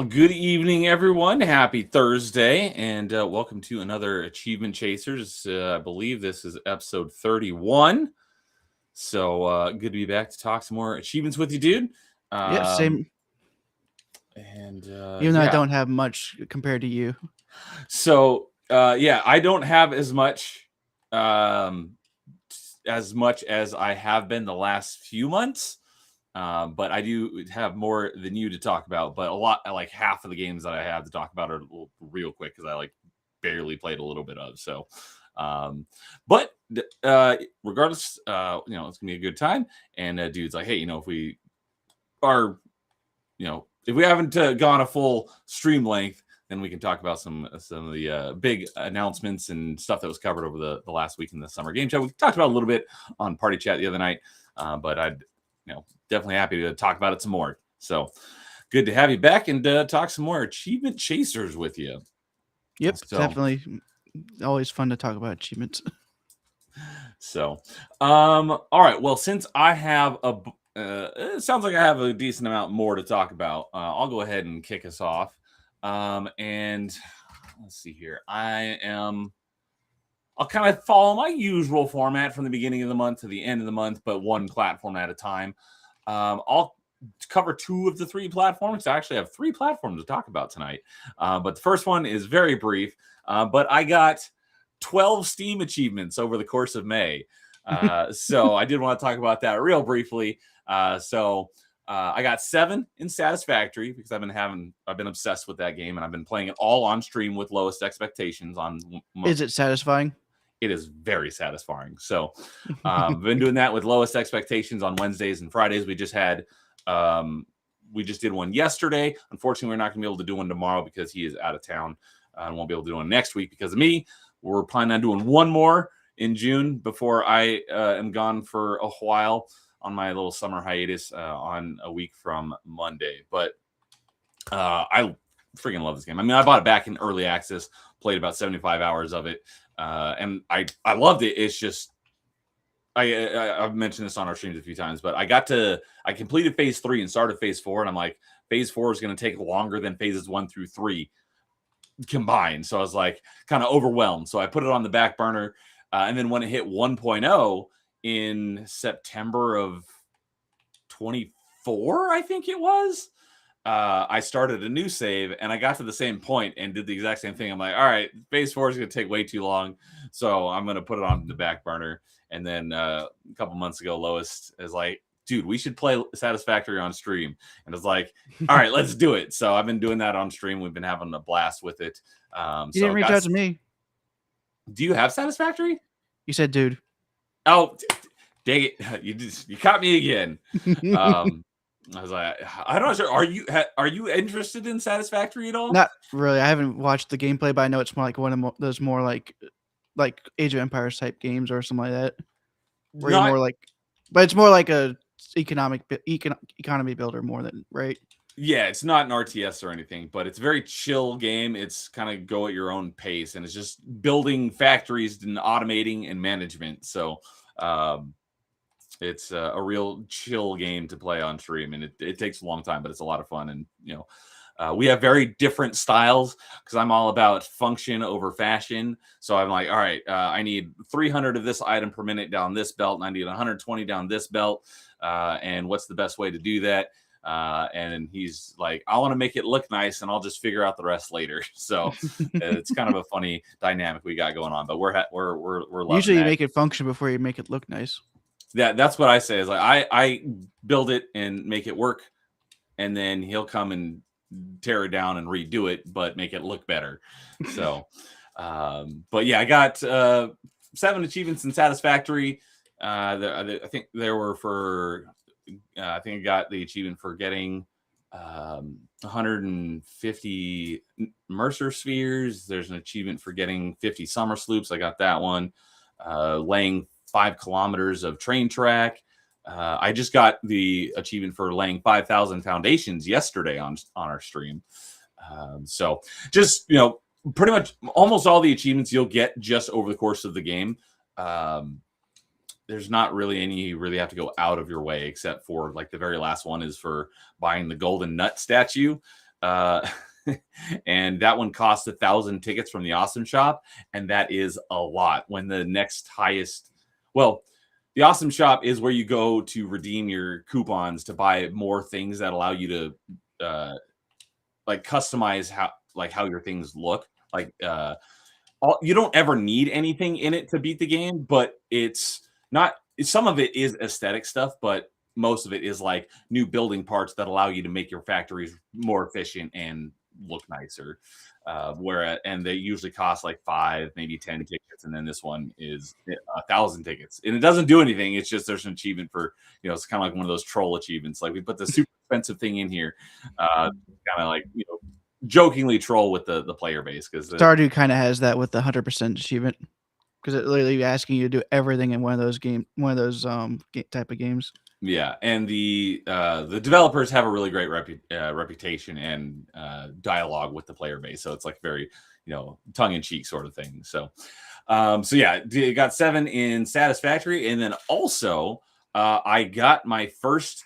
Good evening, everyone. Happy Thursday, and welcome to another Achievement Chasers. I believe this is episode 31. So good to be back to talk some more achievements with you, dude. Yeah, same. And Even though I don't have much compared to you. So I don't have as much as I have been the last few months. But I do have more than you to talk about. But a lot, like half of the games that I have to talk about are real quick because I barely played a little bit of. So, but regardless, it's gonna be a good time. And dude's like, hey, if we are, if we haven't gone a full stream length, then we can talk about some of the big announcements and stuff that was covered over the last week in the summer game show. We talked about a little bit on Party Chat the other night, but I'd definitely happy to talk about it some more. So good to have you back and talk some more Achievement Chasers with you. Yep, definitely. Always fun to talk about achievements. So, all right. Well, since I have it sounds like I have a decent amount more to talk about. I'll go ahead and kick us off. And let's see here. I'll kind of follow my usual format from the beginning of the month to the end of the month, but one platform at a time. I'll cover 2 of the 3 platforms. I actually have 3 platforms to talk about tonight. But the first one is very brief. But I got 12 Steam achievements over the course of May. So I did want to talk about that real briefly. I got 7 in Satisfactory because I've been obsessed with that game and I've been playing it all on stream with lowest expectations on. Is it satisfying? It is very satisfying. So I've been doing that with lowest expectations on Wednesdays and Fridays. We just did one yesterday. Unfortunately, we're not going to be able to do one tomorrow because he is out of town and won't be able to do one next week because of me. We're planning on doing one more in June before I am gone for a while on my little summer hiatus on a week from Monday. But I freaking love this game. I mean, I bought it back in early access, played about 75 hours of it. And I loved it. It's just, I've mentioned this on our streams a few times, but I completed phase 3 and started phase 4. And I'm like, phase 4 is going to take longer than phases 1 through 3 combined. So I was like kind of overwhelmed. So I put it on the back burner. And then when it hit 1.0 in September of 24, I think it was, I started a new save and I got to the same point and did the exact same thing. I'm like, all right, phase 4 is going to take way too long. So I'm going to put it on the back burner. And then a couple months ago, Lois is like, dude, we should play Satisfactory on stream. And it's like, all right, let's do it. So I've been doing that on stream. We've been having a blast with it. You didn't reach out to me. Do you have Satisfactory? You said, dude. Oh, dang it. You caught me again. I was like, I'm not sure. Are you interested in Satisfactory at all? Not really. I haven't watched the gameplay, but I know it's more like one of those more like Age of Empires type games or something like that. Where you're more like, but it's more like a economy builder more than, right? Yeah, it's not an RTS or anything, but it's a very chill game. It's kind of go at your own pace, and it's just building factories and automating and management. So it's a real chill game to play on stream, and it takes a long time, but it's a lot of fun. And we have very different styles because I'm all about function over fashion. So I'm like, all right, I need 300 of this item per minute down this belt, and I need 120 down this belt. And what's the best way to do that? And he's like, I want to make it look nice, and I'll just figure out the rest later. So it's kind of a funny dynamic we got going on. But we're loving usually you that. make it function before you make it look nice. That's what I say. Is like I build it and make it work, and then he'll come and tear it down and redo it, but make it look better. So, but yeah, I got 7 achievements in Satisfactory. I think there were for. I think I got the achievement for getting 150 Mercer spheres. There's an achievement for getting 50 summer sloops. I got that one. Laying 5 kilometers of train track. I just got the achievement for laying 5,000 foundations yesterday on our stream. So just, pretty much almost all the achievements you'll get just over the course of the game. There's not really any you really have to go out of your way, except for like the very last one is for buying the golden nut statue. And that one costs 1,000 tickets from the Awesome Shop, and that is a lot. When the next highest, well, the Awesome Shop is where you go to redeem your coupons to buy more things that allow you to like customize how your things look. Like you don't ever need anything in it to beat the game, but it's not. Some of it is aesthetic stuff, but most of it is like new building parts that allow you to make your factories more efficient and look nicer. And they usually cost like 5, maybe 10 tickets, and then this one is 1,000 tickets, and it doesn't do anything. It's just there's an achievement for, it's kind of like one of those troll achievements. Like we put the super expensive thing in here, kind of like jokingly troll with the player base, because Stardew kind of has that with the 100% achievement, because it literally asking you to do everything in one of those type of games. Yeah, and the developers have a really great reputation and dialogue with the player base, so it's like very tongue-in-cheek sort of thing. So yeah, it got 7 in Satisfactory, and then also I got my first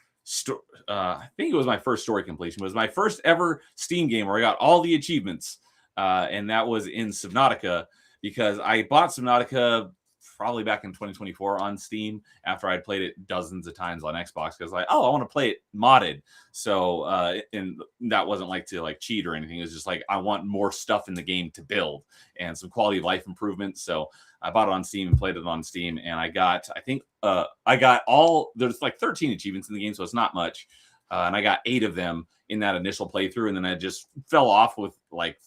I think it was my first story completion. It was my first ever Steam game where I got all the achievements, and that was in Subnautica, because I bought Subnautica probably back in 2024 on Steam after I'd played it dozens of times on Xbox, because I want to play it modded. So and that wasn't like to like cheat or anything. It was just like I want more stuff in the game to build and some quality of life improvements. So I bought it on Steam and played it on Steam, and I got there's like 13 achievements in the game, so it's not much. And I got 8 of them in that initial playthrough, and then I just fell off with like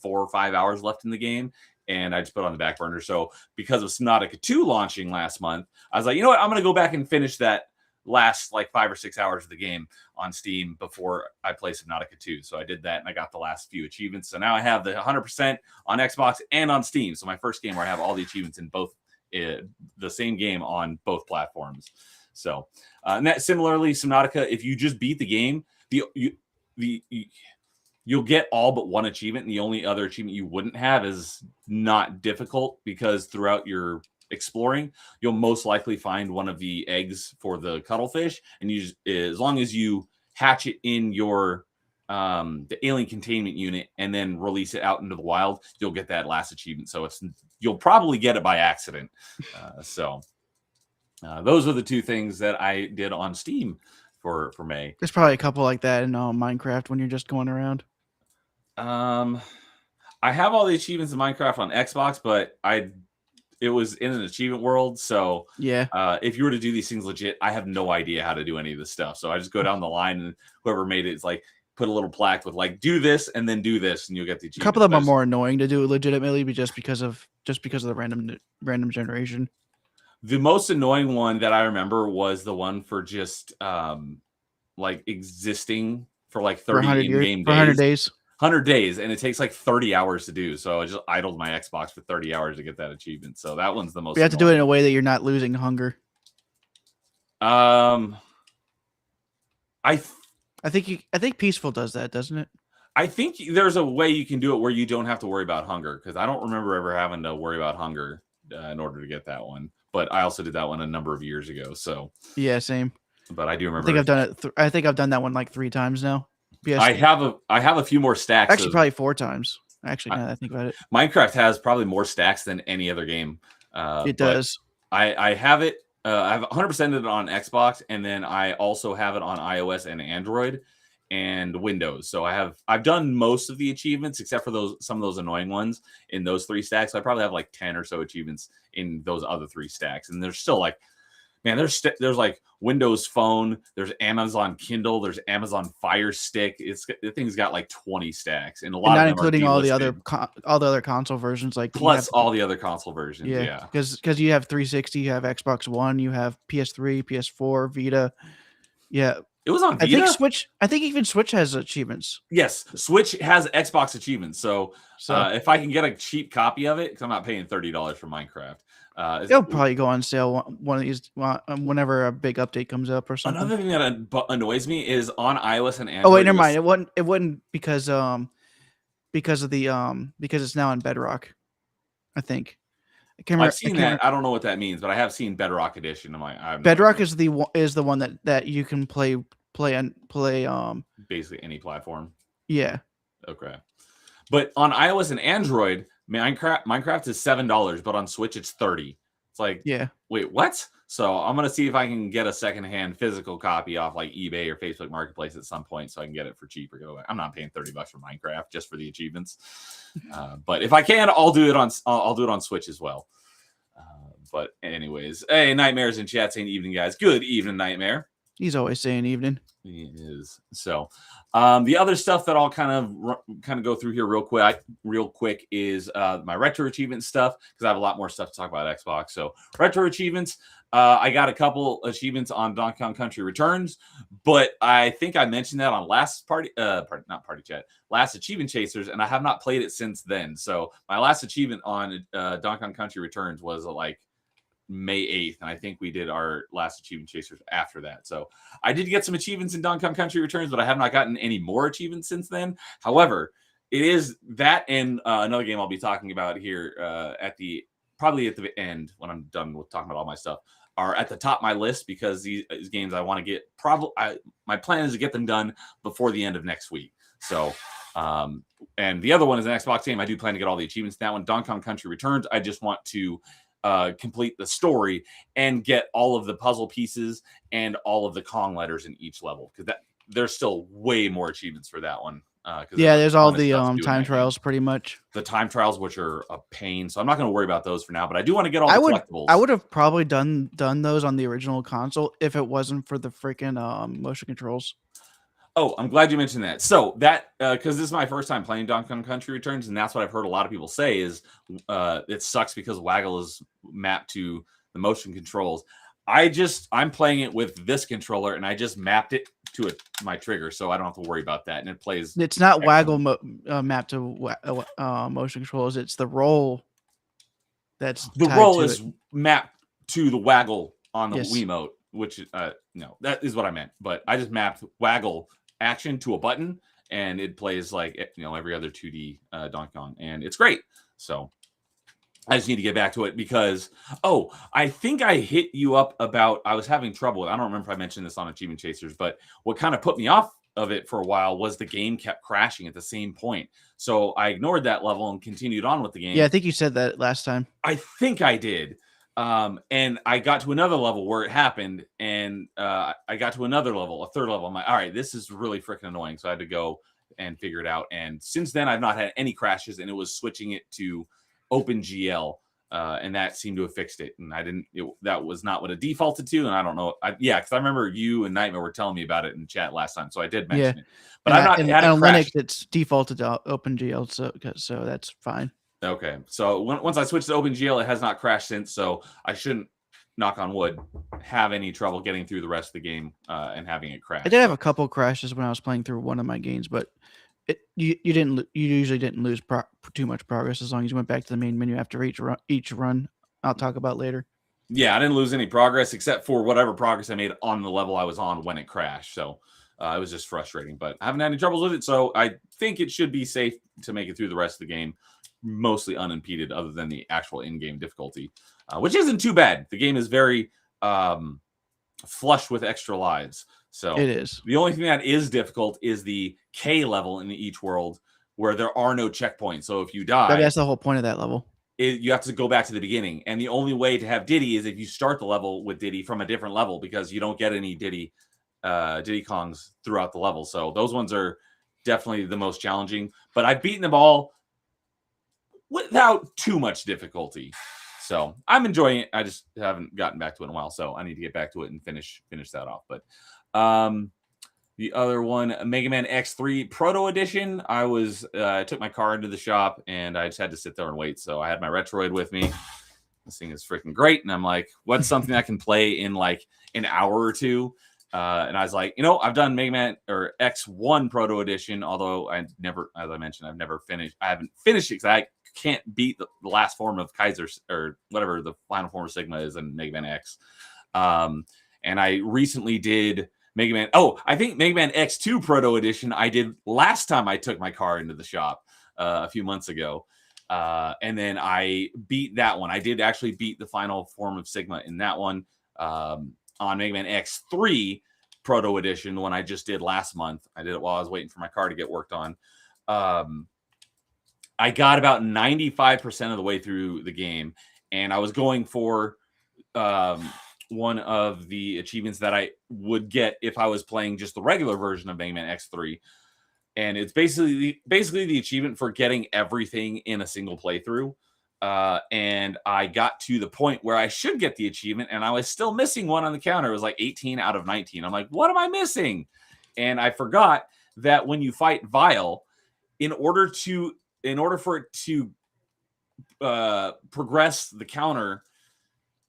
4 or 5 hours left in the game, and I just put it on the back burner. So because of Subnautica 2 launching last month, I was like, you know what? I'm going to go back and finish that last like 5 or 6 hours of the game on Steam before I play Subnautica 2. So I did that, and I got the last few achievements. So now I have the 100% on Xbox and on Steam. So my first game where I have all the achievements in both the same game on both platforms. So and that similarly, Subnautica, if you just beat the game, you'll get all but one achievement, and the only other achievement you wouldn't have is not difficult, because throughout your exploring, you'll most likely find one of the eggs for the cuttlefish, and as long as you hatch it in your the alien containment unit and then release it out into the wild, you'll get that last achievement. So you'll probably get it by accident. Those are the 2 things that I did on Steam for May. There's probably a couple like that in Minecraft when you're just going around. I have all the achievements in Minecraft on Xbox, but it was in an achievement world. So yeah, if you were to do these things legit, I have no idea how to do any of this stuff. So I just go down the line, and whoever made it is like, put a little plaque with like, do this and then do this, and you'll get the achievement. A couple of them are more annoying to do legitimately, but just because of the random generation. The most annoying one that I remember was the one for just like existing for like 30 in-game days. 100 days. 100 days, and it takes like 30 hours to do. So I just idled my Xbox for 30 hours to get that achievement. So that one's the most. You have to do it in a way that you're not losing hunger. I think Peaceful does that, doesn't it? I think there's a way you can do it where you don't have to worry about hunger, because I don't remember ever having to worry about hunger in order to get that one. But I also did that one a number of years ago. So yeah, same. But I do remember. I think I've done it. I think I've done that one like 3 times now. I have a few more stacks. Actually, probably 4 times. Actually, now that I think about it, Minecraft has probably more stacks than any other game. It does. I have it. I have 100% it on Xbox, and then I also have it on iOS and Android and Windows. So I've done most of the achievements except for some of those annoying ones in those 3 stacks. So I probably have like 10 or so achievements in those other 3 stacks, and there's still like, man, there's like Windows Phone, there's Amazon Kindle, there's Amazon Fire Stick. The thing's got like 20 stacks, and a lot of them including are all the other console versions, like plus all the other console versions. Yeah, because you have 360, you have Xbox One, you have PS3, PS4, Vita. Yeah, it was on Vita. I think even Switch has achievements. Yes, Switch has Xbox achievements. So if I can get a cheap copy of it, because I'm not paying $30 for Minecraft. It'll probably go on sale one of these whenever a big update comes up or something. Another thing that annoys me is on iOS and Android. Oh wait, never mind. It wouldn't because it's now on Bedrock. I think. I can't remember. I've seen that. I don't know what that means, but I have seen Bedrock Edition. Bedrock is the one that you can play on basically any platform. Yeah. Okay. But on iOS and Android, Minecraft is $7, but on Switch it's 30. It's like, Yeah. wait, what? So I'm gonna see if I can get a secondhand physical copy off like eBay or Facebook Marketplace at some point, so I can get it for cheaper. I'm not paying $30 for Minecraft just for the achievements. But if I can, I'll do it on Switch as well. But anyways, hey, Nightmare's in chat saying evening, guys. Good evening, Nightmare. He's always saying evening. He is. So the other stuff that I'll kind of go through here real quick is my retro achievement stuff, because I have a lot more stuff to talk about Xbox. So retro achievements, I got a couple achievements on Donkey Kong Country Returns, but I think I mentioned that on last last Achievement Chasers, and I have not played it since then. So my last achievement on Donkey Kong Country Returns was like May 8th, and I think we did our last Achievement Chasers after that. So I did get some achievements in Donkey Kong Country Returns, but I have not gotten any more achievements since then. However, it is that and another game I'll be talking about here probably at the end when I'm done with talking about all my stuff are at the top of my list, because these games I want to get my plan is to get them done before the end of next week. So and the other one is an Xbox game. I do plan to get all the achievements. That one, Donkey Kong Country Returns, I just want to complete the story and get all of the puzzle pieces and all of the Kong letters in each level, because there's still way more achievements for that one. Yeah, there's all the time trials, pretty much. The time trials, which are a pain, so I'm not going to worry about those for now. But I do want to get all the collectibles. I would have probably done those on the original console if it wasn't for the freaking motion controls. Oh, I'm glad you mentioned that. So that, because this is my first time playing Donkey Kong Country Returns, and that's what I've heard a lot of people say is it sucks because Waggle is mapped to the motion controls. I'm playing it with this controller, and I just mapped it to my trigger, so I don't have to worry about that. And it plays. It's not Waggle mapped to motion controls. It's the roll. The roll is mapped to the Waggle on the Wiimote, which no, that is what I meant. But I just mapped Waggle action to a button, and it plays like every other 2D Donkey Kong, and it's great. So I just need to get back to it because I think I hit you up about I was having trouble. I don't remember if I mentioned this on Achievement Chasers, but what kind of put me off of it for a while was the game kept crashing at the same point. So I ignored that level and continued on with the game. Yeah, I think you said that last time. I think I did. And I got to another level where it happened, and I got to another level, a third level. I'm like, all right, this is really freaking annoying. So I had to go and figure it out. And since then, I've not had any crashes, and it was switching it to OpenGL, and that seemed to have fixed it. And that was not what it defaulted to. And I don't know. Because I remember you and Nightmare were telling me about it in chat last time. So I did mention it. But I've not had it crash. Linux, it's defaulted to OpenGL, so that's fine. Okay, so once I switched to OpenGL, it has not crashed since, so I shouldn't, knock on wood, have any trouble getting through the rest of the game and having it crash. I did have a couple crashes when I was playing through one of my games, but you usually didn't lose too much progress as long as you went back to the main menu after each run. I'll talk about later. Yeah, I didn't lose any progress except for whatever progress I made on the level I was on when it crashed. So it was just frustrating, but I haven't had any troubles with it, so I think it should be safe to make it through the rest of the game, mostly unimpeded, other than the actual in-game difficulty, which isn't too bad. The game is very flush with extra lives. So it is. The only thing that is difficult is the K level in each world, where there are no checkpoints. So if you die, that's the whole point of that level. You have to go back to the beginning, and the only way to have Diddy is if you start the level with Diddy from a different level, because you don't get any Diddy Kongs throughout the level. So those ones are definitely the most challenging, but I've beaten them all without too much difficulty. So I'm enjoying it. I just haven't gotten back to it in a while, so I need to get back to it and finish that off. But the other one, Mega Man X3 Proto Edition, I took my car into the shop, and I just had to sit there and wait. So I had my Retroid with me. This thing is freaking great, and I'm like, what's something I can play in like an hour or two? And I was like, I've done Mega Man or X1 Proto Edition, although I never, as I mentioned, I haven't finished it because I can't beat the last form of Kaiser or whatever the final form of Sigma is in Mega Man X. And I recently did Mega Man. I think Mega Man X2 Proto Edition I did last time I took my car into the shop a few months ago. And then I beat that one. I did actually beat the final form of Sigma in that one. On Mega Man X3 Proto Edition, the one I just did last month. I did it while I was waiting for my car to get worked on. I got about 95% of the way through the game, and I was going for one of the achievements that I would get if I was playing just the regular version of Mega Man X3. And it's basically the achievement for getting everything in a single playthrough. And I got to the point where I should get the achievement, and I was still missing one on the counter. It was like 18 out of 19. I'm like, what am I missing? And I forgot that when you fight Vile, in order for it to progress the counter,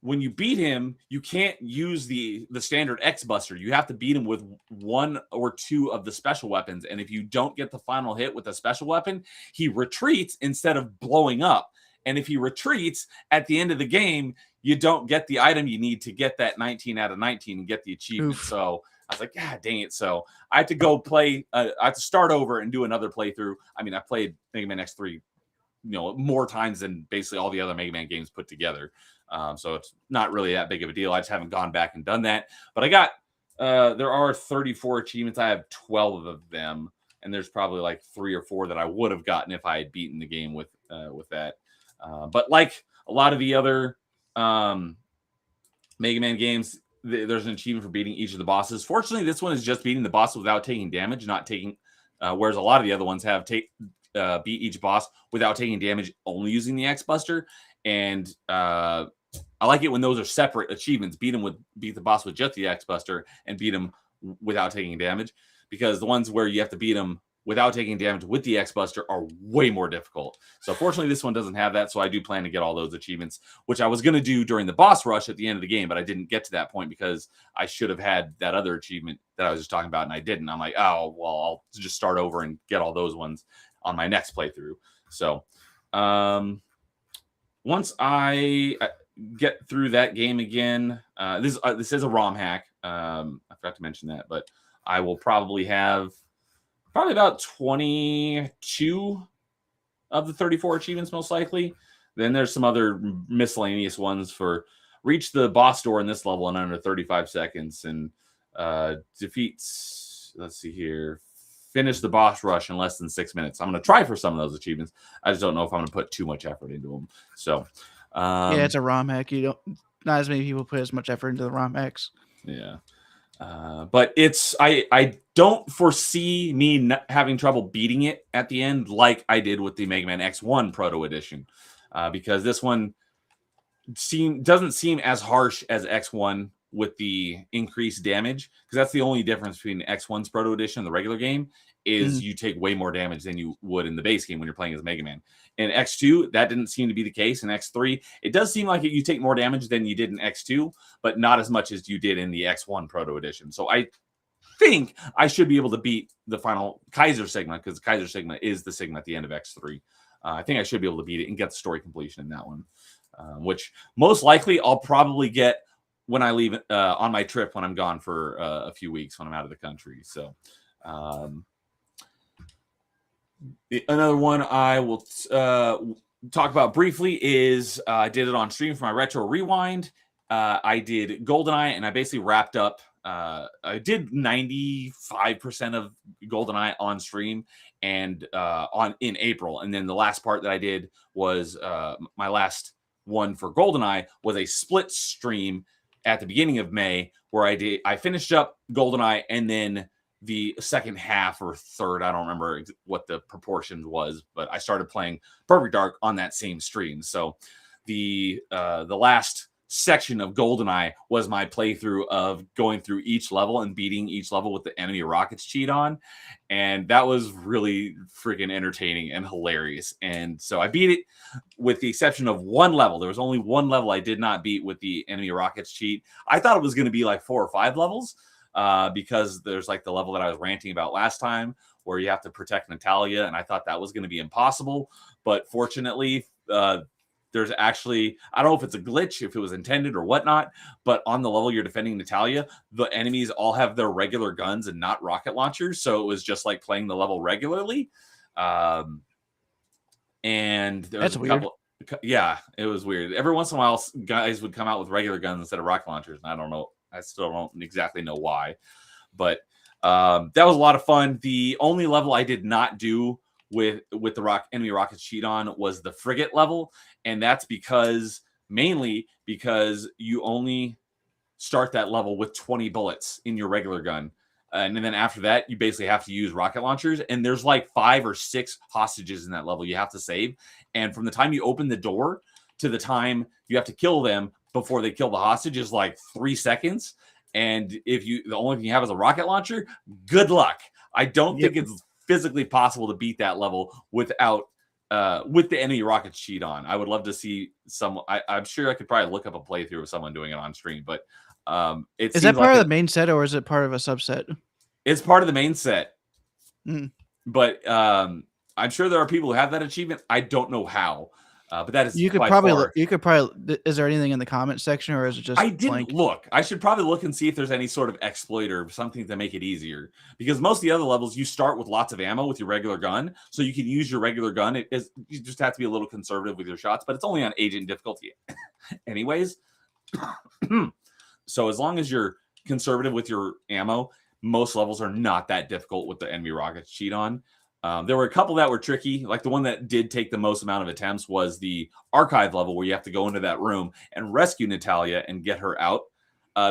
when you beat him, you can't use the standard X Buster. You have to beat him with one or two of the special weapons. And if you don't get the final hit with a special weapon, he retreats instead of blowing up. And if he retreats at the end of the game, you don't get the item you need to get that 19 out of 19 and get the achievement. Oof. So I was like, God dang it. So I had to go play. I had to start over and do another playthrough. I mean, I played Mega Man X3, more times than basically all the other Mega Man games put together. So it's not really that big of a deal. I just haven't gone back and done that. But I got, there are 34 achievements. I have 12 of them. And there's probably like 3 or 4 that I would have gotten if I had beaten the game with that. But like a lot of the other Mega Man games, there's an achievement for beating each of the bosses. Fortunately, this one is just beating the boss without taking damage, not taking, whereas a lot of the other ones have beat each boss without taking damage, only using the X Buster. And I like it when those are separate achievements. Beat the boss with just the X Buster and beat him without taking damage, because the ones where you have to beat him without taking damage with the X Buster are way more difficult. So fortunately, this one doesn't have that. So I do plan to get all those achievements, which I was going to do during the boss rush at the end of the game, but I didn't get to that point because I should have had that other achievement that I was just talking about, and I didn't. I'm like, oh, well, I'll just start over and get all those ones on my next playthrough. So once I get through that game again, this is a ROM hack. I forgot to mention that, but I will probably have about 22 of the 34 achievements, most likely. Then there's some other miscellaneous ones for reach the boss door in this level in under 35 seconds and defeats, let's see here, finish the boss rush in less than 6 minutes. I'm going to try for some of those achievements. I just don't know if I'm going to put too much effort into them. So, yeah, it's a ROM hack. Not as many people put as much effort into the ROM hacks. Yeah. But I don't foresee me having trouble beating it at the end like I did with the Mega Man X1 Proto Edition, because this one doesn't seem as harsh as X1 with the increased damage, because that's the only difference between X1's Proto Edition and the regular game is you take way more damage than you would in the base game when you're playing as Mega Man. In X2, that didn't seem to be the case. In X3, it does seem like you take more damage than you did in X2, but not as much as you did in the X1 Proto Edition. So I think I should be able to beat the final Kaiser Sigma, because Kaiser Sigma is the Sigma at the end of X3. I think I should be able to beat it and get the story completion in that one, which most likely I'll probably get when I leave on my trip when I'm gone for a few weeks when I'm out of the country. So another one I will talk about briefly is I did it on stream for my Retro Rewind. I did GoldenEye, and I basically wrapped up. I did 95% of GoldenEye on stream and in April. And then the last part that I did was my last one for GoldenEye was a split stream at the beginning of May, where I finished up GoldenEye, and then the second half or third, I don't remember what the proportion was, but I started playing Perfect Dark on that same stream. So the last section of GoldenEye was my playthrough of going through each level and beating each level with the enemy rockets cheat on. And that was really freaking entertaining and hilarious. And so I beat it with the exception of one level. There was only one level I did not beat with the enemy rockets cheat. I thought it was going to be like 4 or 5 levels because there's like the level that I was ranting about last time where you have to protect Natalia. And I thought that was going to be impossible. But fortunately, there's actually, I don't know if it's a glitch, if it was intended or whatnot, but on the level you're defending Natalia, the enemies all have their regular guns and not rocket launchers. So it was just like playing the level regularly. And there was yeah, it was weird. Every once in a while, guys would come out with regular guns instead of rocket launchers. And I don't know. I still don't exactly know why. But that was a lot of fun. The only level I did not do with the enemy rockets cheat on was the frigate level, and that's mainly because you only start that level with 20 bullets in your regular gun. And then after that, you basically have to use rocket launchers. And there's like 5 or 6 hostages in that level you have to save. And from the time you open the door to the time you have to kill them before they kill the hostage is like 3 seconds. And if the only thing you have is a rocket launcher, good luck. I don't think it's physically possible to beat that level without with the enemy rockets cheat on. I would love to see some. I'm sure I could probably look up a playthrough of someone doing it on stream, but is that part of the main set or is it part of a subset? It's part of the main set, but I'm sure there are people who have that achievement. I don't know how, but that is you could probably. Is there anything in the comment section or is it just? I didn't look. I should probably look and see if there's any sort of exploit or something to make it easier. Because most of the other levels, you start with lots of ammo with your regular gun, so you can use your regular gun. You just have to be a little conservative with your shots, but it's only on agent difficulty, anyways. So as long as you're conservative with your ammo, most levels are not that difficult with the enemy rockets cheat on. There were a couple that were tricky. Like the one that did take the most amount of attempts was the archive level where you have to go into that room and rescue Natalia and get her out.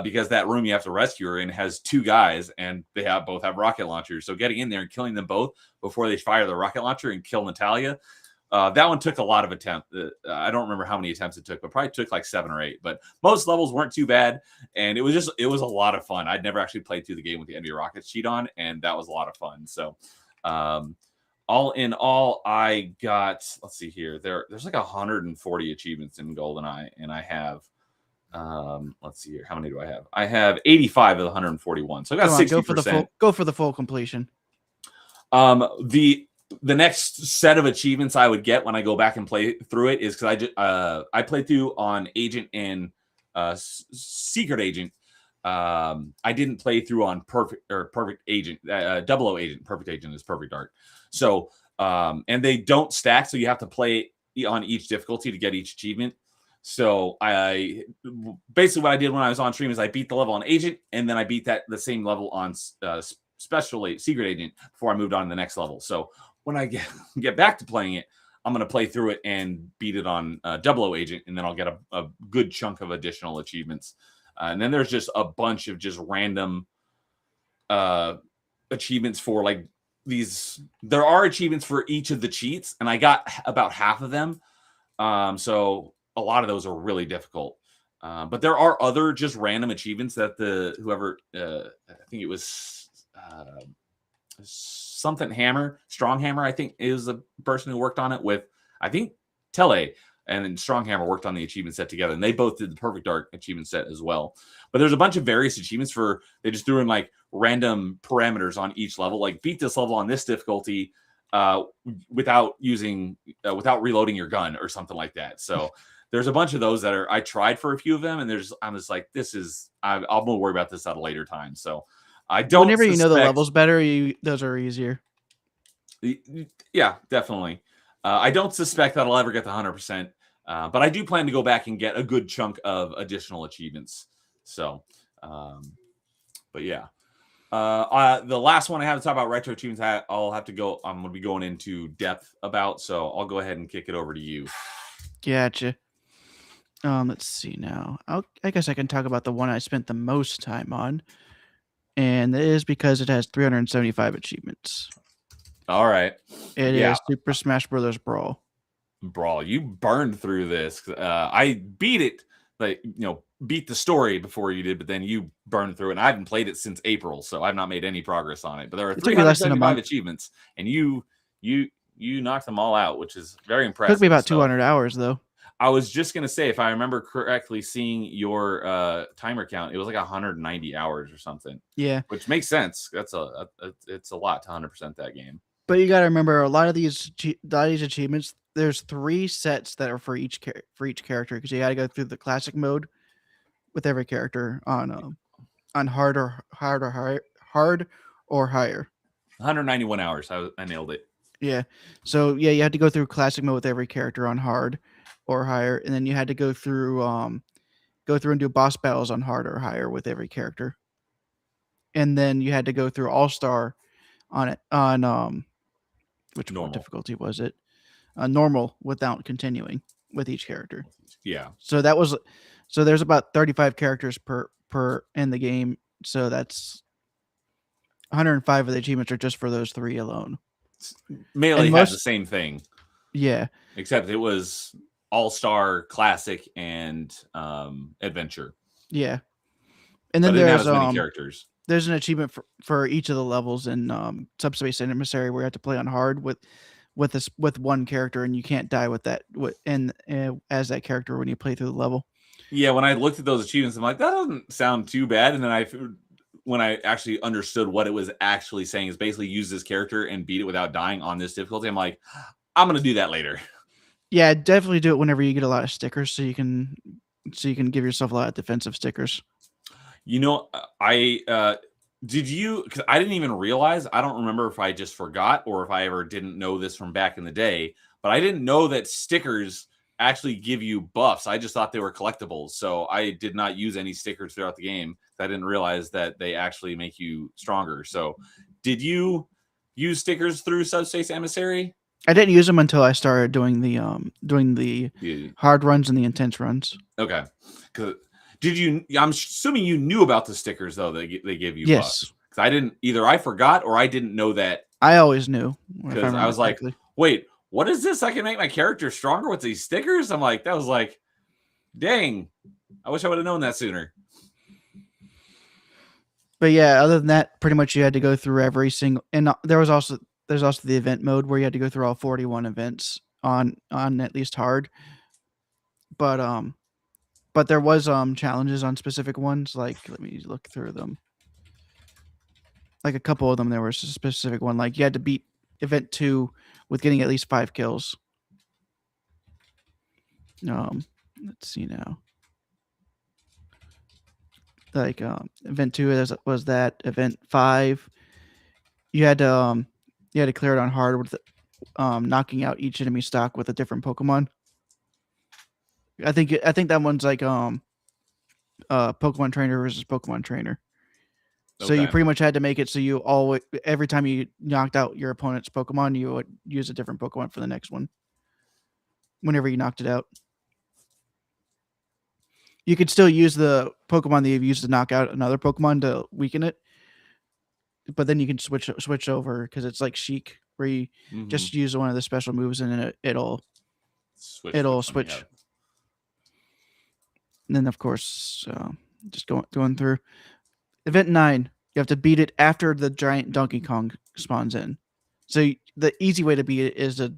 Because that room you have to rescue her in has 2 guys and they both have rocket launchers. So getting in there and killing them both before they fire the rocket launcher and kill Natalia, that one took a lot of attempts. I don't remember how many attempts it took, but probably took like 7 or 8. But most levels weren't too bad, and it was a lot of fun. I'd never actually played through the game with the enemy rockets cheat on, and that was a lot of fun. So, all in all, I got, let's see here. There's like 140 achievements in GoldenEye, and I have, let's see here. How many do I have? I have 85 of the 141. So I got 60%. Go for the full completion. The next set of achievements I would get when I go back and play through it is because I played through on Agent and Secret Agent. I didn't play through on Perfect Agent. 00 Agent. Perfect Agent is Perfect Dark. So and they don't stack, so you have to play on each difficulty to get each achievement. So basically what I did when I was on stream is I beat the level on Agent, and then I beat the same level on Secret Agent before I moved on to the next level. So when I get back to playing it, I'm going to play through it and beat it on 00 Agent, and then I'll get a good chunk of additional achievements. And then there's just a bunch of just random achievements for like these. There are achievements for each of the cheats, and I got about half of them. So a lot of those are really difficult. But there are other just random achievements that whoever, I think it was something Strong Hammer, I think is the person who worked on it with, I think Tele and then Strong Hammer worked on the achievement set together, and they both did the Perfect Dark achievement set as well. But there's a bunch of various achievements they just threw in like random parameters on each level, like beat this level on this difficulty without reloading your gun or something like that. So there's a bunch of those that I tried for a few of them, and I'm just like, I'll worry about this at a later time. So I don't. Whenever you know the levels better, those are easier. Yeah, definitely. I don't suspect that I'll ever get the 100%, but I do plan to go back and get a good chunk of additional achievements. So, but yeah. The last one I have to talk about retro achievements, I'm going to be going into depth about, so I'll go ahead and kick it over to you. Gotcha. Let's see now. I guess I can talk about the one I spent the most time on, and it is because it has 375 achievements. All right. It is Super Smash Bros. Brawl. You burned through this. I beat it, beat the story before you did, but then you burned through it. And I haven't played it since April, so I've not made any progress on it. But there are 375 achievements, and you knocked them all out, which is very impressive. It took me about 200 hours, though. I was just going to say, if I remember correctly, seeing your timer count, it was like 190 hours or something. Yeah. Which makes sense. It's a lot to 100% that game. But you got to remember, a lot of these achievements, there's 3 sets that are for each character, because you got to go through the classic mode with every character on hard or higher. 191 hours. I nailed it. Yeah. So yeah, you had to go through classic mode with every character on hard or higher, and then you had to go through and do boss battles on hard or higher with every character. and then you had to go through All-Star on it on which Normal. difficulty was it? Normal without continuing with each character. Yeah. So there's about 35 characters per in the game. So that's 105 of the achievements are just for those 3 alone. Melee had the same thing. Yeah. Except it was All-Star, Classic, and Adventure. Yeah. And then but it didn't have as many characters. There's an achievement for each of the levels in Subspace Emissary where you have to play on hard with one character, and you can't die with that as that character when you play through the level. Yeah, when I looked at those achievements, I'm like, that doesn't sound too bad. And then when I actually understood what it was actually saying is basically use this character and beat it without dying on this difficulty, I'm like, I'm gonna do that later. Yeah, definitely do it whenever you get a lot of stickers, so you can give yourself a lot of defensive stickers. You know, did you? Because I didn't even realize. I don't remember if I just forgot or if I ever didn't know this from back in the day. But I didn't know that stickers actually give you buffs. I just thought they were collectibles. So I did not use any stickers throughout the game. I didn't realize that they actually make you stronger. So did you use stickers through Subspace Emissary? I didn't use them until I started doing the hard runs and the intense runs. Okay. Did you? I'm assuming you knew about the stickers though. They give you buffs. Because I didn't either. I forgot or I didn't know that. I always knew. Because I was like, wait, what is this? I can make my character stronger with these stickers. I'm like, that was like, dang. I wish I would have known that sooner. But yeah, other than that, pretty much you had to go through every single. And there's also the event mode where you had to go through all 41 events on at least hard. But there was challenges on specific ones. Like, let me look through them. Like a couple of them, there was a specific one. Like you had to beat event 2 with getting at least 5 kills. Let's see now. Like event 2 was that. Event 5, you had to clear it on hard with knocking out each enemy stock with a different Pokemon. I think that one's like Pokemon Trainer versus Pokemon Trainer. So you pretty much had to make it so you always, every time you knocked out your opponent's Pokemon, you would use a different Pokemon for the next one. Whenever you knocked it out, you could still use the Pokemon that you've used to knock out another Pokemon to weaken it, but then you can switch over because it's like Sheik, where you just use one of the special moves and then it'll switch. And then, of course, just going through event 9, you have to beat it after the giant Donkey Kong spawns in. So the easy way to beat it is to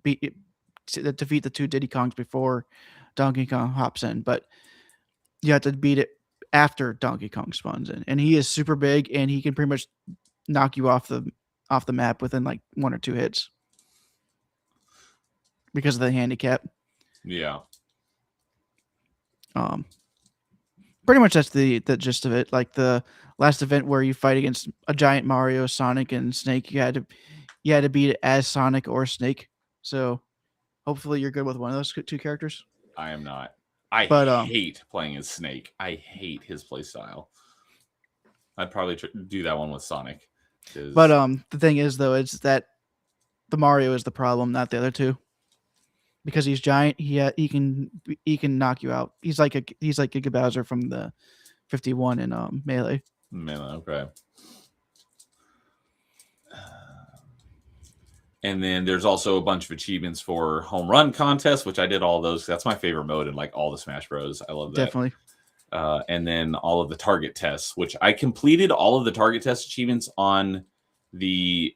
defeat the 2 Diddy Kongs before Donkey Kong hops in. But you have to beat it after Donkey Kong spawns in, and he is super big, and he can pretty much knock you off the map within like 1 or 2 hits because of the handicap. Yeah. Pretty much that's the gist of it. Like the last event where you fight against a giant Mario, Sonic, and Snake, you had to beat it as Sonic or Snake. So hopefully you're good with one of those 2 characters. I am not. I hate playing as Snake. I hate his playstyle. I'd probably do that one with Sonic. But the thing is though, it's that the Mario is the problem, not the other 2. Because he's giant, he can knock you out. He's like Giga Bowser from the 51 in Melee. Okay. And then there's also a bunch of achievements for home run contests, which I did all those. That's my favorite mode in like all the Smash Bros. I love that. Definitely. And then all of the target tests, which I completed all of the target test achievements on the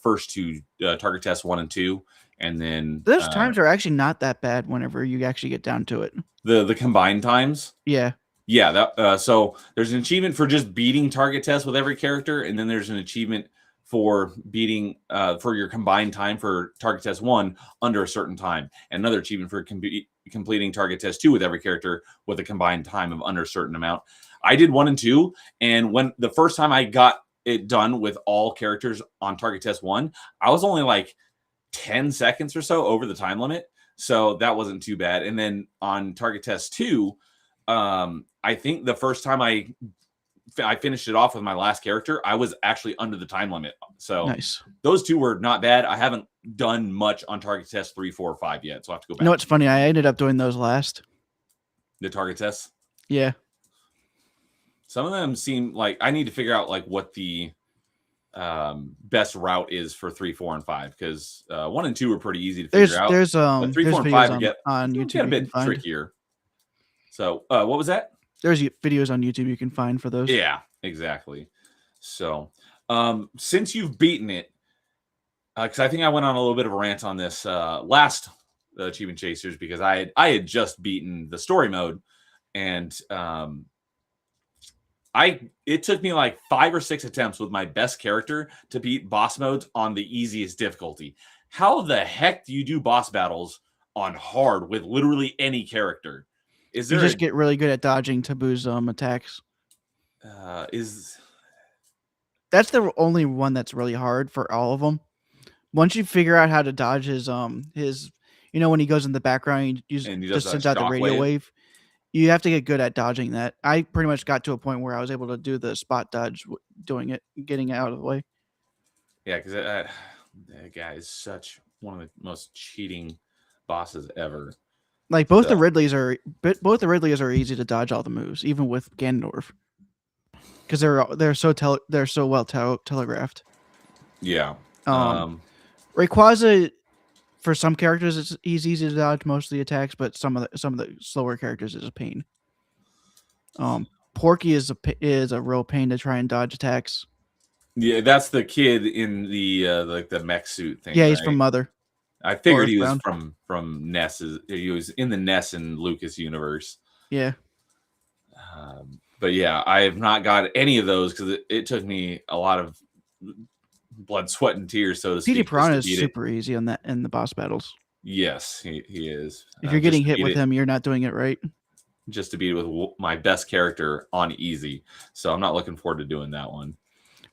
first 2 target tests, 1 and 2. And then those times are actually not that bad whenever you actually get down to it. The combined times. Yeah. That so there's an achievement for just beating target tests with every character, and then there's an achievement for beating for your combined time for target test 1 under a certain time, and another achievement for completing target test 2 with every character with a combined time of under a certain amount. I did 1 and 2, and when the first time I got it done with all characters on target test 1, I was only like 10 seconds or so over the time limit, so that wasn't too bad. And then on target test 2, I think the first time I I finished it off with my last character, I was actually under the time limit. So Nice. those two were not bad. I haven't done much on target test 3, 4, or 5 yet, so I have to go back. You know what's funny? I ended up doing those last. The target tests? Yeah. Some of them seem like I need to figure out like what the best route is for 3, 4, and 5, because 1 and 2 are pretty easy to figure out. There's but 3, 4, and 5 on YouTube get a bit trickier. So what was that? There's videos on YouTube you can find for those. Yeah, exactly. So since you've beaten it, because I think I went on a little bit of a rant on this last Achievement Chasers, because I had just beaten the story mode, and it took me like 5 or 6 attempts with my best character to beat boss modes on the easiest difficulty. How the heck do you do boss battles on hard with literally any character? Is there you just get really good at dodging Taboo's attacks? That's the only one that's really hard for all of them. Once you figure out how to dodge his when he goes in the background, he just sends out the radio wave. You have to get good at dodging that. I pretty much got to a point where I was able to do the spot dodge, doing it, getting out of the way. Yeah, because that guy is such one of the most cheating bosses ever. Like both the Ridleys are easy to dodge all the moves, even with Ganondorf, because they're so well telegraphed. Yeah. Rayquaza, for some characters, he's easy to dodge most of the attacks, but some of the slower characters is a pain. Porky is a real pain to try and dodge attacks. Yeah, that's the kid in the like the mech suit thing. Yeah, he's from Mother. I figured he was from Ness. He was in the Ness and Lucas universe. Yeah. But yeah, I have not got any of those because it took me a lot of blood, sweat, and tears. So to speak. P.D. Piranha is super easy in the boss battles. Yes, he is. If you're getting hit with him, you're not doing it right. Just to beat it with my best character on easy, so I'm not looking forward to doing that one.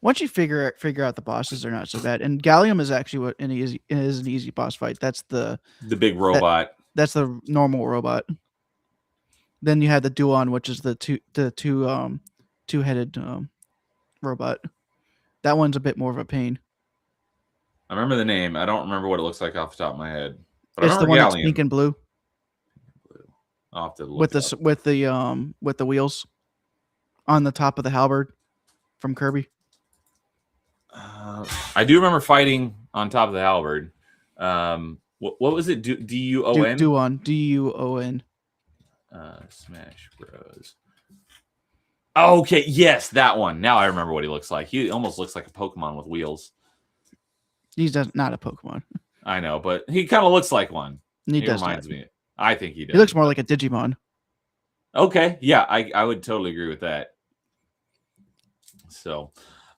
Once you figure out the bosses, they're not so bad. And Gallium is actually an easy boss fight. That's the big robot. That's the normal robot. Then you have the Duon, which is the two-headed robot. That one's a bit more of a pain. I remember the name. I don't remember what it looks like off the top of my head. But it's the one that's pink and blue. I'll have to look with the wheels on the top of the halberd from Kirby. I do remember fighting on top of the halberd. What was it? D-U-O-N? Duon. D-U-O-N. Smash Bros. Okay, yes, that one. Now I remember what he looks like. He almost looks like a Pokemon with wheels. He's not a Pokemon. I know, but he kind of looks like one. He reminds me. I think he does. He looks more like a Digimon. Okay, yeah, I would totally agree with that. So,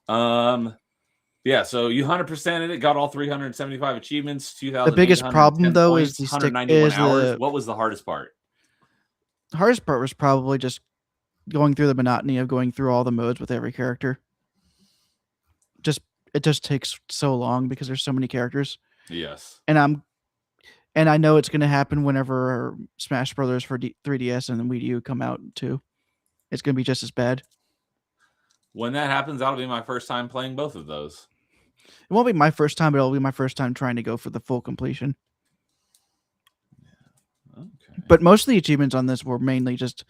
yeah, so you 100%ed it, got all 375 achievements, 2,000. The biggest problem though points, is the 191 hours. What was the hardest part? The hardest part was probably just going through the monotony of going through all the modes with every character. It just takes so long because there's so many characters. Yes. And I know it's going to happen whenever Smash Brothers for 3DS and Wii U come out too. It's going to be just as bad. When that happens, that'll be my first time playing both of those. It won't be my first time, but it'll be my first time trying to go for the full completion. Yeah. Okay. But most of the achievements on this were mainly just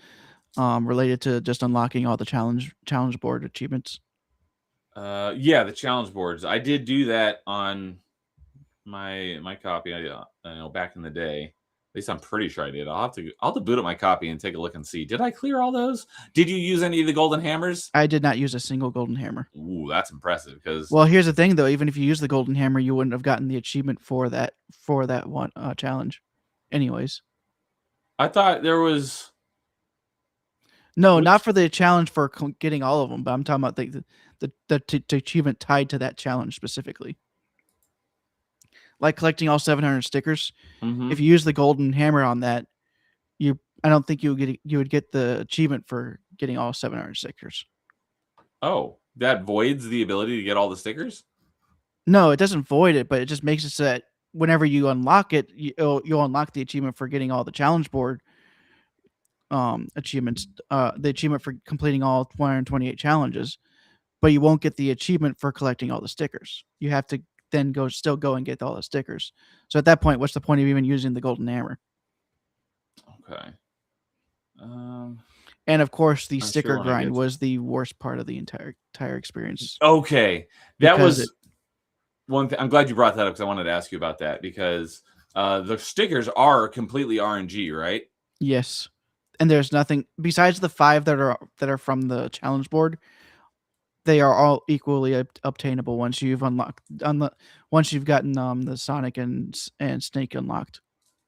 related to just unlocking all the challenge board achievements. Yeah, the challenge boards. I did do that on my copy. I know back in the day. At least I'm pretty sure I did. I'll have to boot up my copy and take a look and see. Did I clear all those? Did you use any of the golden hammers? I did not use a single golden hammer. Ooh, that's impressive. Well, here's the thing though. Even if you use the golden hammer, you wouldn't have gotten the achievement for that one challenge. Anyways, I thought there was. No, not for the challenge for getting all of them, but I'm talking about the achievement tied to that challenge specifically. Like collecting all 700 stickers. Mm-hmm. If you use the golden hammer on that, I don't think you would get the achievement for getting all 700 stickers. Oh, that voids the ability to get all the stickers? No, it doesn't void it, but it just makes it so that whenever you unlock it, you'll unlock the achievement for getting all the challenge board achievements, the achievement for completing all 128 challenges, but you won't get the achievement for collecting all the stickers. You have to then still go and get all the stickers. So at that point, what's the point of even using the golden hammer? Okay. And of course, the I'm sticker sure when I grind get was the worst part of the entire experience. Okay, that Because was one thing. I'm glad you brought that up because I wanted to ask you about that because the stickers are completely RNG, right? Yes, and there's nothing besides the 5 that are from the challenge board. They are all equally obtainable once you've once you've gotten the Sonic and Snake unlocked.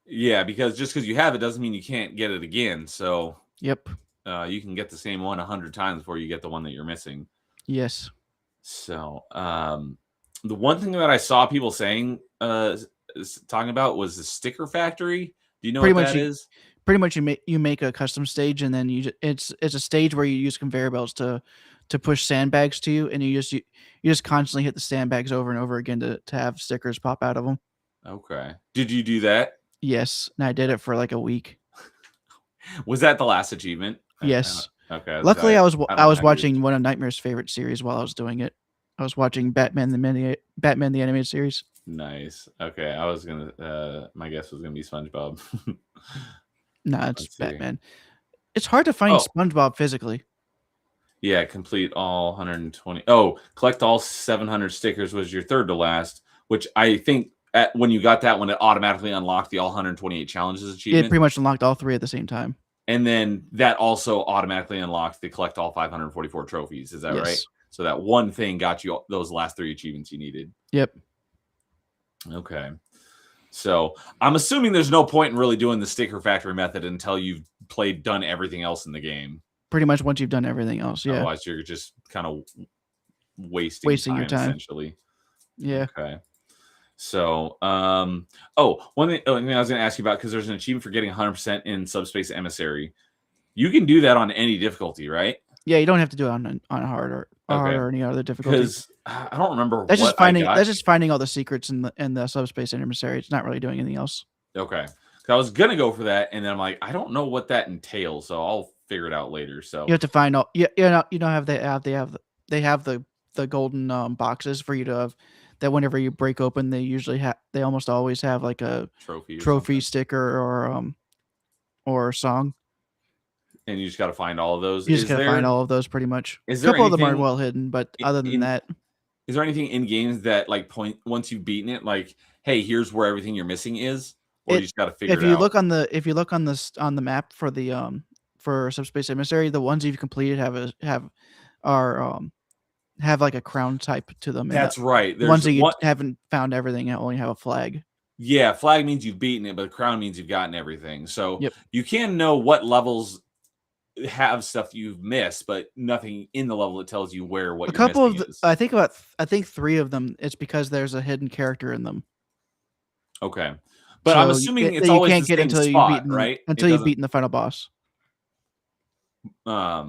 Yeah, because just because you have it doesn't mean you can't get it again. So Yep. you can get the same one 100 times before you get the one that you're missing. Yes. So the one thing that I saw people saying talking about was the sticker factory. Do you know what that is? Pretty much, you make a custom stage, and then it's a stage where you use conveyor belts to push sandbags to you, and you just constantly hit the sandbags over and over again to have stickers pop out of them. Okay. Did you do that? Yes, and I did it for like a week. Was that the last achievement? Yes. Okay. Luckily, I was watching one of Nightmare's favorite series while I was doing it. I was watching Batman the Animated Series. Nice. Okay, I was gonna. My guess was gonna be SpongeBob. Nah, it's Batman. It's hard to find SpongeBob physically. Yeah, complete all 120. Oh, collect all 700 stickers was your third to last, which I think when you got that one, it automatically unlocked the all 128 challenges achievement. It pretty much unlocked all 3 at the same time. And then that also automatically unlocked the collect all 544 trophies. Is that right? So that one thing got you those last 3 achievements you needed. Yep. Okay. So I'm assuming there's no point in really doing the sticker factory method until you've done everything else in the game. Pretty much once you've done everything else, yeah. Otherwise, you're just kind of wasting your time, essentially. Yeah. Okay. So, one thing I was going to ask you about, because there's an achievement for getting 100% in Subspace Emissary. You can do that on any difficulty, right? Yeah, you don't have to do it on hard or any other difficulty. Because I don't remember. That's just finding all the secrets in the Subspace Emissary. It's not really doing anything else. Okay. I was gonna go for that, and then I'm like, I don't know what that entails, so I'll figure it out later. So you have to find all. They have the golden boxes for you to have. That whenever you break open, they almost always have like a trophy sticker or song. And you just got to find all of those. You just got to find all of those pretty much. A couple of them are well hidden, but other than that, is there anything in games that like once you've beaten it, like, hey, here's where everything you're missing is, or you just got to figure it out? If you look on the map for the for Subspace Emissary, the ones you've completed have like a crown type to them. That's right. The ones that you haven't found everything only have a flag. Yeah, flag means you've beaten it, but the crown means you've gotten everything. So yep. You can know what levels have stuff you've missed, but nothing in the level that tells you where what you're missing is. I think 3 of them. It's because there's a hidden character in them. Okay, but so I'm assuming it's always the same spot, right? Until you've beaten the final boss. But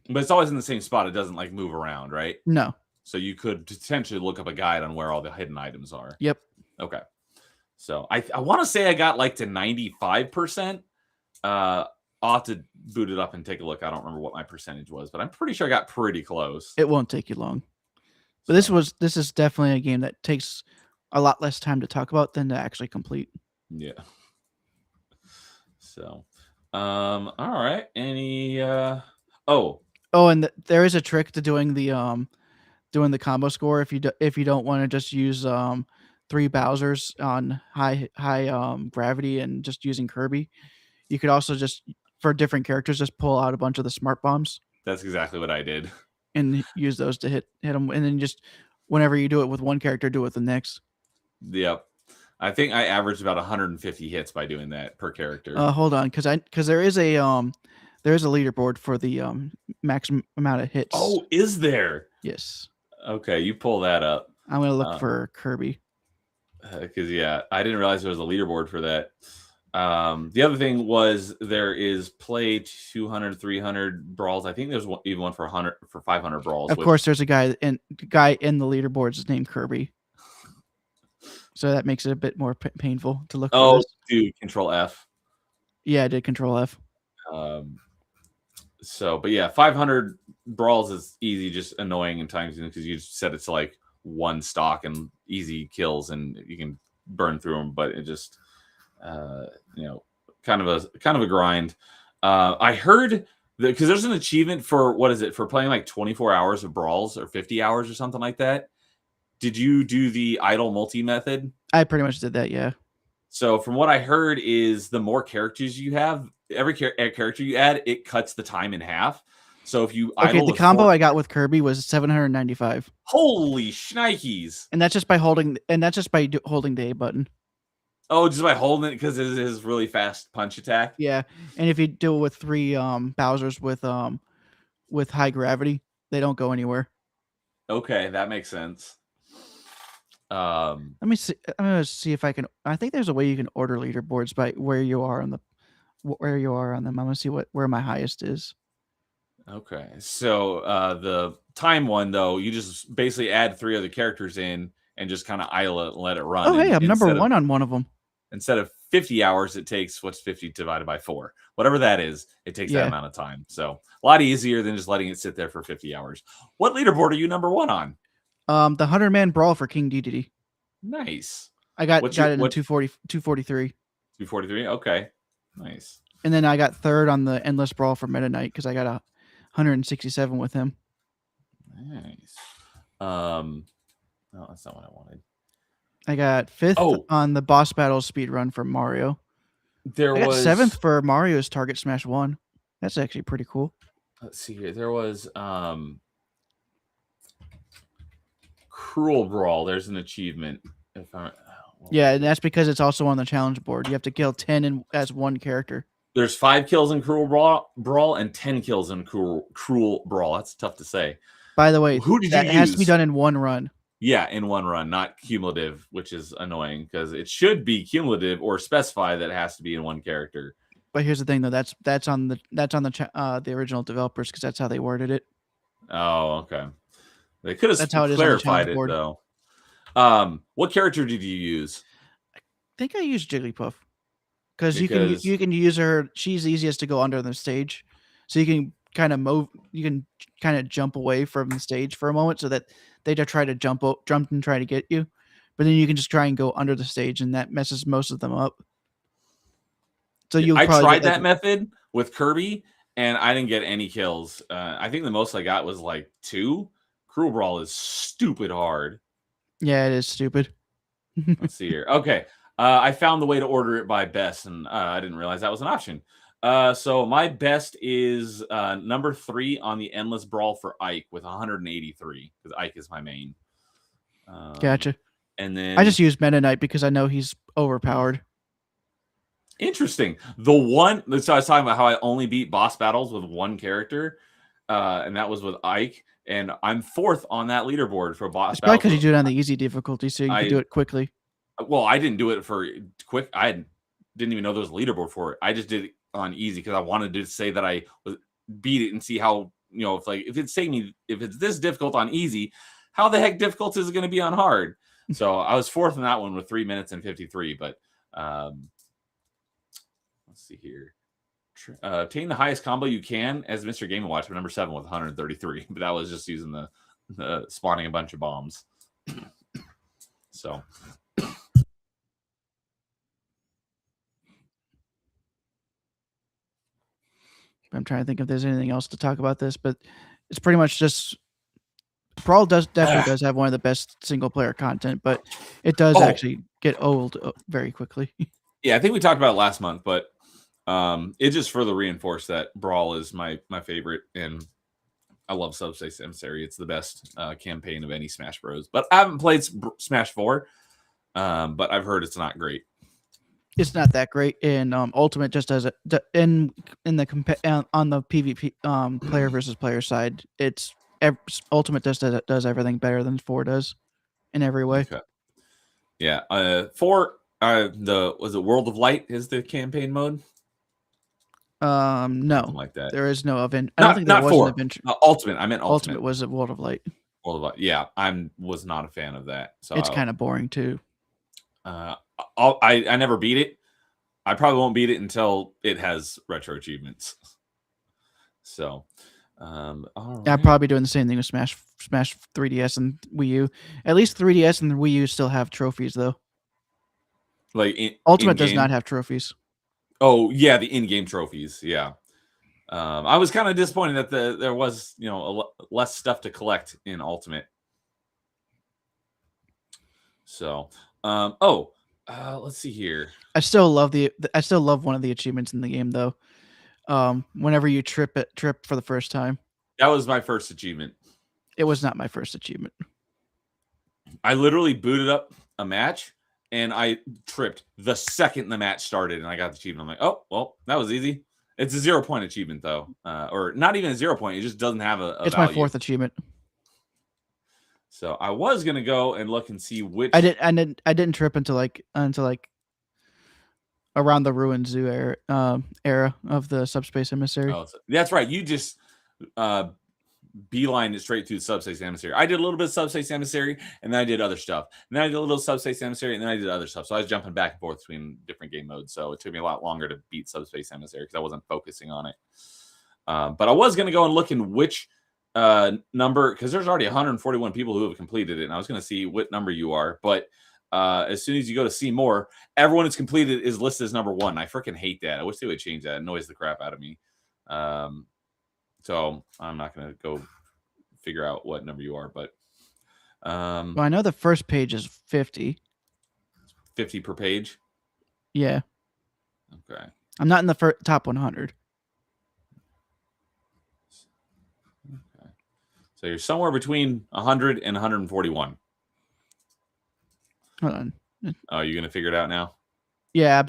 it's always in the same spot. It doesn't like move around, right? No. So you could potentially look up a guide on where all the hidden items are. Yep. Okay. So I want to say I got like to 95%. I'll have to boot it up and take a look. I don't remember what my percentage was, but I'm pretty sure I got pretty close. It won't take you long. But this is definitely a game that takes a lot less time to talk about than to actually complete. Yeah. So, all right. Any and there is a trick to doing the combo score if you don't want to just use 3 Bowsers on high gravity and just using Kirby. You could also just, for different characters, just pull out a bunch of the smart bombs. That's exactly what I did. And use those to hit them. And then just whenever you do it with one character, do it with the next. Yep. I think I averaged about 150 hits by doing that per character. Hold on, because there is a leaderboard for the maximum amount of hits. Oh, is there? Yes. Okay, you pull that up. I'm gonna look for Kirby. Because I didn't realize there was a leaderboard for that. The other thing was there is play 200, 300 brawls. I think there's even one for 500 brawls. Of course, there's a guy in the leaderboards is named Kirby. So that makes it a bit more painful to look for. Dude, Control F. Yeah, I did Control F. So, but yeah, 500 brawls is easy, just annoying in times because you just set it to like one stock and easy kills, and you can burn through them. But it just, kind of a grind. I heard because there's an achievement for what is it for playing like 24 hours of brawls or 50 hours or something like that. Did you do the idle multi method? I pretty much did that, yeah. So from what I heard is the more characters you have, every character you add, it cuts the time in half. So if you idle the combo I got with Kirby was 795. Holy shnikes! And that's just by holding the A button. Oh, just by holding it because it is really fast punch attack. Yeah, and if you do it with 3 Bowsers with high gravity, they don't go anywhere. Okay, that makes sense. Let me see. I'm gonna see if I can. I think there's a way you can order leaderboards by where you are on them. I'm gonna see where my highest is. Okay, so the time one though, you just basically add 3 other characters in and just kind of idle it and let it run. Oh, hey, I'm number 1 on one of them. Instead of 50 hours, it takes what's 50 divided by 4, whatever that is. It takes that amount of time. So a lot easier than just letting it sit there for 50 hours. What leaderboard are you number 1 on? The 100-man brawl for King Dedede. Nice. I got it in 243. 243. Okay. Nice. And then I got 3rd on the endless brawl for Meta Knight because I got 167 with him. Nice. No, that's not what I wanted. I got 5th on the boss battle speed run for Mario. I got 7th for Mario's Target Smash 1. That's actually pretty cool. Let's see here. There was Cruel Brawl. There's an achievement. Yeah, and that's because it's also on the challenge board. You have to kill 10 as one character. There's 5 kills in Cruel Brawl and 10 kills in Cruel Brawl. That's tough to say. By the way, that has to be done in one run. Yeah, in one run, not cumulative, which is annoying because it should be cumulative or specify that it has to be in one character. But here's the thing, though. That's on the original developers because that's how they worded it. Oh, okay. They could have clarified it though. What character did you use? I think I used Jigglypuff because you can use her. She's easiest to go under the stage, so you can kind of move. You can kind of jump away from the stage for a moment so that they just try to jump and try to get you, but then you can just try and go under the stage, and that messes most of them up. So I tried that method with Kirby, and I didn't get any kills. I think the most I got was like 2. Cruel Brawl is stupid hard. Yeah, it is stupid. Let's see here. Okay, I found the way to order it by best, and I didn't realize that was an option. So my best is number 3 on the Endless Brawl for Ike with 183 because Ike is my main. Gotcha. And then I just use Meta Knight because I know he's overpowered. Interesting. So I was talking about how I only beat boss battles with one character, and that was with Ike. And I'm 4th on that leaderboard for boss battles. Probably because you do it on the easy difficulty, so you can do it quickly. Well, I didn't do it for quick. I didn't even know there was a leaderboard for it. I just did it on easy because I wanted to say that I beat it and see how, if it's this difficult on easy, how the heck difficult is it going to be on hard? So I was 4th in that one with 3 minutes and 53. But let's see here. Obtain the highest combo you can as Mr. Game & Watch for number 7 with 133. But that was just using the spawning a bunch of bombs. So. I'm trying to think if there's anything else to talk about this, but it's pretty much just Brawl definitely does have one of the best single player content, but it does actually get old very quickly. Yeah, I think we talked about it last month, but it just further reinforced that Brawl is my favorite, and I love Subspace Emissary. It's the best campaign of any Smash Bros. But I haven't played Smash 4, but I've heard it's not great. It's not that great, and Ultimate just does it on the PvP player versus player side. Ultimate does everything better than 4 does in every way. Okay. Yeah, 4 was it World of Light is the campaign mode? No, something like that. There is no event. I don't think there was an adventure. Ultimate. I meant Ultimate was a World of Light. World of Light. Yeah, I was not a fan of that. So it's kind of boring too. I never beat it. I probably won't beat it until it has retro achievements. So, all right. Yeah, I'd probably be doing the same thing with Smash 3DS and Wii U. At least 3DS and the Wii U still have trophies, though. Like Ultimate does not have trophies. Oh yeah, the in-game trophies. Yeah. I was kind of disappointed that there was, you know, less stuff to collect in Ultimate. So, let's see here. I still love one of the achievements in the game though. Whenever you trip for the first time. That was my first achievement. It was not my first achievement. I literally booted up a match and I tripped the second the match started and I got the achievement. I'm like, oh, well, that was easy. It's a 0-point achievement though. Or not even a 0 point. It just doesn't have a It's value. my 4th achievement. So I was gonna go and look and see which I didn't trip until like around the Ruined Zoo era of the Subspace Emissary. Oh, that's right. You just beeline it straight through Subspace Emissary. I did a little bit of Subspace Emissary, and then I did other stuff. And then I did a little Subspace Emissary, and then I did other stuff. So I was jumping back and forth between different game modes. So it took me a lot longer to beat Subspace Emissary because I wasn't focusing on it. But I was going to go and look in which number, because there's already 141 people who have completed it, and I was going to see what number you are. But as soon as you go to see more, everyone who's completed is listed as number 1. I freaking hate that. I wish they would change that. It annoys the crap out of me. So I'm not going to go figure out what number you are, but well, I know the first page is 50. 50 per page. Yeah. Okay. I'm not in the top 100. Okay. So you're somewhere between 100 and 141. Hold on. Oh, you going to figure it out now? Yeah.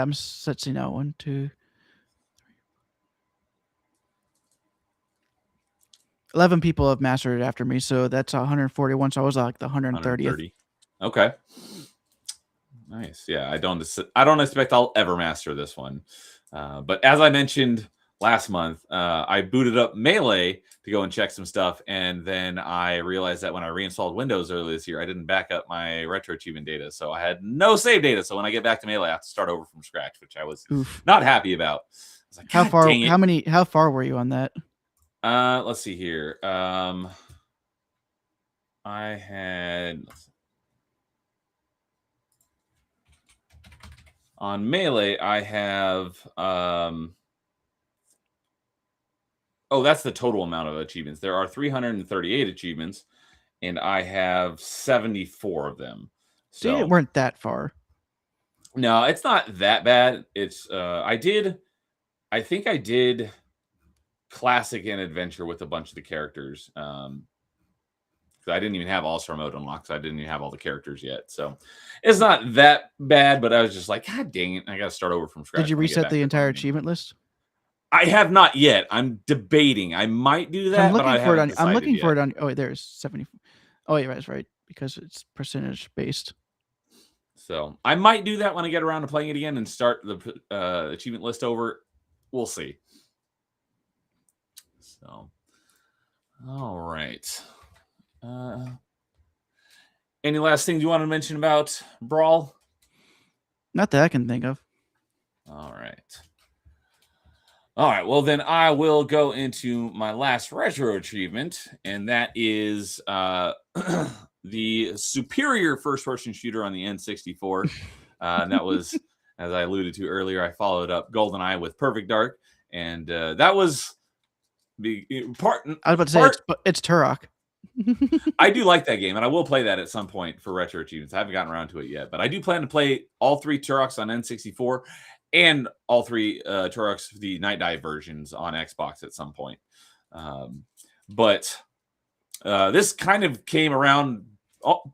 I'm setting out 1, 2, 11 people have mastered it after me, so that's 141. So I was like the 130th. Okay. Nice. Yeah, I don't expect I'll ever master this one. But as I mentioned last month, I booted up Melee to go and check some stuff, and then I realized that when I reinstalled Windows earlier this year, I didn't back up my retro achievement data, so I had no save data. So when I get back to Melee, I have to start over from scratch, which I was not happy about. I was like, how far were you on that? Let's see here. I had on Melee, I have that's the total amount of achievements. There are 338 achievements, and I have 74 of them. So it weren't that far. No, it's not that bad. It's I think I did Classic and Adventure with a bunch of the characters. I didn't even have All-Star mode unlocked, so I didn't even have all the characters yet. So it's not that bad, but I was just like, God dang it, I got to start over from scratch. Did you reset the entire achievement list? I have not yet. I'm debating. I might do that. I'm looking for it on. Oh, wait, there's 70. Oh, yeah, that's right, because it's percentage based. So I might do that when I get around to playing it again and start the achievement list over. We'll see. So, all right. Any last things you want to mention about Brawl? Not that I can think of. All right. Well, then I will go into my last retro achievement, and that is the superior first-person shooter on the N64. And that was, as I alluded to earlier, I followed up GoldenEye with Perfect Dark, and that was the part. I was about to say it's Turok. I do like that game, and I will play that at some point for retro achievements. I haven't gotten around to it yet, but I do plan to play all 3 Turoks on N64 and all 3 Turoks, the Night Dive versions on Xbox at some point. But this kind of came around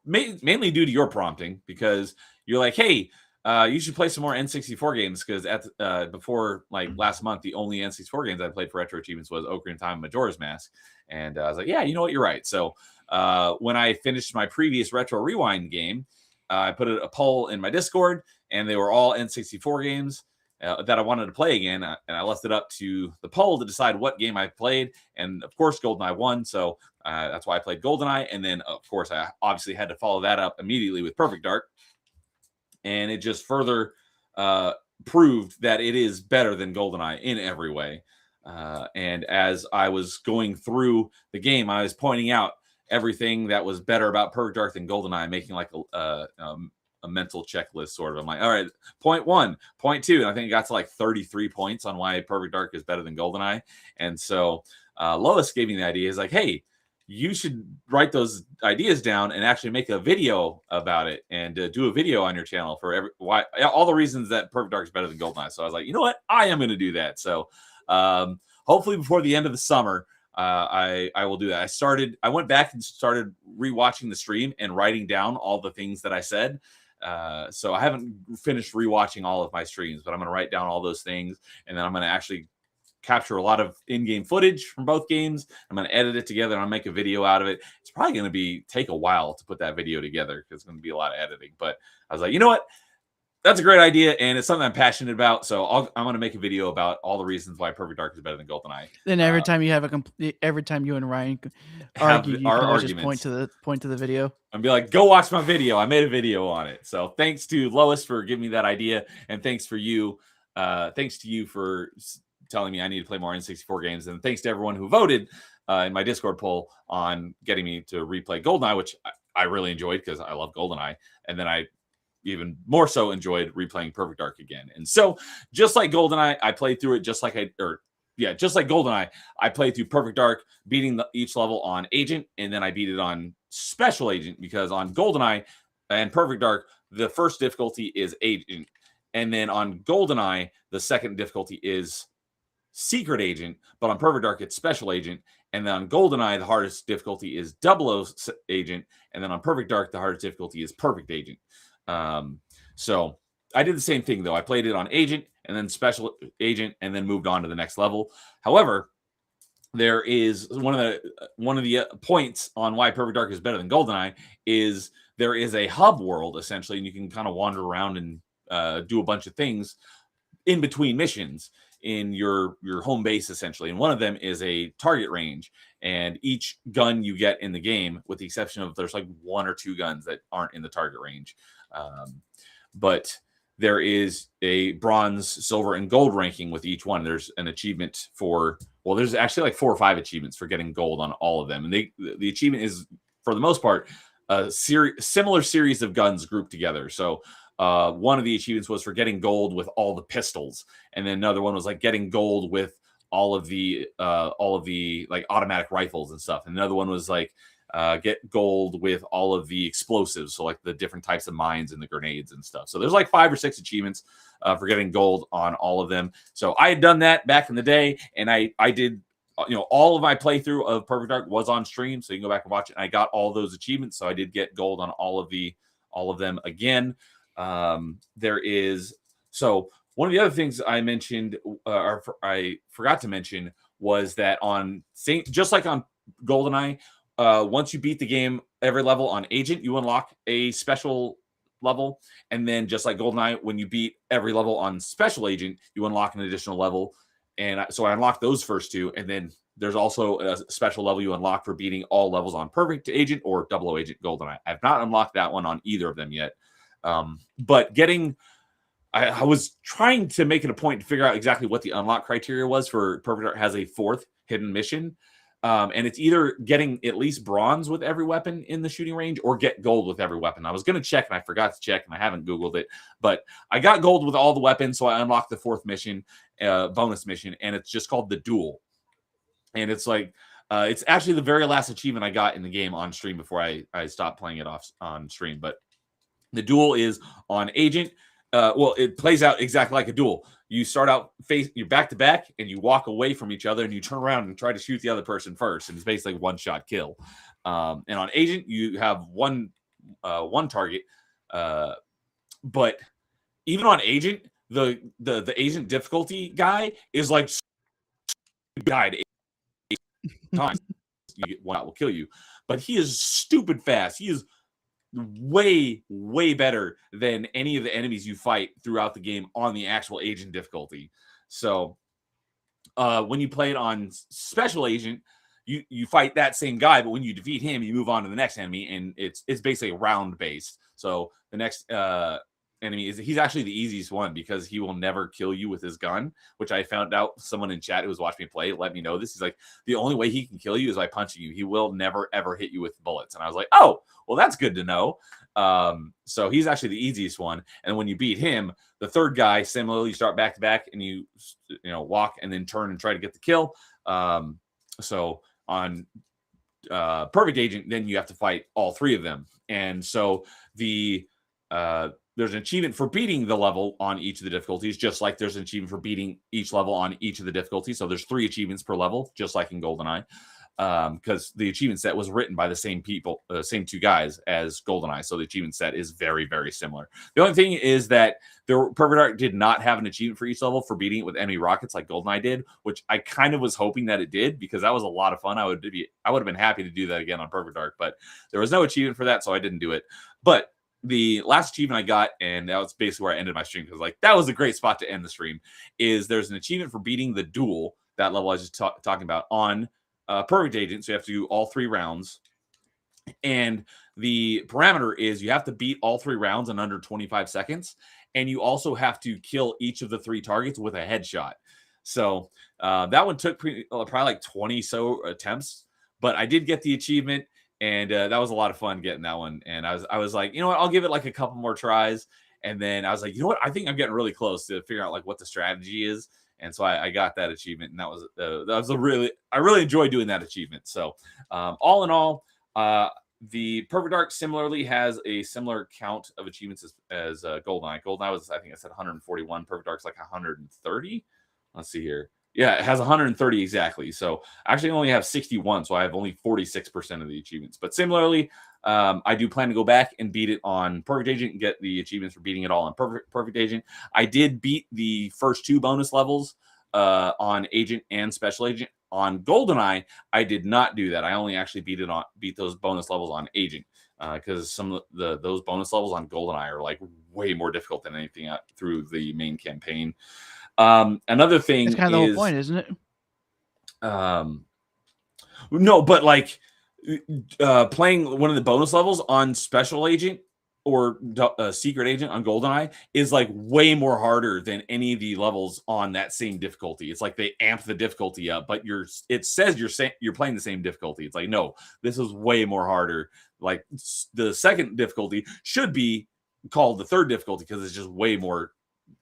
mainly due to your prompting, because you're like, hey, you should play some more N64 games, because before last month, the only N64 games I played for retro achievements was Ocarina of Time and Majora's Mask. And I was like, yeah, you know what? You're right. So when I finished my previous Retro Rewind game, I put a poll in my Discord, and they were all N64 games that I wanted to play again. And I left it up to the poll to decide what game I played. And of course, GoldenEye won. So that's why I played GoldenEye. And then, of course, I obviously had to follow that up immediately with Perfect Dark. And it just further proved that it is better than GoldenEye in every way. And as I was going through the game, I was pointing out everything that was better about Perfect Dark than GoldenEye, making like a mental checklist sort of. I'm like, all right, point 1, point 2, and I think it got to like 33 points on why Perfect Dark is better than GoldenEye. And so Lois gave me the idea. Is like, hey, you should write those ideas down and actually make a video about it and do a video on your channel for why all the reasons that Perfect Dark is better than GoldenEye. So I was like, you know what, I am going to do that. So hopefully before the end of the summer, I will do that. I went back and started rewatching the stream and writing down all the things that I said. So I haven't finished rewatching all of my streams, but I'm going to write down all those things, and then I'm going to actually capture a lot of in-game footage from both games. I'm going to edit it together and I'll make a video out of it. It's probably going to take a while to put that video together because it's going to be a lot of editing. But I was like, you know what? That's a great idea, and it's something I'm passionate about. So I'm going to make a video about all the reasons why Perfect Dark is better than GoldenEye. Then every time you have every time you and Ryan argue, you can always just point to the video and be like, "Go watch my video. I made a video on it." So thanks to Lois for giving me that idea, and thanks to you for telling me I need to play more N64 games, and thanks to everyone who voted in my Discord poll on getting me to replay GoldenEye, which I really enjoyed because I love GoldenEye, and then I even more so enjoyed replaying Perfect Dark again. And so, just like GoldenEye, I played through it just like GoldenEye, I played through Perfect Dark, beating each level on Agent, and then I beat it on Special Agent, because on GoldenEye and Perfect Dark, the first difficulty is Agent, and then on GoldenEye, the second difficulty is Secret Agent, but on Perfect Dark, it's Special Agent. And then on GoldenEye, the hardest difficulty is 00 Agent, and then on Perfect Dark, the hardest difficulty is Perfect Agent. So I did the same thing though. I played it on Agent and then Special Agent and then moved on to the next level. However, there is one of the points on why Perfect Dark is better than GoldenEye is there is a hub world essentially, and you can kind of wander around and do a bunch of things in between missions in your home base essentially. And one of them is a target range, and each gun you get in the game, with the exception of there's like 1 or 2 guns that aren't in the target range. But there is a bronze, silver, and gold ranking with each one. There's an achievement there's actually like 4 or 5 achievements for getting gold on all of them. And the achievement is, for the most part, a similar series of guns grouped together. So one of the achievements was for getting gold with all the pistols, and then another one was like getting gold with all of the like automatic rifles and stuff. And another one was like get gold with all of the explosives, so like the different types of mines and the grenades and stuff. So there's like 5 or 6 achievements for getting gold on all of them. So I had done that back in the day, and I did, all of my playthrough of Perfect Dark was on stream, so you can go back and watch it. And I got all those achievements, so I did get gold on all of them again. So one of the other things I mentioned, or I forgot to mention, was that just like on GoldenEye, once you beat the game every level on Agent, you unlock a special level. And then just like GoldenEye, when you beat every level on Special Agent, you unlock an additional level. And so I unlocked those first 2. And then there's also a special level you unlock for beating all levels on Perfect Agent or 00 Agent GoldenEye. I've not unlocked that one on either of them yet. But I was trying to make it a point to figure out exactly what the unlock criteria was for Perfect Dark. Has a 4th hidden mission. And it's either getting at least bronze with every weapon in the shooting range or get gold with every weapon. I was going to check and I forgot to check, and I haven't Googled it, but I got gold with all the weapons. So I unlocked the 4th mission, bonus mission, and it's just called the Duel. And it's like, it's actually the very last achievement I got in the game on stream before I stopped playing it off on stream. But the Duel is on Agent. It plays out exactly like a duel. You start out you're back to back, and you walk away from each other, and you turn around and try to shoot the other person first, and it's basically a one-shot kill. And on Agent, you have one target, but even on Agent, the Agent difficulty guy is like died 8 times. You get one that will kill you, but he is stupid fast. He is way better than any of the enemies you fight throughout the game on the actual Agent difficulty. So when you play it on Special Agent, you fight that same guy, but when you defeat him, you move on to the next enemy, and it's basically round based. So the next enemy is he's actually the easiest one because he will never kill you with his gun, which I found out someone in chat who was watching me play let me know this. He's like, the only way he can kill you is by punching you. He will never ever hit you with bullets. And I was like, oh, well, that's good to know. So he's actually the easiest one. And when you beat him, the third guy, similarly, you start back to back and you walk and then turn and try to get the kill. So on Perfect Agent, then you have to fight all three of them. And so there's an achievement for beating the level on each of the difficulties, just like there's an achievement for beating each level on each of the difficulties. So there's 3 achievements per level, just like in GoldenEye, because the achievement set was written by the same people, same 2 guys as GoldenEye. So the achievement set is very, very similar. The only thing is that Perfect Dark did not have an achievement for each level for beating it with enemy rockets like GoldenEye did, which I kind of was hoping that it did because that was a lot of fun. I would have been happy to do that again on Perfect Dark, but there was no achievement for that, so I didn't do it. But the last achievement I got, and that was basically where I ended my stream because like that was a great spot to end the stream, is there's an achievement for beating the duel, that level I was just talking about, on Perfect Agent. So you have to do all 3 rounds. And the parameter is you have to beat all 3 rounds in under 25 seconds. And you also have to kill each of the 3 targets with a headshot. So that one took probably like 20 so attempts, but I did get the achievement. And that was a lot of fun getting that one. And I was like, you know what, I'll give it like a couple more tries. And then I was like, you know what, I think I'm getting really close to figure out like what the strategy is. And so I got that achievement, and that was I really enjoyed doing that achievement. So all in all, the Perfect Dark similarly has a similar count of achievements as GoldenEye. GoldenEye was, I think I said 141. Perfect Dark's like 130. Let's see here. Yeah, it has 130 exactly. So I actually only have 61, so I have only 46% of the achievements. But similarly, I do plan to go back and beat it on Perfect Agent and get the achievements for beating it all on Perfect Agent. I did beat the first 2 bonus levels on Agent and Special Agent. On GoldenEye, I did not do that. I only actually beat those bonus levels on Agent because some of those bonus levels on GoldenEye are like way more difficult than anything through the main campaign. Another thing, that's kind of the whole point, isn't it? No, but like playing one of the bonus levels on Special Agent or Secret Agent on GoldenEye is like way more harder than any of the levels on that same difficulty. It's like they amp the difficulty up, but it says you're playing the same difficulty. It's like, no, this is way more harder. Like the second difficulty should be called the third difficulty because it's just way more.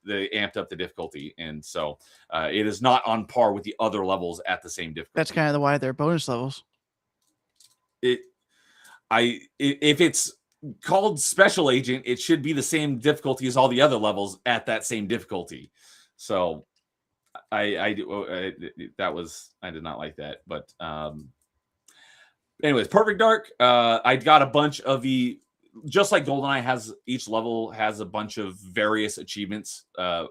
They amped up the difficulty, and so it is not on par with the other levels at the same difficulty. That's kind of why they're bonus levels. If it's called Special Agent, it should be the same difficulty as all the other levels at that same difficulty. So I did not like that, but anyways, Perfect Dark. I got a bunch of the. Just like GoldenEye each level has a bunch of various achievements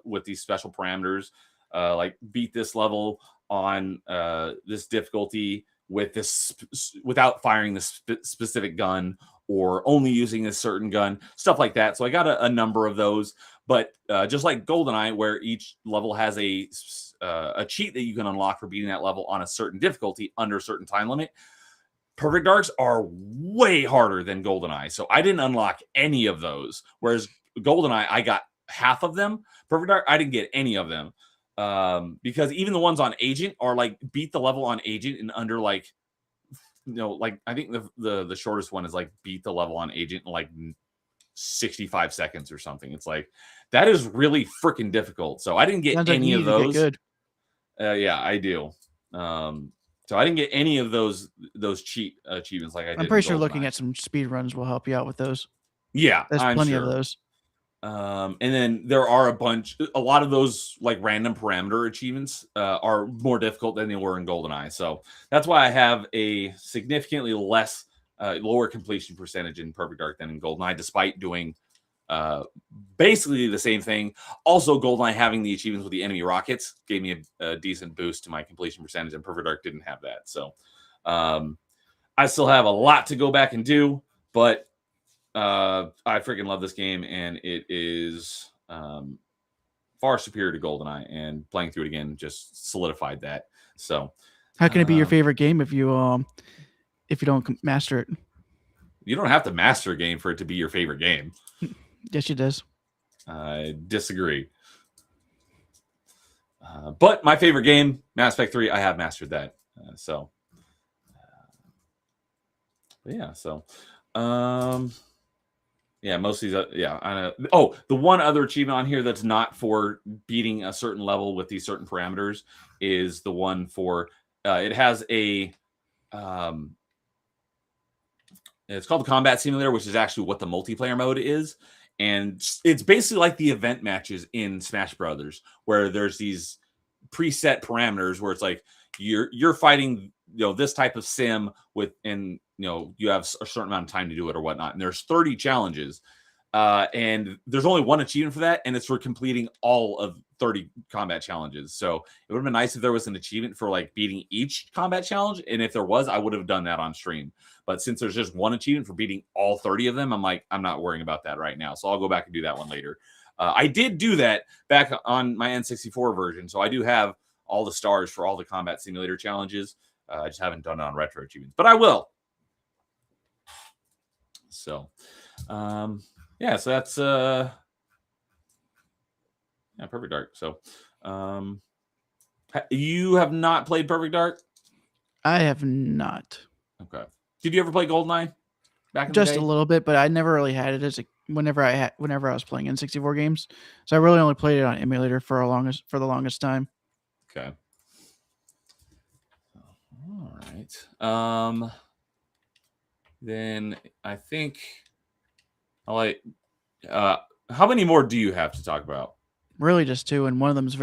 with these special parameters, like beat this level on this difficulty with this without firing this specific gun or only using this certain gun, stuff like that. So I got a number of those, but just like GoldenEye, where each level has a cheat that you can unlock for beating that level on a certain difficulty under a certain time limit. Perfect Darks are way harder than GoldenEye. So I didn't unlock any of those. Whereas GoldenEye, I got half of them. Perfect Dark, I didn't get any of them. Because even the ones on Agent are like beat the level on Agent in under like, like I think the shortest one is like beat the level on Agent in like 65 seconds or something. It's like, that is really freaking difficult. So I didn't get any of those. Good. Yeah, I do. So I didn't get any of those cheat achievements like I did. I'm pretty sure looking at some speed runs will help you out with those. Yeah, there's plenty of those. And then there are a lot of those like random parameter achievements are more difficult than they were in GoldenEye. So that's why I have a significantly lower completion percentage in Perfect Dark than in GoldenEye, despite doing basically the same thing. Also, GoldenEye having the achievements with the enemy rockets gave me a decent boost to my completion percentage, and Perfect Dark didn't have that. So I still have a lot to go back and do, but I freaking love this game, and it is far superior to GoldenEye, and playing through it again just solidified that. So how can it be your favorite game if you don't master it? You don't have to master a game for it to be your favorite game. Yes, it does. I disagree. But my favorite game, Mass Effect 3, I have mastered that. Yeah, most of these, I know. Oh, the one other achievement on here that's not for beating a certain level with these certain parameters is the one for, it has a, it's called the Combat Simulator, which is actually what the multiplayer mode is. And it's basically like the event matches in Smash Brothers, where there's these preset parameters where it's like you're fighting, this type of sim with, and you have a certain amount of time to do it or whatnot. And there's 30 challenges, and there's only one achievement for that, and it's for completing all of 30 combat challenges. So it would have been nice if there was an achievement for like beating each combat challenge, and if there was, I would have done that on stream. But since there's just one achievement for beating all 30 of them, I'm not worrying about that right now. So I'll go back and do that one later. I did do that back on my N64 version, so I do have all the stars for all the Combat Simulator challenges. I just haven't done it on retro achievements, but I will. So, so that's Perfect Dark. So, you have not played Perfect Dark? I have not. Okay. Did you ever play GoldenEye back in Just the day? a little bit, but I never really had it as whenever I was playing N64 games. So I really only played it on emulator for the longest time. Okay. All right. Then I think how many more do you have to talk about? Really just two, and one of them is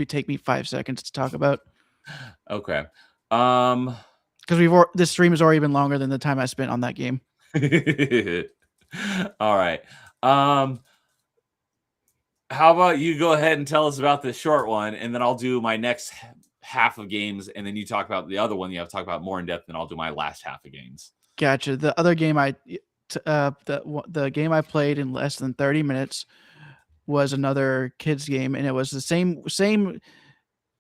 take me 5 seconds to talk about. Okay. Because this stream has already been longer than the time I spent on that game. All right. How about you go ahead and tell us about this short one, and then I'll do my next half of games, and then you talk about the other one you have to talk about more in depth, and I'll do my last half of games. Gotcha. The other game the game I played in less than 30 minutes was another kids game, and it was the same. It's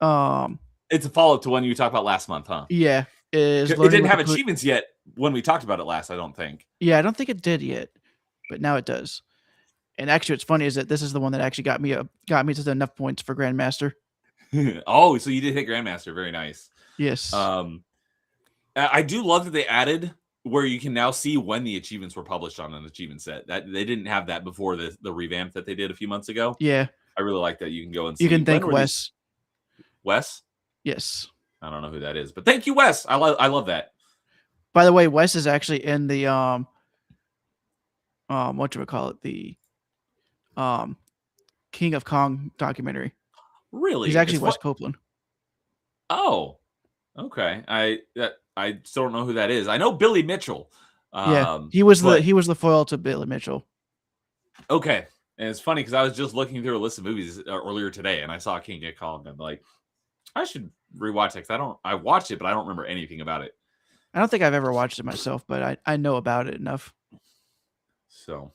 a follow-up to one you talked about last month, huh? Yeah. It didn't have achievements yet when we talked about it last, I don't think. Yeah, I don't think it did yet, but now it does. And actually, what's funny is that this is the one that actually got me to enough points for Grandmaster. Oh, so you did hit Grandmaster. Very nice. Yes. I do love that they added where you can now see when the achievements were published on an achievement set. That they didn't have that before the revamp that they did a few months ago. Yeah. I really like that you can go and see. You can thank Wes. Wes? Yes. I don't know who that is, but thank you, Wes. I love that. By the way, Wes is actually in the whatchamacallit, the King of Kong documentary. Really? He's actually Wes Copeland. Oh, okay. I still don't know who that is. I know Billy Mitchell. Yeah, he was the foil to Billy Mitchell. Okay, and it's funny because I was just looking through a list of movies earlier today, and I saw King of Kong. I'm like, I should rewatch it because I watched it, but I don't remember anything about it. I don't think I've ever watched it myself, but I know about it enough. So,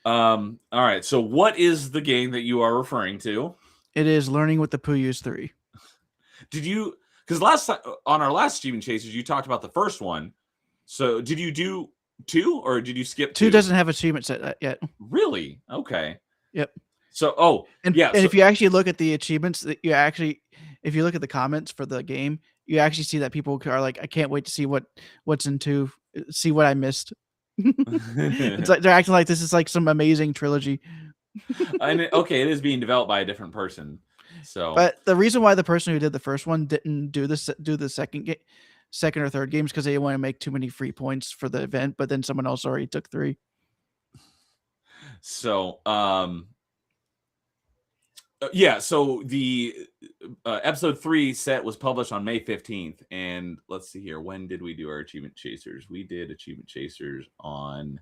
all right. So, what is the game that you are referring to? It is Learning with the PooYoos 3. Did you? Because last time on our last Achievement Chasers, you talked about the first one. So, did you do 2 or did you skip 2? 2 doesn't have achievement set yet. Really? Okay. Yep. So, and if you actually look at the achievements, if you look at the comments for the game, you actually see that people are like, I can't wait to see what's in 2, see what I missed. It's like they're acting like this is like some amazing trilogy. Okay, it is being developed by a different person. So, but the reason why the person who did the first one didn't do the second or third games because they didn't want to make too many free points for the event, but then someone else already took 3. So, yeah, so the episode 3 set was published on May 15th, and let's see here. When did we do our Achievement Chasers? We did Achievement Chasers on,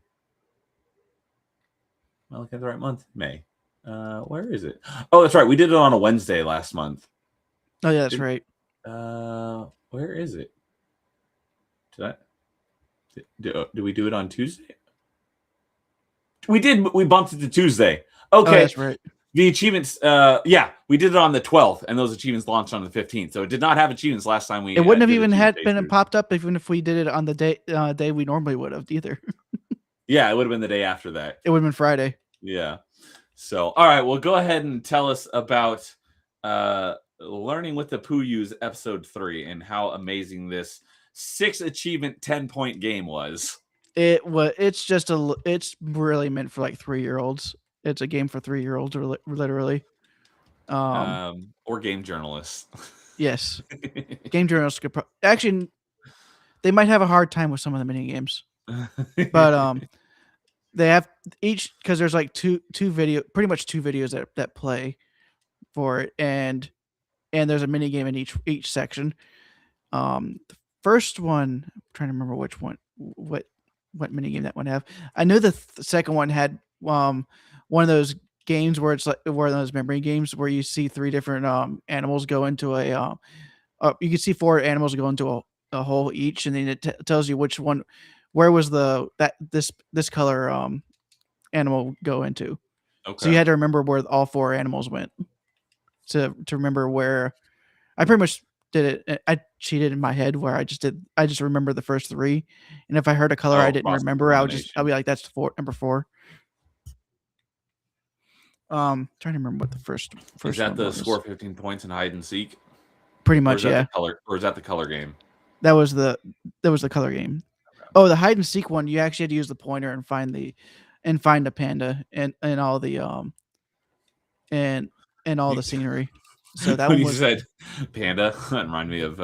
am I looking at the right month? May. Where is it? Oh, that's right. We did it on a Wednesday last month. Oh, yeah, that's right. Where is it? Did we do it on Tuesday? We did. We bumped it to Tuesday. Okay. Oh, that's right. The achievements, yeah, we did it on the 12th, and those achievements launched on the 15th. So it did not have achievements last time we. It wouldn't have even been popped up even if we did it on the day we normally would have either. Yeah, it would have been the day after that. It would have been Friday. Yeah. So, all right, well, go ahead and tell us about Learning with the PooYoos episode 3 and how amazing this 6 achievement 10-point game was. It's really meant for like 3-year-olds. It's a game for 3-year-olds, literally. Or game journalists. Yes, game journalists could actually. They might have a hard time with some of the mini games, but they have each because there's like pretty much two videos that play for it, and there's a mini game in each section. The first one, I'm trying to remember which one, what mini game that one have. I know the second one had one of those games where it's like one of those memory games where you see 3 different animals go into a you can see 4 animals go into a hole each, and then it tells you which one, where was this color animal go into. Okay. So you had to remember where all 4 animals went to remember where. I pretty much did it. I cheated in my head where I just remember the first 3, and if I heard a color I didn't remember, I'll be like, that's number 4. Trying to remember what the first is that one the was. score 15 points in hide and seek? Pretty much, yeah. Or is that the color game? That was the color game. Okay. Oh, the hide and seek one, you actually had to use the pointer and find a panda and all the and all the scenery. So that when one you said panda, that reminded me of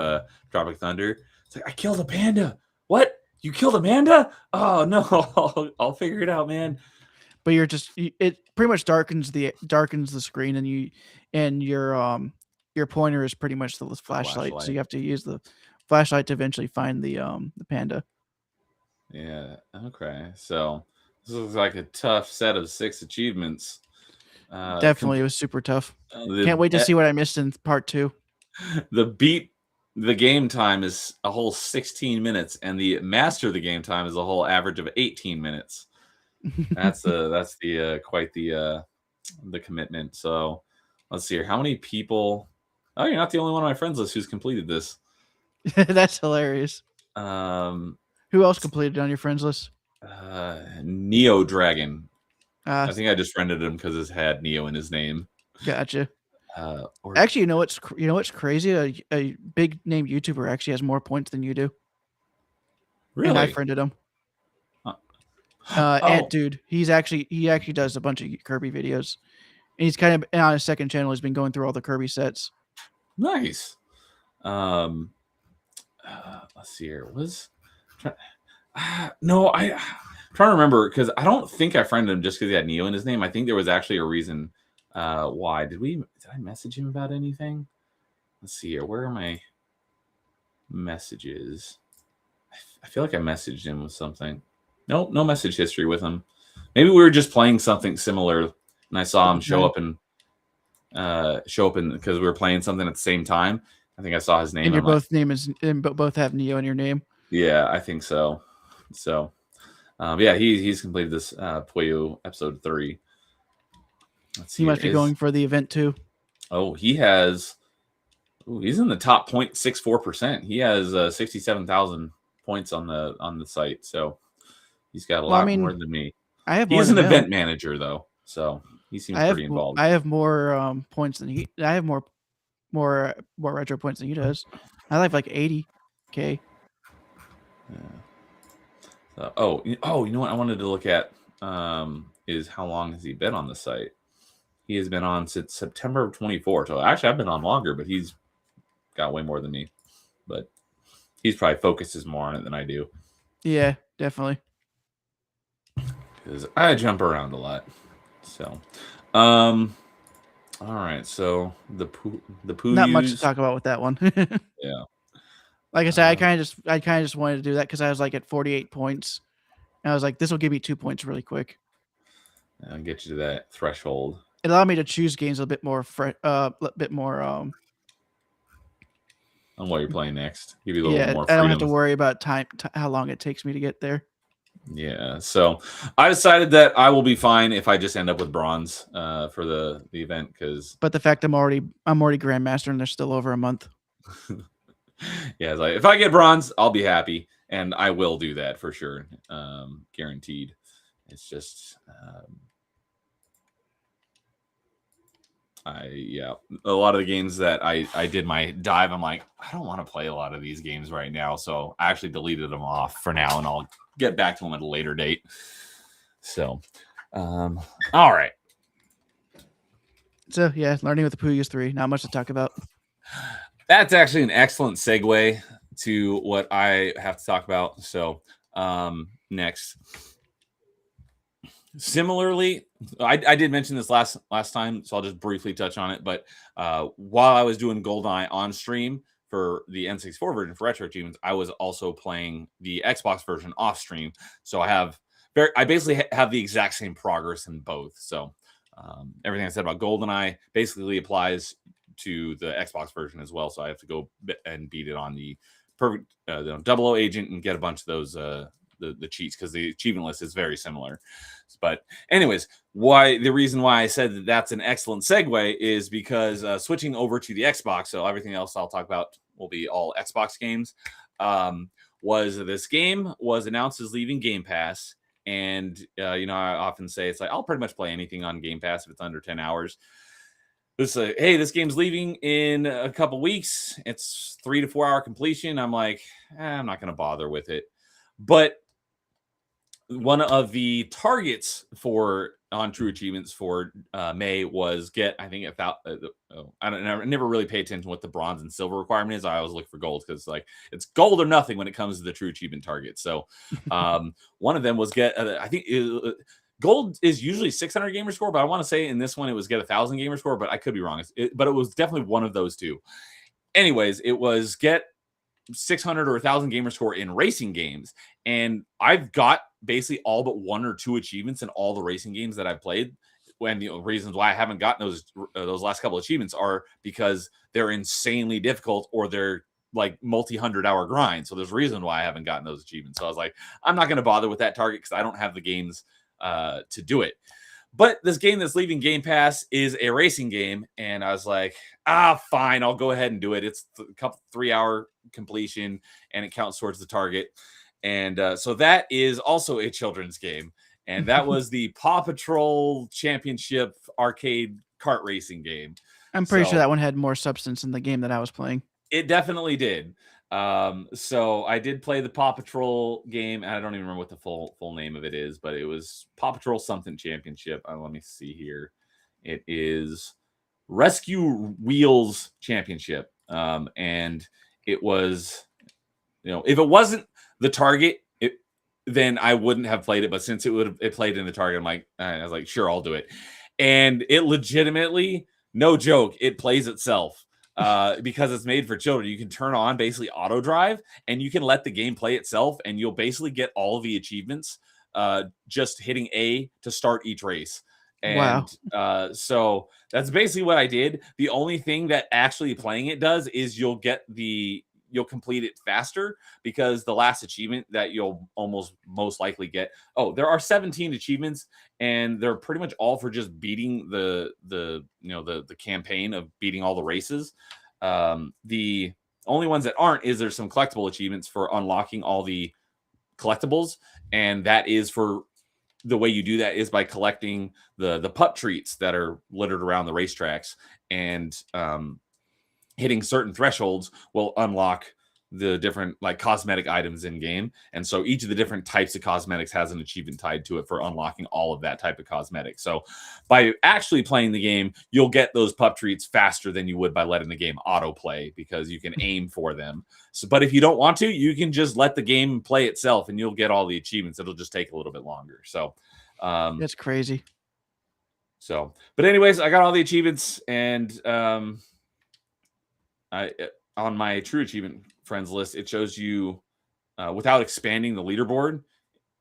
Tropic Thunder. It's like, I killed a panda. What? You killed a panda? Oh no, I'll figure it out, man. But it pretty much darkens the screen, and your pointer is pretty much the flashlight. So you have to use the flashlight to eventually find the panda. Yeah. Okay. So this looks like a tough set of 6 achievements. Definitely, it was super tough. Can't wait to see what I missed in part 2. The game time is a whole 16 minutes, and the master of the game time is a whole average of 18 minutes. That's quite the commitment. So let's see here. How many people? Oh, you're not the only one on my friends list who's completed this. That's hilarious. Who else completed on your friends list? Neo Dragon. I think I just friended him because it had Neo in his name. Gotcha. Actually, you know what's crazy? A big name YouTuber actually has more points than you do. Really? And I friended him. Ant Dude. He actually does a bunch of Kirby videos, and he's kind of on his second channel. He's been going through all the Kirby sets. Nice. Let's see here. No, I'm trying to remember because I don't think I friended him just because he had Neo in his name. I think there was actually a reason why. Did I message him about anything? Let's see here. Where are my messages? I feel like I messaged him with something. Nope, no message history with him. Maybe we were just playing something similar, and I saw him show up because we were playing something at the same time. I think I saw his name. And both have Neo in your name. Yeah, I think so. So, yeah, he's completed this PooYoos episode 3. He must be going for the event too. Oh, he's in the top 0.64%. He has 67,000 points on the site. So he's got a lot more than me. He's an event manager though, so he seems pretty involved. I have more points than he. I have more retro points than he does. I have like 80K. Yeah. So, you know what I wanted to look at is how long has he been on the site? He has been on since September of 24. So actually, I've been on longer, but he's got way more than me. But he's probably focuses more on it than I do. Yeah, definitely. Because I jump around a lot. So, all right. So the PooYoos. Not much to talk about with that one. Yeah. Like I said, I kind of just wanted to do that because I was like at 48 points, and I was like, this will give me 2 points really quick. I'll get you to that threshold. It allowed me to choose games a bit more on what you're playing next. Give you a little more freedom. I don't have to worry about how long it takes me to get there. Yeah, so I decided that I will be fine if I just end up with bronze for the event But the fact I'm already grandmaster and they're still over a month. Yeah, it's like if I get bronze, I'll be happy, and I will do that for sure, guaranteed. It's just Yeah, a lot of the games that I did my dive, I'm like, I don't want to play a lot of these games right now, so I actually deleted them off for now, and I'll get back to them at a later date. So, all right. So yeah, learning with the PooYoos 3. Not much to talk about. That's actually an excellent segue to what I have to talk about. So, next. Similarly, I did mention this last time, so I'll just briefly touch on it. But while I was doing GoldenEye on stream for the N64 version for Retro Achievements, I was also playing the Xbox version off stream. So I basically have the exact same progress in both. So everything I said about GoldenEye basically applies to the Xbox version as well. So I have to go and beat it on the perfect 00 agent and get a bunch of those the cheats, because the achievement list is very similar. But anyways, the reason why I said that's an excellent segue is because switching over to the Xbox, so everything else I'll talk about will be all Xbox games, was this game was announced as leaving Game Pass. And I often say it's like I'll pretty much play anything on Game Pass if it's under 10 hours. Hey, this game's leaving in a couple weeks. It's 3 to 4 hour completion. I'm like, I'm not going to bother with it. But one of the targets on True Achievements for May was get, I think, I never really pay attention to what the bronze and silver requirement is. I always look for gold, because it's gold or nothing when it comes to the True Achievement target. So one of them was get, I think gold is usually 600 gamer score, but I want to say in this one it was get 1,000 gamer score, but I could be wrong. But it was definitely one of those two. Anyways, it was get 600 or 1,000 gamer score in racing games, and I've got basically all but 1 or 2 achievements in all the racing games that I've played. When the reasons why I haven't gotten those last couple achievements are because they're insanely difficult, or they're like multi-100-hour grind. So there's a reason why I haven't gotten those achievements. So I was like, I'm not going to bother with that target because I don't have the games to do it. But this game that's leaving Game Pass is a racing game, and I was like, fine, I'll go ahead and do it. It's a couple 3-hour completion, and it counts towards the target. And so that is also a children's game, and that was the Paw Patrol Championship arcade kart racing game. I'm pretty sure that one had more substance in the game that I was playing. It definitely did. So I did play the Paw Patrol game, and I don't even remember what the full name of it is, but it was Paw Patrol something championship. Let me see here. It is Rescue Wheels Championship. And it was, if it wasn't the target, then I wouldn't have played it. But since it played in the target, I was like, sure, I'll do it. And it legitimately, no joke, it plays itself. Because it's made for children. You can turn on basically auto drive, and you can let the game play itself, and you'll basically get all of the achievements just hitting A to start each race. And wow. So that's basically what I did. The only thing that actually playing it does is you'll complete it faster, because the last achievement that you'll most likely get. Oh, there are 17 achievements, and they're pretty much all for just beating the campaign of beating all the races. The only ones that aren't is there's some collectible achievements for unlocking all the collectibles, and that is for the way you do that is by collecting the pup treats that are littered around the racetracks, and hitting certain thresholds will unlock the different cosmetic items in game. And so each of the different types of cosmetics has an achievement tied to it for unlocking all of that type of cosmetic. So by actually playing the game, you'll get those pup treats faster than you would by letting the game autoplay, because you can aim for them. So, but if you don't want to, you can just let the game play itself, and you'll get all the achievements. It'll just take a little bit longer. So that's crazy. So, but anyways, I got all the achievements, and on my True Achievement friends list, it shows you, without expanding the leaderboard,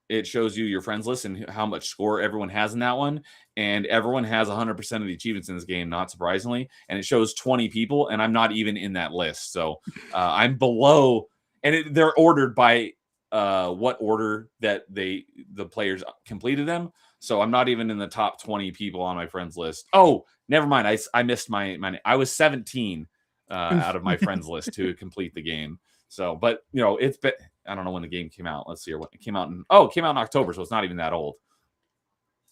it shows you your friends list and how much score everyone has in that one. And everyone has 100% of the achievements in this game, not surprisingly. And it shows 20 people, and I'm not even in that list. So I'm below, and they're ordered by what order that the players completed them. So I'm not even in the top 20 people on my friends list. Oh, never mind. I missed my I was 17 out of my friends list to complete the game. So, but it's been, I don't know when the game came out. Let's see here. It came out in October, so it's not even that old.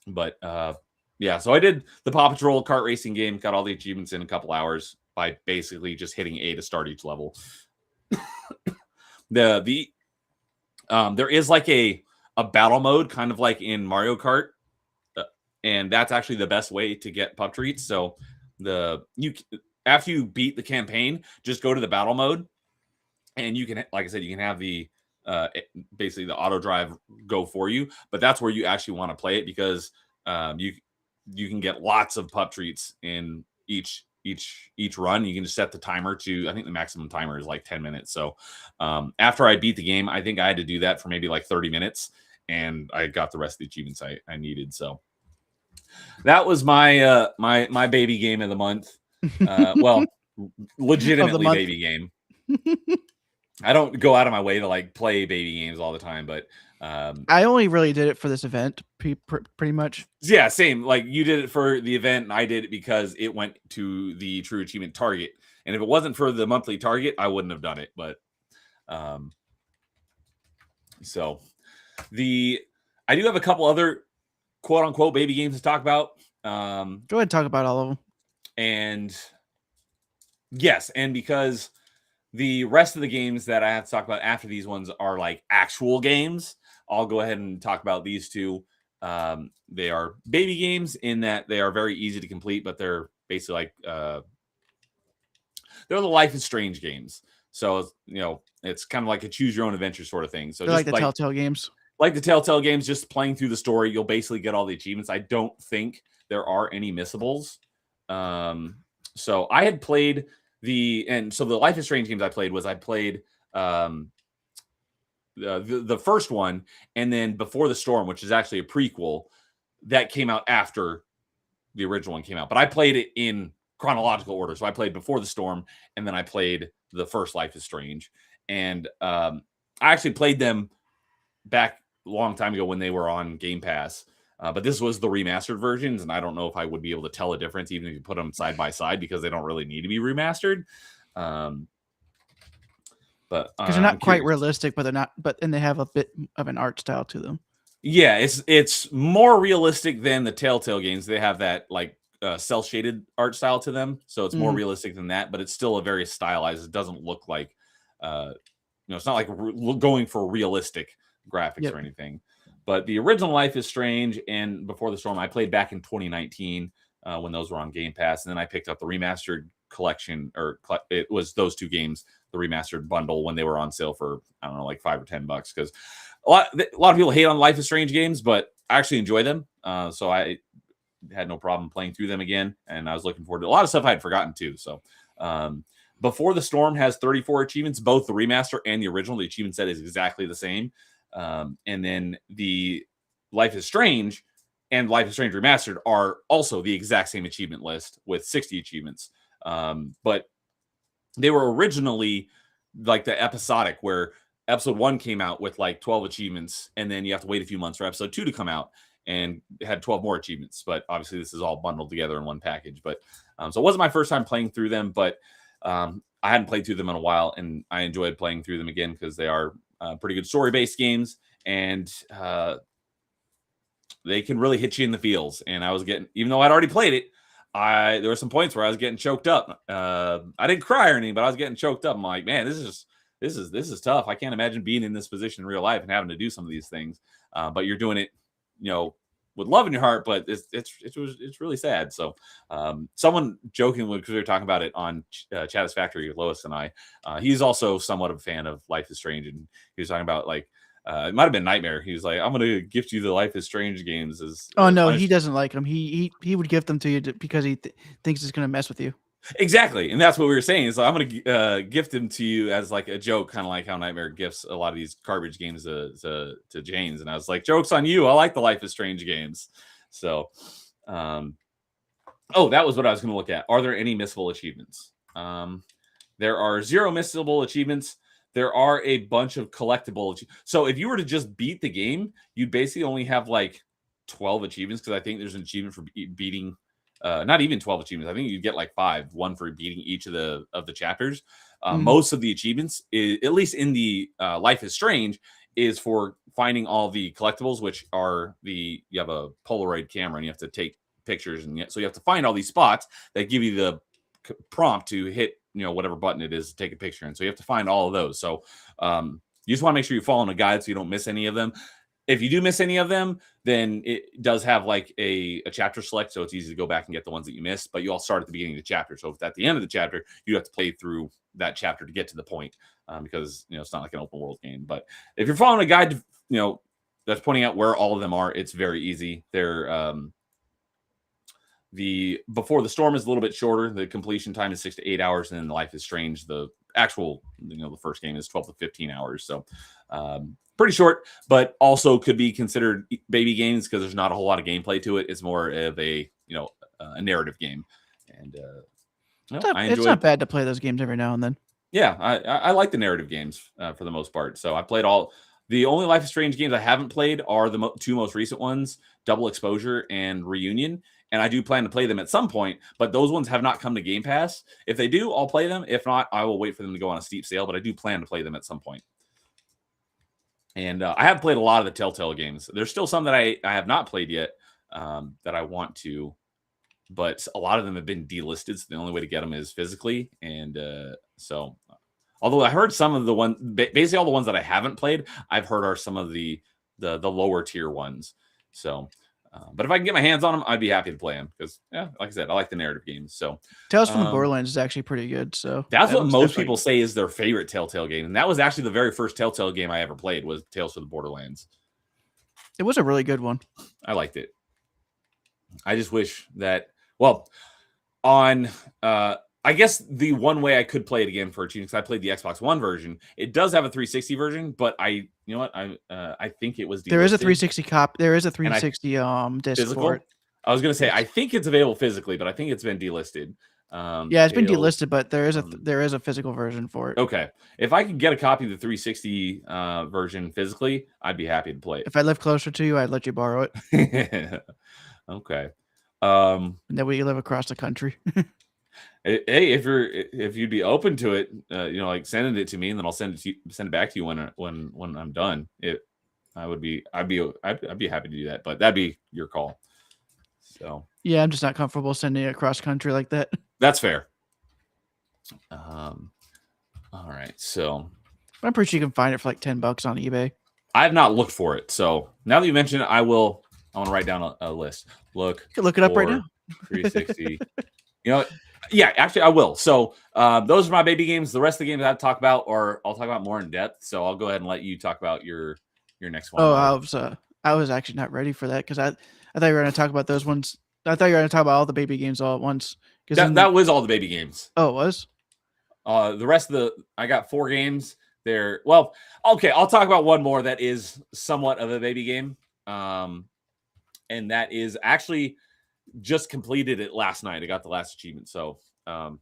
But Yeah, so I did the Paw Patrol kart racing game, got all the achievements in a couple hours by basically just hitting A to start each level. There is like a battle mode, kind of like in Mario Kart, and that's actually the best way to get pup treats. So after you beat the campaign, just go to the battle mode, and you can, like I said, you can have the basically the auto drive go for you. But that's where you actually want to play it, because you can get lots of pup treats in each run. You can just set the timer to, I think the maximum timer is like 10 minutes. So after I beat the game, I think I had to do that for maybe like 30 minutes, and I got the rest of the achievements I needed. So that was my my baby game of the month. Well, legitimately baby game. I don't go out of my way to like play baby games all the time, but I only really did it for this event, pretty much. Yeah, same. Like, you did it for the event, and I did it because it went to the True Achievement target. And if it wasn't for the monthly target, I wouldn't have done it. But so I do have a couple other quote unquote baby games to talk about. Go ahead and talk about all of them. And yes, and because the rest of the games that I have to talk about after these ones are like actual games, I'll go ahead and talk about these two. They are baby games in that they are very easy to complete, but they're basically like they're the Life is Strange games. So, it's kind of like a choose your own adventure sort of thing. So they're just like the Telltale games. Like the Telltale games, just playing through the story, you'll basically get all the achievements. I don't think there are any missables. So I had played the Life is Strange games I played the first one, and then Before the Storm, which is actually a prequel that came out after the original one came out. But I played it in chronological order. So I played Before the Storm, and then I played the first Life is Strange. And I actually played them back a long time ago when they were on Game Pass. But this was the remastered versions, and I don't know if I would be able to tell a difference even if you put them side by side, because they don't really need to be remastered. But because they're not quite realistic, but they have a bit of an art style to them. Yeah, it's more realistic than the Telltale games. They have that like cell shaded art style to them, so it's more realistic than that. But it's still a very stylized. It doesn't look like it's not like going for realistic graphics or anything. But the original Life is Strange and Before the Storm I played back in 2019 when those were on Game Pass, and then I picked up the remastered collection, or it was those two games, the remastered bundle, when they were on sale for, I don't know, like $5 or $10, because a lot of people hate on Life is Strange games, but I actually enjoy them. So I had no problem playing through them again, and I was looking forward to a lot of stuff I had forgotten too. So Before the Storm has 34 achievements, both the remaster and the original. The achievement set is exactly the same. And then the Life is Strange and Life is Strange Remastered are also the exact same achievement list with 60 achievements. But they were originally like the episodic, where episode 1 came out with like 12 achievements, and then you have to wait a few months for episode 2 to come out, and it had 12 more achievements. But obviously this is all bundled together in one package. But so it wasn't my first time playing through them, but I hadn't played through them in a while, and I enjoyed playing through them again because they are pretty good story-based games, and they can really hit you in the feels. And I was getting, even though I'd already played it, there were some points where I was getting choked up. I didn't cry or anything, but I was getting choked up. I'm like, man, this is tough. I can't imagine being in this position in real life and having to do some of these things. But you're doing it, with love in your heart, but it's really sad. So someone jokingly, because we were talking about it on Satisfactory with Lois and I, he's also somewhat of a fan of Life is Strange, and he was talking about like it might have been Nightmare. He was like, I'm gonna gift you the Life is Strange games. No, he doesn't like them. He would gift them to you because he thinks it's gonna mess with you. Exactly, and that's what we were saying. Is like, I'm gonna gift them to you as like a joke, kind of like how Nightmare gifts a lot of these garbage games to James. And I was like, joke's on you. I like the Life is Strange games. So, that was what I was going to look at. Are there any missable achievements? There are 0 missable achievements. There are a bunch of collectible. So if you were to just beat the game, you basically only have like 12 achievements, because I think there's an achievement for beating. Not even 12 achievements. I think you get like 5, one for beating each of the chapters. Most of the achievements, at least in the Life is Strange, is for finding all the collectibles, which are you have a Polaroid camera and you have to take pictures, and so you have to find all these spots that give you the prompt to hit whatever button it is to take a picture. And so you have to find all of those. So you just want to make sure you follow a guide so you don't miss any of them. If you do miss any of them, then it does have like a chapter select, so it's easy to go back and get the ones that you missed, but you all start at the beginning of the chapter. So if at the end of the chapter, you have to play through that chapter to get to the point, because it's not like an open world game. But if you're following a guide, that's pointing out where all of them are, it's very easy. They're the Before the Storm is a little bit shorter. The completion time is 6 to 8 hours, and then Life is Strange, the actual, the first game, is 12 to 15 hours. So pretty short, but also could be considered baby games because there's not a whole lot of gameplay to it. It's more of a a narrative game, and it's not bad to play those games every now and then. Yeah, I like the narrative games for the most part. So I played all. The only Life is Strange games I haven't played are the two most recent ones, Double Exposure and Reunion. And I do plan to play them at some point, but those ones have not come to Game Pass. If they do, I'll play them. If not, I will wait for them to go on a steep sale, but I do plan to play them at some point. And I have played a lot of the Telltale games. There's still some that I have not played yet that I want to, but a lot of them have been delisted, so the only way to get them is physically. And so, although I heard some of the ones, basically all the ones that I haven't played, I've heard are some of the lower tier ones. So, but if I can get my hands on them, I'd be happy to play them because, like I said, I like the narrative games. So, Tales from the Borderlands is actually pretty good. So that's what most people say is their favorite Telltale game, and that was actually the very first Telltale game I ever played was Tales from the Borderlands. It was a really good one. I liked it. I just wish that, on I guess the one way I could play it again for achievements, because I played the Xbox One version. It does have a 360 version, but I think it was delisted. There is a 360 cop. There is a 360 disc physical? for it. I was going to say I think it's available physically, but I think it's been delisted. Yeah, it's been delisted, but there is a physical version for it. Okay, if I could get a copy of the 360 version physically, I'd be happy to play it. If I lived closer to you, I'd let you borrow it. Okay. And that way you live across the country. Hey, if you'd be open to it, like sending it to me, and then I'll send it back to you when I'm done. I'd be happy to do that, but that'd be your call. So yeah, I'm just not comfortable sending it across country like that. That's fair. All right, so I'm pretty sure you can find it for like $10 on eBay. I have not looked for it, so now that you mention it, I want to write down a list. You can look it up right now. 360. Yeah, actually, I will. So those are my baby games. The rest of the games I'll talk about more in depth. So I'll go ahead and let you talk about your next one. Oh, I was actually not ready for that because I thought you were going to talk about those ones. I thought you were going to talk about all the baby games all at once. That was all the baby games. Oh, it was? The rest of I got 4 games. Okay, I'll talk about one more that is somewhat of a baby game. And that is actually just completed it last night. I got the last achievement. So I'll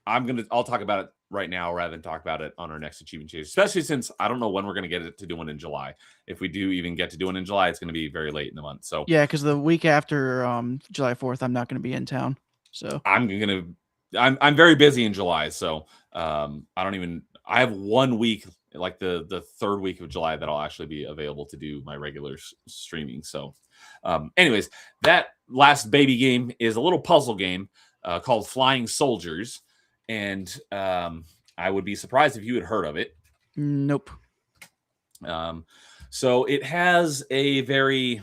talk about it right now rather than talk about it on our next achievement chase, especially since I don't know when we're going to get it to do one in July. If we do even get to do one in July, it's going to be very late in the month. So yeah, because the week after July 4th, I'm not going to be in town. So I'm very busy in July. So I have 1 week, like the third week of July, that I'll actually be available to do my regular streaming. So anyways, that last baby game is a little puzzle game called Flying Soldiers. And I would be surprised if you had heard of it. Nope. So it has a very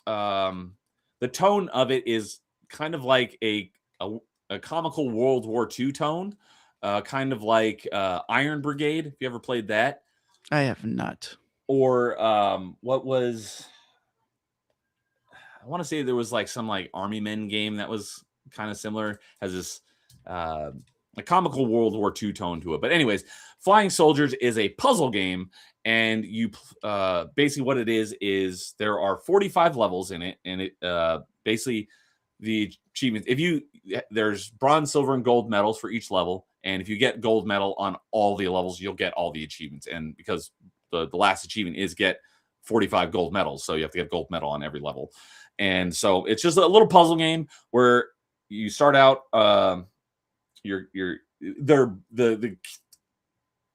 the tone of it is kind of like a comical World War II tone, kind of like Iron Brigade. If you ever played that, I have not. Or what was? I want to say there was like some like Army Men game that was kind of similar. Has this a comical World War II tone to it. But anyways, Flying Soldiers is a puzzle game, and you basically what it is there are 45 levels in it, and it basically the achievements. There's bronze, silver, and gold medals for each level, and if you get gold medal on all the levels, you'll get all the achievements. And because the last achievement is get 45 gold medals, so you have to get gold medal on every level. And so it's just a little puzzle game where you start out. The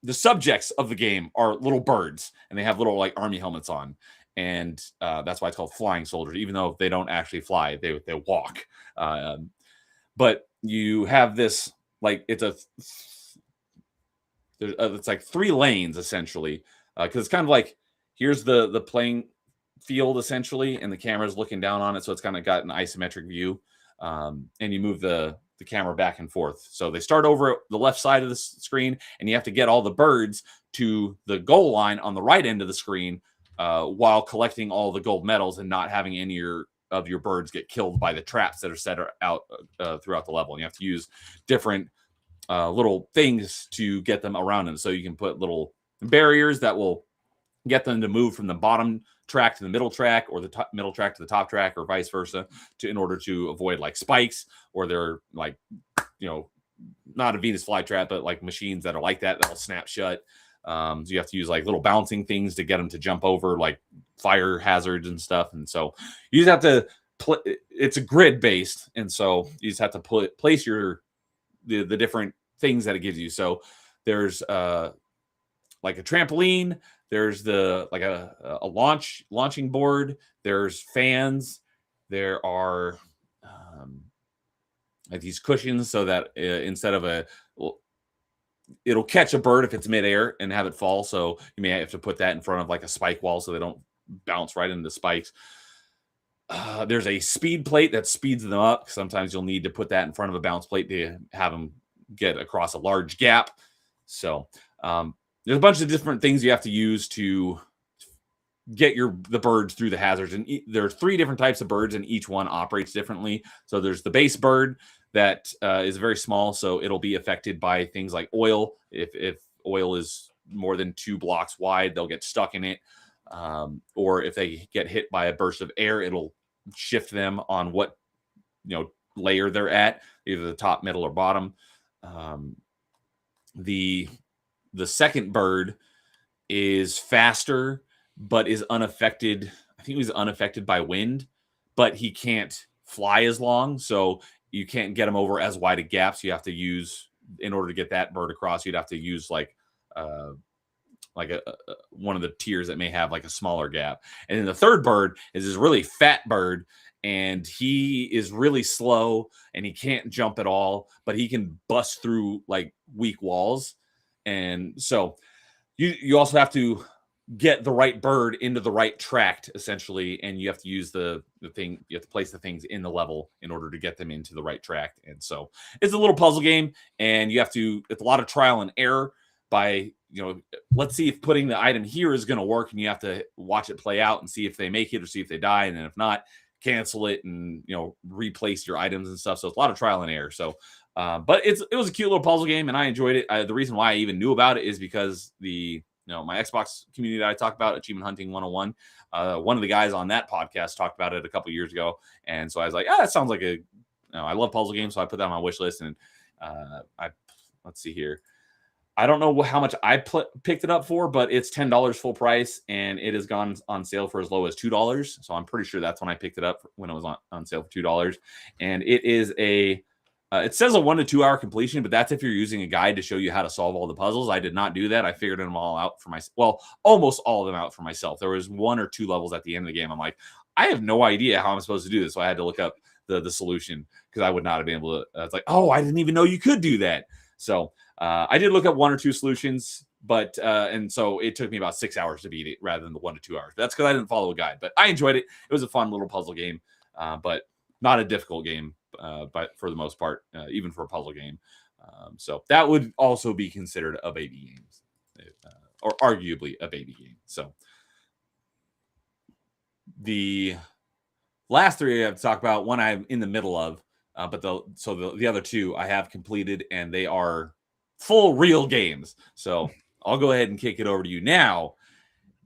subjects of the game are little birds, and they have little like army helmets on. and that's why it's called flying soldiers. Even though they don't actually fly, they walk. But you have this like it's like 3 lanes essentially, because it's kind of like here's the playing field essentially, and the camera's looking down on it, so it's kind of got an isometric view, and you move the camera back and forth. So they start over the left side of the screen, and you have to get all the birds to the goal line on the right end of the screen, while collecting all the gold medals and not having any of your birds get killed by the traps that are set out throughout the level. And you have to use different little things to get them around them. So you can put little barriers that will get them to move from the bottom track to the middle track, or the middle track to the top track, or vice versa, in order to avoid like spikes, or they're like, not a Venus flytrap, but like machines that are like that'll snap shut. So you have to use like little bouncing things to get them to jump over like fire hazards and stuff. And so you just have to it's a grid based, and so you just have to place the different things that it gives you. So there's like a trampoline, there's a launching board, there's fans, there are like these cushions, so that instead of it'll catch a bird if it's midair and have it fall. So you may have to put that in front of like a spike wall so they don't bounce right into the spikes. There's a speed plate that speeds them up. Sometimes you'll need to put that in front of a bounce plate to have them get across a large gap. So there's a bunch of different things you have to use to get the birds through the hazards. And there's 3 different types of birds, and each one operates differently. So there's the base bird that is very small, so it'll be affected by things like oil. If oil is more than 2 blocks wide, they'll get stuck in it. Or if they get hit by a burst of air, it'll shift them on what layer they're at, either the top, middle, or bottom. The second bird is faster, but is unaffected. I think he was unaffected by wind, but he can't fly as long, so you can't get him over as wide a gaps. You have to use, in order to get that bird across, you'd have to use like one of the tiers that may have like a smaller gap. And then the third bird is this really fat bird, and he is really slow, and he can't jump at all, but he can bust through like weak walls. And so you also have to get the right bird into the right tract essentially, and you have to use the thing, you have to place the things in the level in order to get them into the right tract. And so it's a little puzzle game, and it's a lot of trial and error by let's see if putting the item here is going to work, and you have to watch it play out and see if they make it or see if they die, and then if not, cancel it and replace your items and stuff. So it's a lot of trial and error. So but it was a cute little puzzle game, and I enjoyed it. The reason why I even knew about it is because my Xbox community that I talk about, Achievement Hunting 101, one of the guys on that podcast talked about it a couple years ago. And so I was like, that sounds like I love puzzle games. So I put that on my wish list, and let's see here. I don't know how much I picked it up for, but it's $10 full price, and it has gone on sale for as low as $2. So I'm pretty sure that's when I picked it up, when it was on sale for $2. And it is it says a 1 to 2 hour completion, but that's if you're using a guide to show you how to solve all the puzzles. I did not do that. I figured them all out for myself. Well, almost all of them out for myself. There was 1 or 2 levels at the end of the game. I'm like, I have no idea how I'm supposed to do this. So I had to look up the solution, because I would not have been able to. It's like, I didn't even know you could do that. So I did look up 1 or 2 solutions, but and so it took me about 6 hours to beat it rather than the 1 to 2 hours. That's because I didn't follow a guide, but I enjoyed it. It was a fun little puzzle game, but not a difficult game. But for the most part, even for a puzzle game. So that would also be considered a baby game, or arguably a baby game. So the last 3 I have to talk about, one I'm in the middle of, but the other 2 I have completed, and they are full real games. So I'll go ahead and kick it over to you now,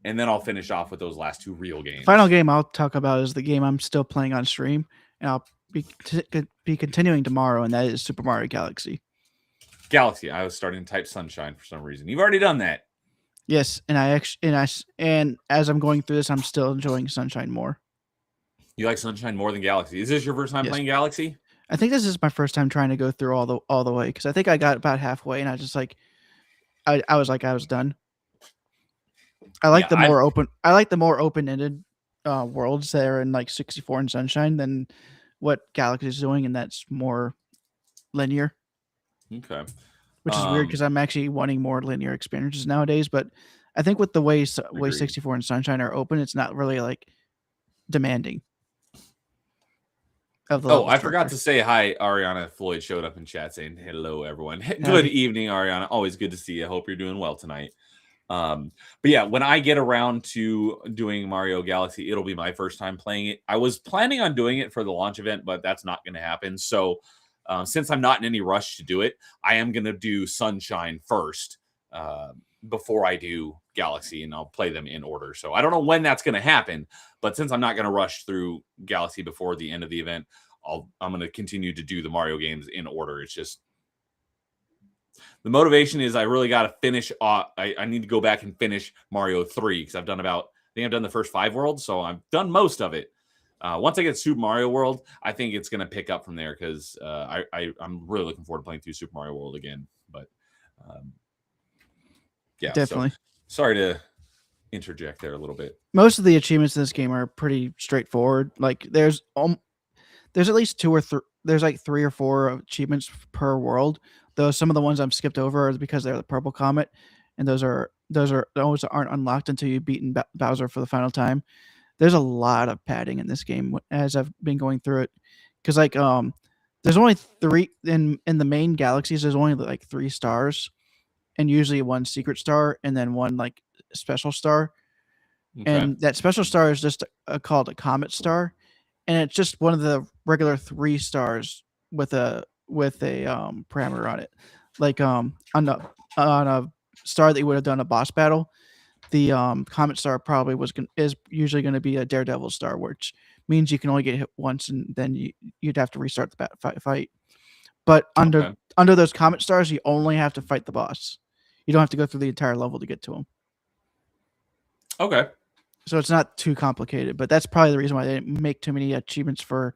and then I'll finish off with those last 2 real games. Final game I'll talk about is the game I'm still playing on stream, and I'll be continuing tomorrow, and that is Super Mario Galaxy. I was starting to type Sunshine for some reason. You've already done that. Yes, and and as I'm going through this, I'm still enjoying Sunshine more. You like Sunshine more than Galaxy? Is this your first time playing Galaxy? I think this is my first time trying to go through all the way, because I think I got about halfway, and I just I was done. I like the more open. I like the more open-ended worlds that are in like 64 and Sunshine than what Galaxy is doing, and that's more linear. Okay. Which is weird because I'm actually wanting more linear experiences nowadays. But I think with the way 64 and Sunshine are open, it's not really like demanding. Of the I forgot to say hi. Ariana Floyd showed up in chat saying hello, everyone. Good evening, Ariana. Always good to see you. I hope you're doing well tonight. But yeah, when I get around to doing Mario Galaxy, it'll be my first time playing it. I was planning on doing it for the launch event, but that's not going to happen. So since I'm not in any rush to do it, I am going to do Sunshine first before I do Galaxy, and I'll play them in order. So I don't know when that's going to happen, but since I'm not going to rush through Galaxy before the end of the event, I'm going to continue to do the Mario games in order. It's just the motivation is I really got to finish. I need to go back and finish Mario 3 because I've done I think I've done the first 5 worlds, so I've done most of it. Once I get Super Mario World, I think it's going to pick up from there because I'm really looking forward to playing through Super Mario World again. But yeah, definitely. So, sorry to interject there a little bit. Most of the achievements in this game are pretty straightforward. Like there's at least 2 or 3. There's like 3 or 4 achievements per world. Though some of the ones I've skipped over are because they're the purple comet, and those aren't unlocked until you've beaten Bowser for the final time. There's a lot of padding in this game as I've been going through it, because like there's only 3 in the main galaxies. There's only like 3 stars, and usually 1 secret star and then 1 like special star. Okay. And that special star is just called a comet star, and it's just one of the regular 3 stars with a parameter on it. Like on a star that you would have done a boss battle, the comet star probably is usually going to be a daredevil star, which means you can only get hit once and then you'd have to restart the fight. But under those comet stars, you only have to fight the boss. You don't have to go through the entire level to get to him. Okay. So it's not too complicated, but that's probably the reason why they didn't make too many achievements for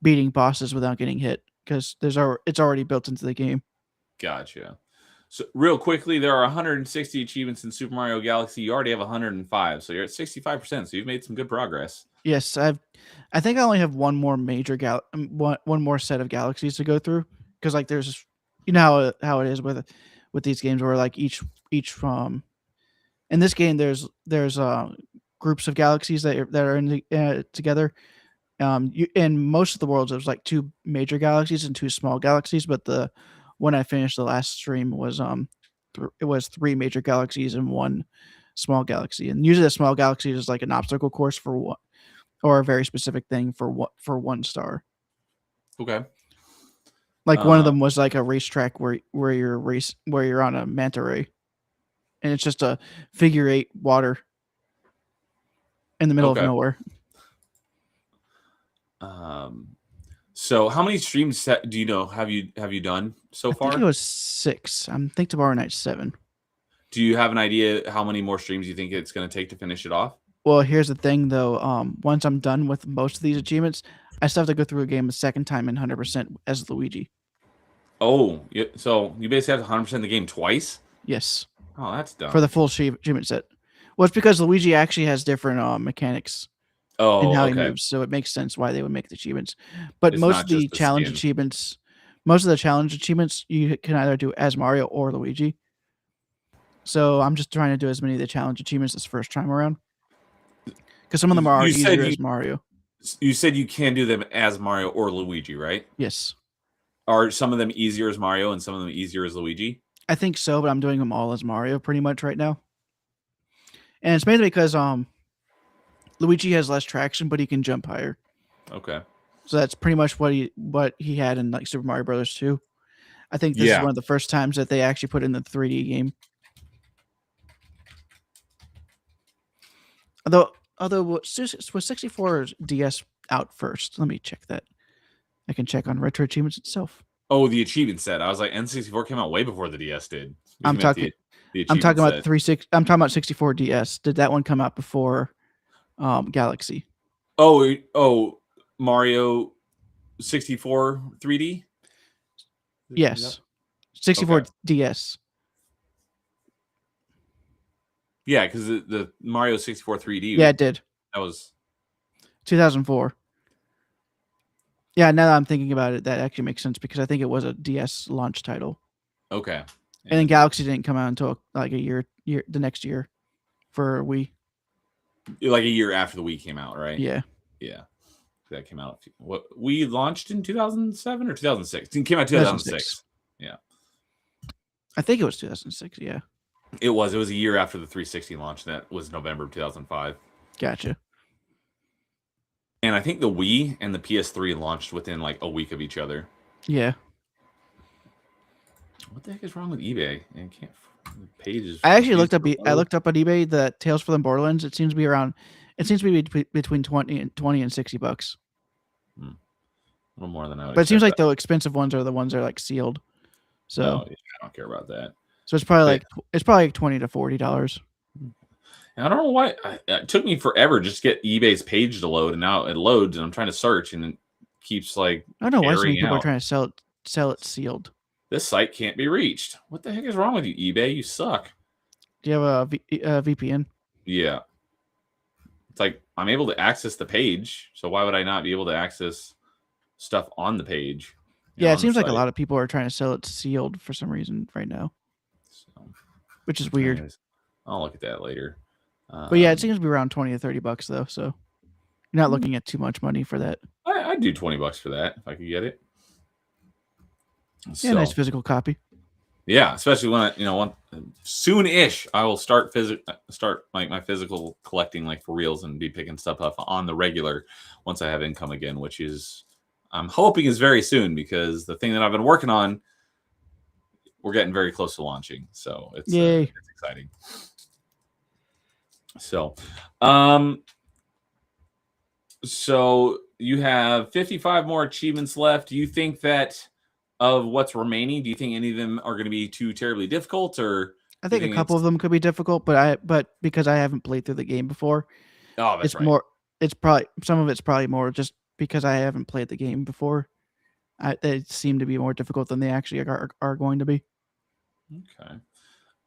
beating bosses without getting hit, because it's already built into the game. Gotcha. So real quickly, there are 160 achievements in Super Mario Galaxy. You already have 105, so you're at 65%. So you've made some good progress. Yes, I think I only have one more major one more set of galaxies to go through, because like there's, you know how it is with these games where like each in this game there's groups of galaxies that are in together. In most of the worlds, there's like 2 major galaxies and 2 small galaxies, but when I finished the last stream was it was 3 major galaxies and 1 small galaxy. And usually the small galaxy is like an obstacle course for what, or a very specific thing for 1 star. Okay. Like one of them was like a racetrack where you're on a manta ray, and it's just a figure 8 water in the middle of nowhere. So how many streams do you know have you done so far? I think it was 6. I think tomorrow night's 7. Do you have an idea how many more streams you think it's going to take to finish it off? Well, here's the thing though. Once I'm done with most of these achievements, I still have to go through a game a second time in 100% as Luigi. Oh, so you basically have 100% the game twice? Yes. Oh, that's dumb. For the full achievement set. Well, it's because Luigi actually has different mechanics. Oh, and how he moves, so it makes sense why they would make the achievements. But most of the challenge achievements, you can either do as Mario or Luigi. So I'm just trying to do as many of the challenge achievements this first time around, because some of them are easier as Mario. You said you can do them as Mario or Luigi, right? Yes. Are some of them easier as Mario and some of them easier as Luigi? I think so, but I'm doing them all as Mario pretty much right now. And it's mainly because Luigi has less traction, but he can jump higher. Okay. So that's pretty much what he had in like Super Mario Brothers 2. I think this is one of the first times that they actually put in the 3D game. Although was 64 DS out first? Let me check that. I can check on Retro Achievements itself. Oh, the achievement set. I was like, N64 came out way before the DS did. I'm talking about 64 DS. Did that one come out before Galaxy? Oh, Mario 64 3D? Yes. 64 DS. Yeah, because the Mario 64 3D. Yeah, it did. That was 2004. Yeah, now that I'm thinking about it, that actually makes sense because I think it was a DS launch title. okay. And then Galaxy didn't come out until like a year the next year for Wii. Like a year after the Wii came out, right? Yeah. Yeah. That came out. What Wii launched in 2007 or 2006? It came out 2006. Yeah. I think it was 2006. Yeah. It was a year after the 360 launch. That was November of 2005. Gotcha. And I think the Wii and the PS3 launched within like a week of each other. Yeah. What the heck is wrong with eBay? And can't pages. I actually looked up. I looked up on eBay the Tales from the Borderlands. It seems to be around. It seems to be between 20 and $60. A little more than I would. But it seems like the expensive ones are the ones that are like sealed. So no, I don't care about that. So it's probably like $20 to $40. I don't know why it took me forever just to get eBay's page to load, and now it loads, and I'm trying to search, and it keeps like. I don't know why so many people are trying to sell it sealed. This site can't be reached. What the heck is wrong with you, eBay? You suck. Do you have a VPN? Yeah. It's like I'm able to access the page, so why would I not be able to access stuff on the page? Yeah, it seems like a lot of people are trying to sell it sealed for some reason right now, which is weird. Anyways, I'll look at that later. But yeah, it seems to be around $20 to $30 though, so you're not looking at too much money for that. I'd do $20 for that if I could get it. Yeah, nice physical copy. Yeah, especially when soon-ish I will start like my physical collecting like for reals and be picking stuff up on the regular once I have income again, which is I'm hoping is very soon because the thing that I've been working on, we're getting very close to launching, so it's exciting. So you have 55 more achievements left. Do you think that of what's remaining, do you think any of them are going to be too terribly difficult, or I think a couple of them could be difficult, but because I haven't played through the game before, that's right. more. It's probably some of it's probably more just because I haven't played the game before. They seem to be more difficult than they actually are going to be. Okay.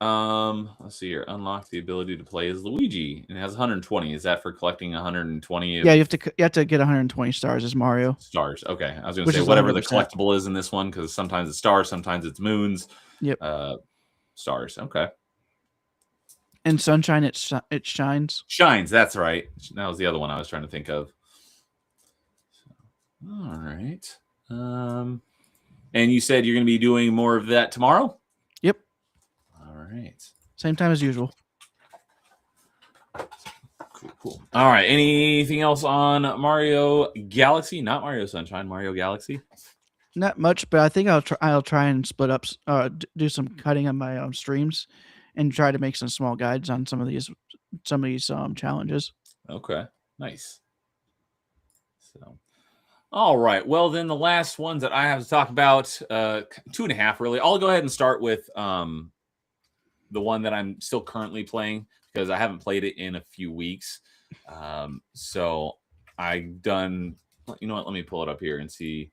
Let's see here. Unlock the ability to play as Luigi, and it has 120. Is that for collecting 120? Yeah, you have to get 120 stars as Mario. Stars. Okay, I was going to say whatever 100%. The collectible is in this one, because sometimes it's stars, sometimes it's moons. Yep. Stars. Okay. And Sunshine, it shines. Shines. That's right. That was the other one I was trying to think of. All right. And you said you're going to be doing more of that tomorrow? Yep. All right. Same time as usual. Cool. All right. Anything else on Mario Galaxy? Not Mario Sunshine, Mario Galaxy? Not much, but I think I'll try and split up, do some cutting on my streams, and try to make some small guides on some of these challenges. Okay. Nice. So. All right. Well, then the last ones that I have to talk about, 2.5 really. I'll go ahead and start with the one that I'm still currently playing because I haven't played it in a few weeks. So I've done, you know what? Let me pull it up here and see.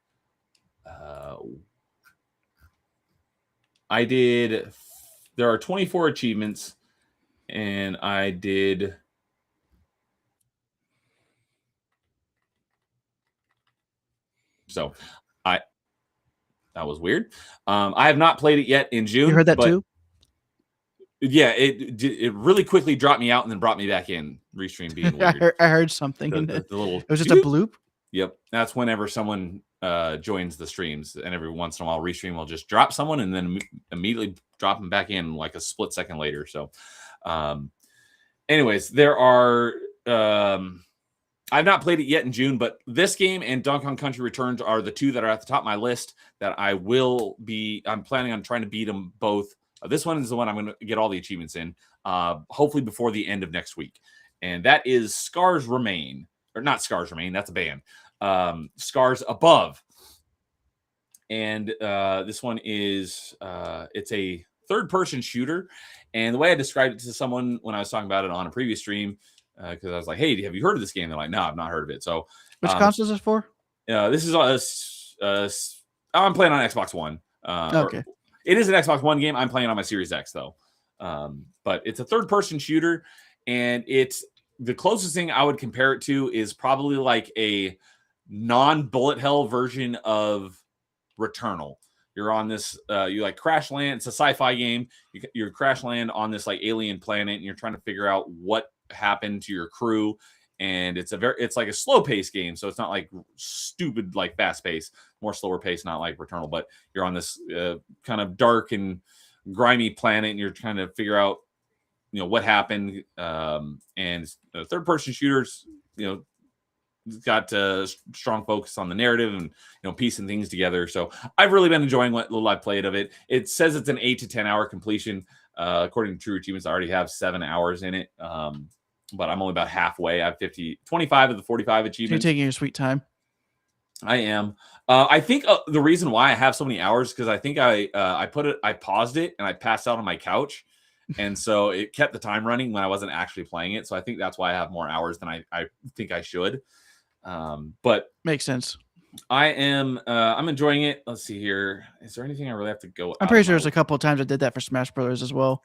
There are 24 achievements, and I did. So that was weird. I have not played it yet in June. You heard that too? Yeah, it really quickly dropped me out and then brought me back in. Restream being weird. I heard something. The little, it was just a bloop. Yep, that's whenever someone joins the streams, and every once in a while, Restream will just drop someone and then immediately drop them back in like a split second later. So, anyways, there are. I've not played it yet in June, but this game and Donkey Kong Country Returns are the two that are at the top of my list that I'm planning on trying to beat them both. This one is the one I'm going to get all the achievements in, hopefully before the end of next week. And that is Scars Remain. Or not Scars Remain, that's a band. Scars Above. And this one is, it's a third-person shooter. And the way I described it to someone when I was talking about it on a previous stream, because I was like, hey, have you heard of this game? They're like, no, I've not heard of it. So, which console is this for? This is I'm playing on Xbox One. Okay. It is an Xbox One game. I'm playing on my Series X though. But it's a third-person shooter, and it's the closest thing I would compare it to is probably like a non-bullet hell version of Returnal. You're on this, you like crash land. It's a sci-fi game. You crash land on this like alien planet, and you're trying to figure out what happened to your crew. And it's like a slow paced game, so it's not like stupid like fast paced, more slower paced, not like Returnal. But you're on this kind of dark and grimy planet, and you're trying to figure out, what happened. And third person shooters, it's got strong focus on the narrative and piecing things together. So I've really been enjoying what little I've played of it. It says it's an 8 to 10 hour completion. According to True Achievements, I already have 7 hours in it. But I'm only about halfway. I have 25 of the 45 achievements. You're taking your sweet time. I am. I think the reason why I have so many hours because I think I paused it and I passed out on my couch, and so it kept the time running when I wasn't actually playing it. So I think that's why I have more hours than I think I should. But makes sense. I'm enjoying it. Let's see here. Is there anything I really have to go? I'm pretty sure there's a couple of times I did that for Smash Brothers as well.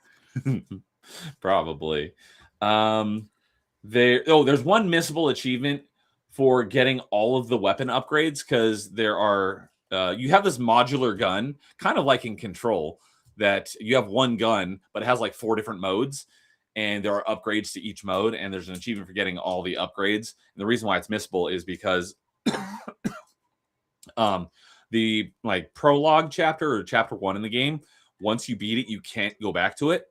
Probably. There's one missable achievement for getting all of the weapon upgrades because there are you have this modular gun, kind of like in Control, that you have one gun, but it has like 4 different modes, and there are upgrades to each mode, and there's an achievement for getting all the upgrades. And the reason why it's missable is because the like prologue chapter or chapter 1 in the game, once you beat it, you can't go back to it.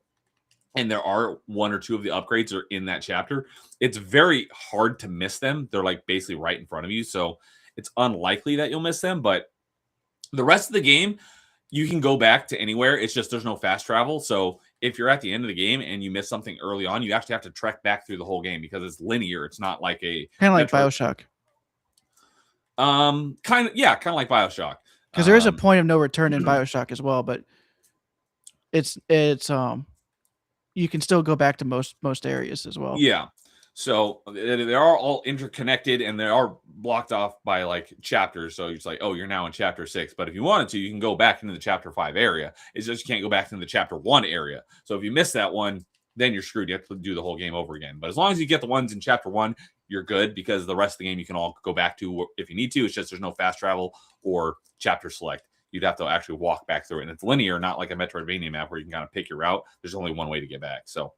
And there are 1 or 2 of the upgrades are in that chapter. It's very hard to miss them. They're like basically right in front of you. So it's unlikely that you'll miss them. But the rest of the game, you can go back to anywhere. It's just there's no fast travel. So if you're at the end of the game and you miss something early on, you actually have to trek back through the whole game because it's linear. It's not like a kind of like BioShock. Kind of like BioShock. Because there is a point of no return in BioShock as well, but it's you can still go back to most areas as well. Yeah. So they are all interconnected and they are blocked off by like chapters. So it's like, oh, you're now in chapter 6. But if you wanted to, you can go back into the chapter 5 area. It's just you can't go back into the chapter 1 area. So if you miss that one, then you're screwed. You have to do the whole game over again. But as long as you get the ones in chapter 1, you're good because the rest of the game you can all go back to if you need to. It's just there's no fast travel or chapter select. You'd have to actually walk back through it. And it's linear, not like a Metroidvania map where you can kind of pick your route. There's only one way to get back. So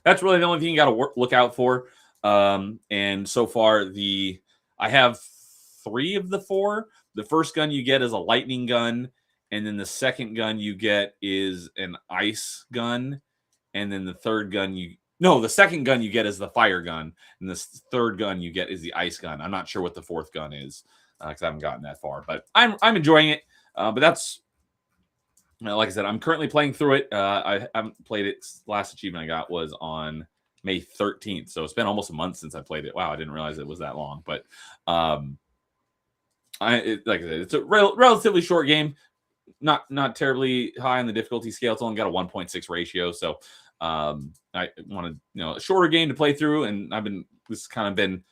that's really the only thing you got to look out for. And so far, I have 3 of the 4. The first gun you get is a lightning gun. And then the second gun you get is an ice gun. And then the second gun you get is the fire gun. And the third gun you get is the ice gun. I'm not sure what the 4th gun is. Because I haven't gotten that far, but I'm enjoying it. But that's like I said, I'm currently playing through it. I haven't played it. Last achievement I got was on May 13th, so it's been almost a month since I played it. Wow, I didn't realize it was that long. But like I said, it's a relatively short game, not terribly high on the difficulty scale. It's only got a 1.6 ratio, so I wanted a shorter game to play through, and this kind of been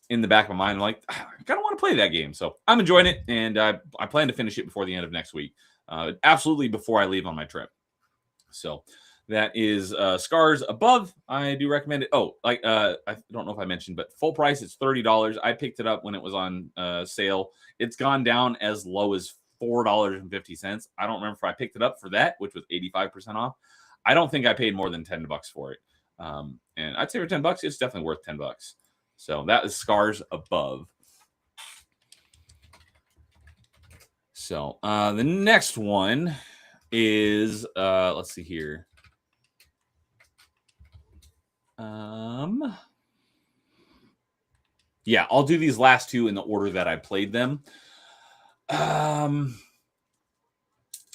in the back of my mind, I'm like, I kind of want to play that game. So I'm enjoying it, and I plan to finish it before the end of next week. Absolutely before I leave on my trip. So that is Scars Above. I do recommend it. Oh, I don't know if I mentioned, but full price, it's $30. I picked it up when it was on sale. It's gone down as low as $4.50. I don't remember if I picked it up for that, which was 85% off. I don't think I paid more than $10 for it. And I'd say for $10, it's definitely worth $10. So that is Scars Above. So the next one is let's see here. Yeah, I'll do these last 2 in the order that I played them.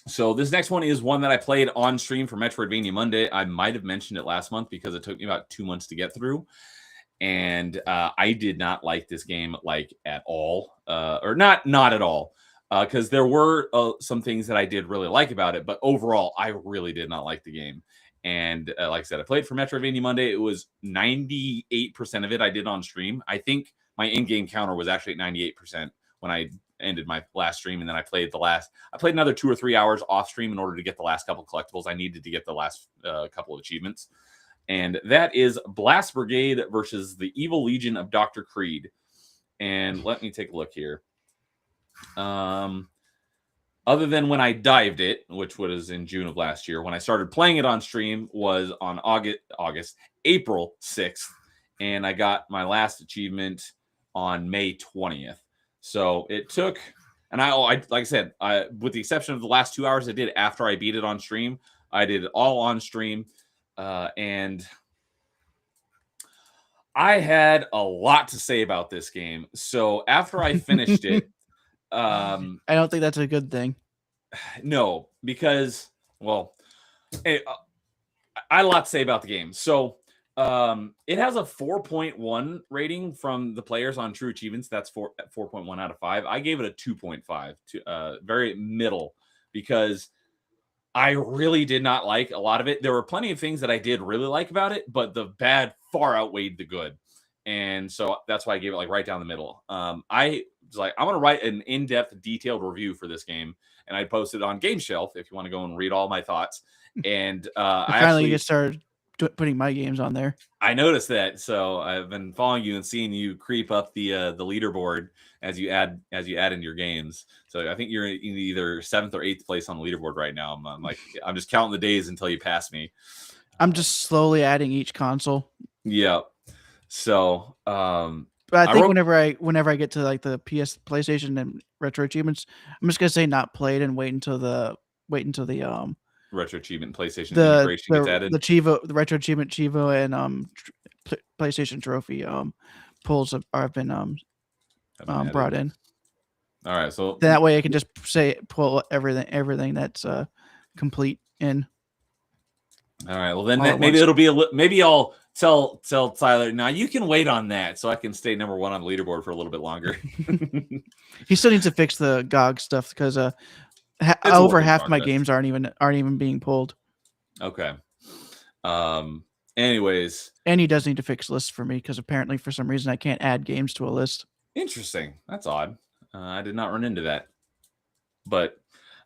So this next one is one that I played on stream for Metroidvania Monday. I might have mentioned it last month because it took me about 2 months to get through. And I did not like this game like at all, or not at all, because there were some things that I did really like about it, but overall I really did not like the game. And like I said, I played for Metroidvania Monday. It was 98% of it I did on stream. I think my in-game counter was actually at 98% when I ended my last stream, and then I played another 2 or 3 hours off stream in order to get the last couple collectibles I needed to get the last couple of achievements. And that is Blast Brigade versus the Evil Legion of Dr. Creed. And let me take a look here. Other than when I dived it, which was in June of last year, when I started playing it on stream was on April 6th, and I got my last achievement on May 20th. So it took, and I like I said, with the exception of the last 2 hours I did after I beat it on stream, I did it all on stream, and I had a lot to say about this game. So after I finished it, I don't think that's a good thing. No, because, well, I had a lot to say about the game. So it has a 4.1 rating from the players on True Achievements. That's 4.1 out of 5. I gave it a 2.5, to very middle, because I really did not like a lot of it. There were plenty of things that I did really like about it, but the bad far outweighed the good. And so that's why I gave it like right down the middle. I was like, I want to write an in-depth, detailed review for this game, and I posted it on Game Shelf if you want to go and read all my thoughts. And I finally just started putting my games on there. I noticed that, so I've been following you and seeing you creep up the leaderboard as you add in your games. So I think you're in either 7th or 8th place on the leaderboard right now. I'm just counting the days until you pass me. I'm just slowly adding each console. Yeah. So, but I think whenever I get to like the PlayStation and retro achievements, I'm just gonna say not played and wait until the retro achievement PlayStation integration gets added. The retro achievement Chivo and PlayStation trophy pulls have been brought in. All right, so that way I can just pull everything that's complete in. All right, well then maybe it'll be maybe I'll tell Tyler, now you can wait on that so I can stay number 1 on the leaderboard for a little bit longer. He still needs to fix the GOG stuff because over half my games aren't even being pulled. Okay. Anyways, and he does need to fix lists for me because apparently for some reason I can't add games to a list. Interesting. That's odd. I did not run into that. But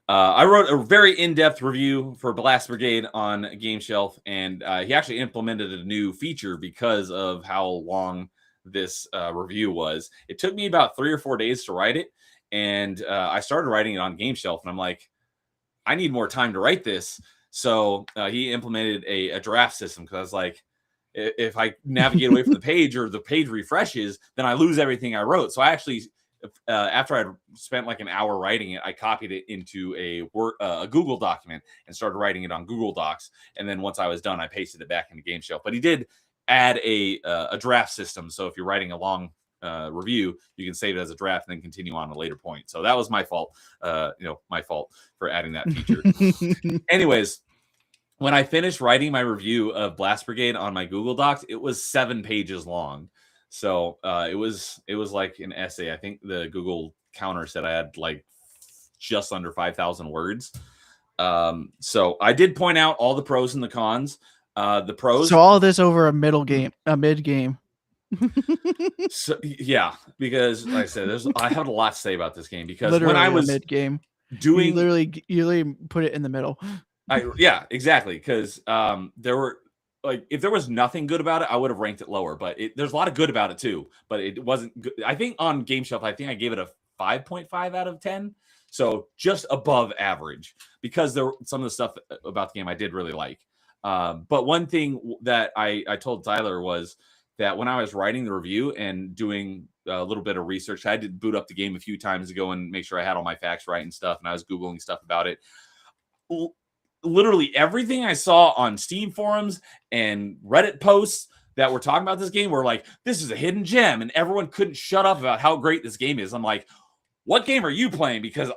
I wrote a very in-depth review for Blast Brigade on Game Shelf, and he actually implemented a new feature because of how long this review was. It took me about 3 or 4 days to write it, and I started writing it on Game Shelf, and I'm like, I need more time to write this. So he implemented a draft system because I was like, if I navigate away from the page or the page refreshes, then I lose everything I wrote. So I actually, after I'd spent like an hour writing it, I copied it into a Google document and started writing it on Google Docs. And then once I was done, I pasted it back into Game Shelf. But he did add a draft system. So if you're writing a long review, you can save it as a draft and then continue on a later point. So that was my fault. My fault for adding that feature. Anyways, when I finished writing my review of Blast Brigade on my Google Docs, it was 7 pages long. So it was like an essay. I think the Google counter said I had like just under 5,000 words. So I did point out all the pros and the cons. The pros. So all this over a mid game. So, yeah, because like I said, I have a lot to say about this game because literally when I was mid game, doing you literally put it in the middle. Yeah, exactly. Because there were like if there was nothing good about it, I would have ranked it lower. But there's a lot of good about it too. But it wasn't good. I think on Game Shelf, I think I gave it a 5.5 out of 10. So just above average because some of the stuff about the game I did really like. But one thing that I told Tyler was that when I was writing the review and doing a little bit of research, I did boot up the game a few times ago and make sure I had all my facts right and stuff. And I was Googling stuff about it. Literally everything I saw on Steam forums and Reddit posts that were talking about this game were like, this is a hidden gem. And everyone couldn't shut up about how great this game is. I'm like, what game are you playing? Because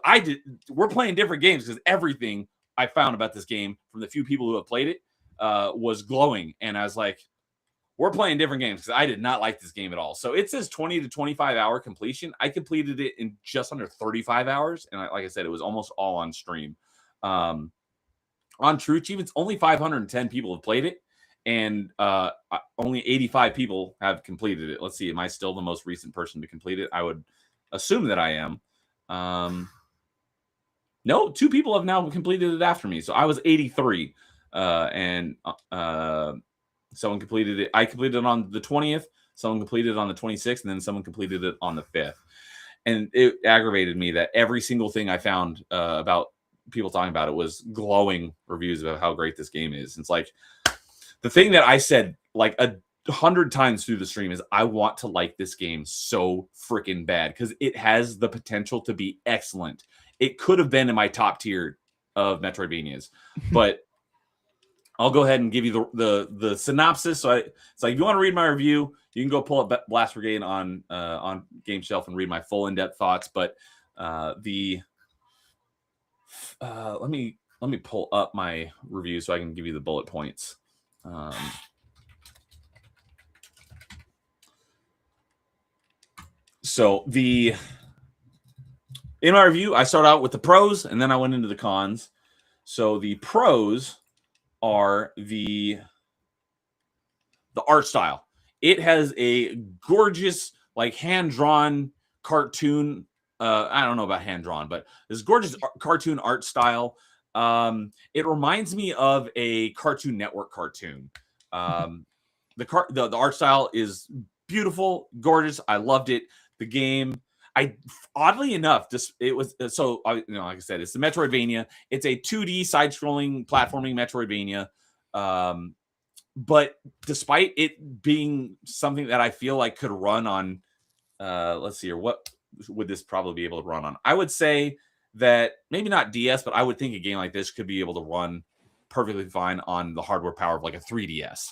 we're playing different games because everything I found about this game from the few people who have played it was glowing. And I was like, we're playing different games because I did not like this game at all. So it says 20 to 25 hour completion. I completed it in just under 35 hours. And like I said, it was almost all on stream. On True Achievements, only 510 people have played it. And only 85 people have completed it. Let's see. Am I still the most recent person to complete it? I would assume that I am. No, 2 people have now completed it after me. So I was 83, and someone completed it. I completed it on the 20th. Someone completed it on the 26th, and then someone completed it on the 5th. And it aggravated me that every single thing I found about people talking about it was glowing reviews about how great this game is. It's like the thing that I said like 100 times through the stream is I want to like this game so freaking bad because it has the potential to be excellent. It could have been in my top tier of Metroidvanias, but I'll go ahead and give you the synopsis. So it's like if you want to read my review, you can go pull up Blast Brigade on Game Shelf and read my full in-depth thoughts. But let me pull up my review so I can give you the bullet points. So in my review, I start out with the pros and then I went into the cons. So the pros are the art style. It has a gorgeous, like hand-drawn cartoon. I don't know about hand-drawn, but this gorgeous cartoon art style. It reminds me of a Cartoon Network cartoon. The art style is beautiful, gorgeous. I loved it. The game, oddly enough, like I said, it's the Metroidvania. It's a 2D side-scrolling platforming Metroidvania. But despite it being something that I feel like could run on, let's see here, what would this probably be able to run on? I would say that maybe not DS, but I would think a game like this could be able to run perfectly fine on the hardware power of like a 3DS.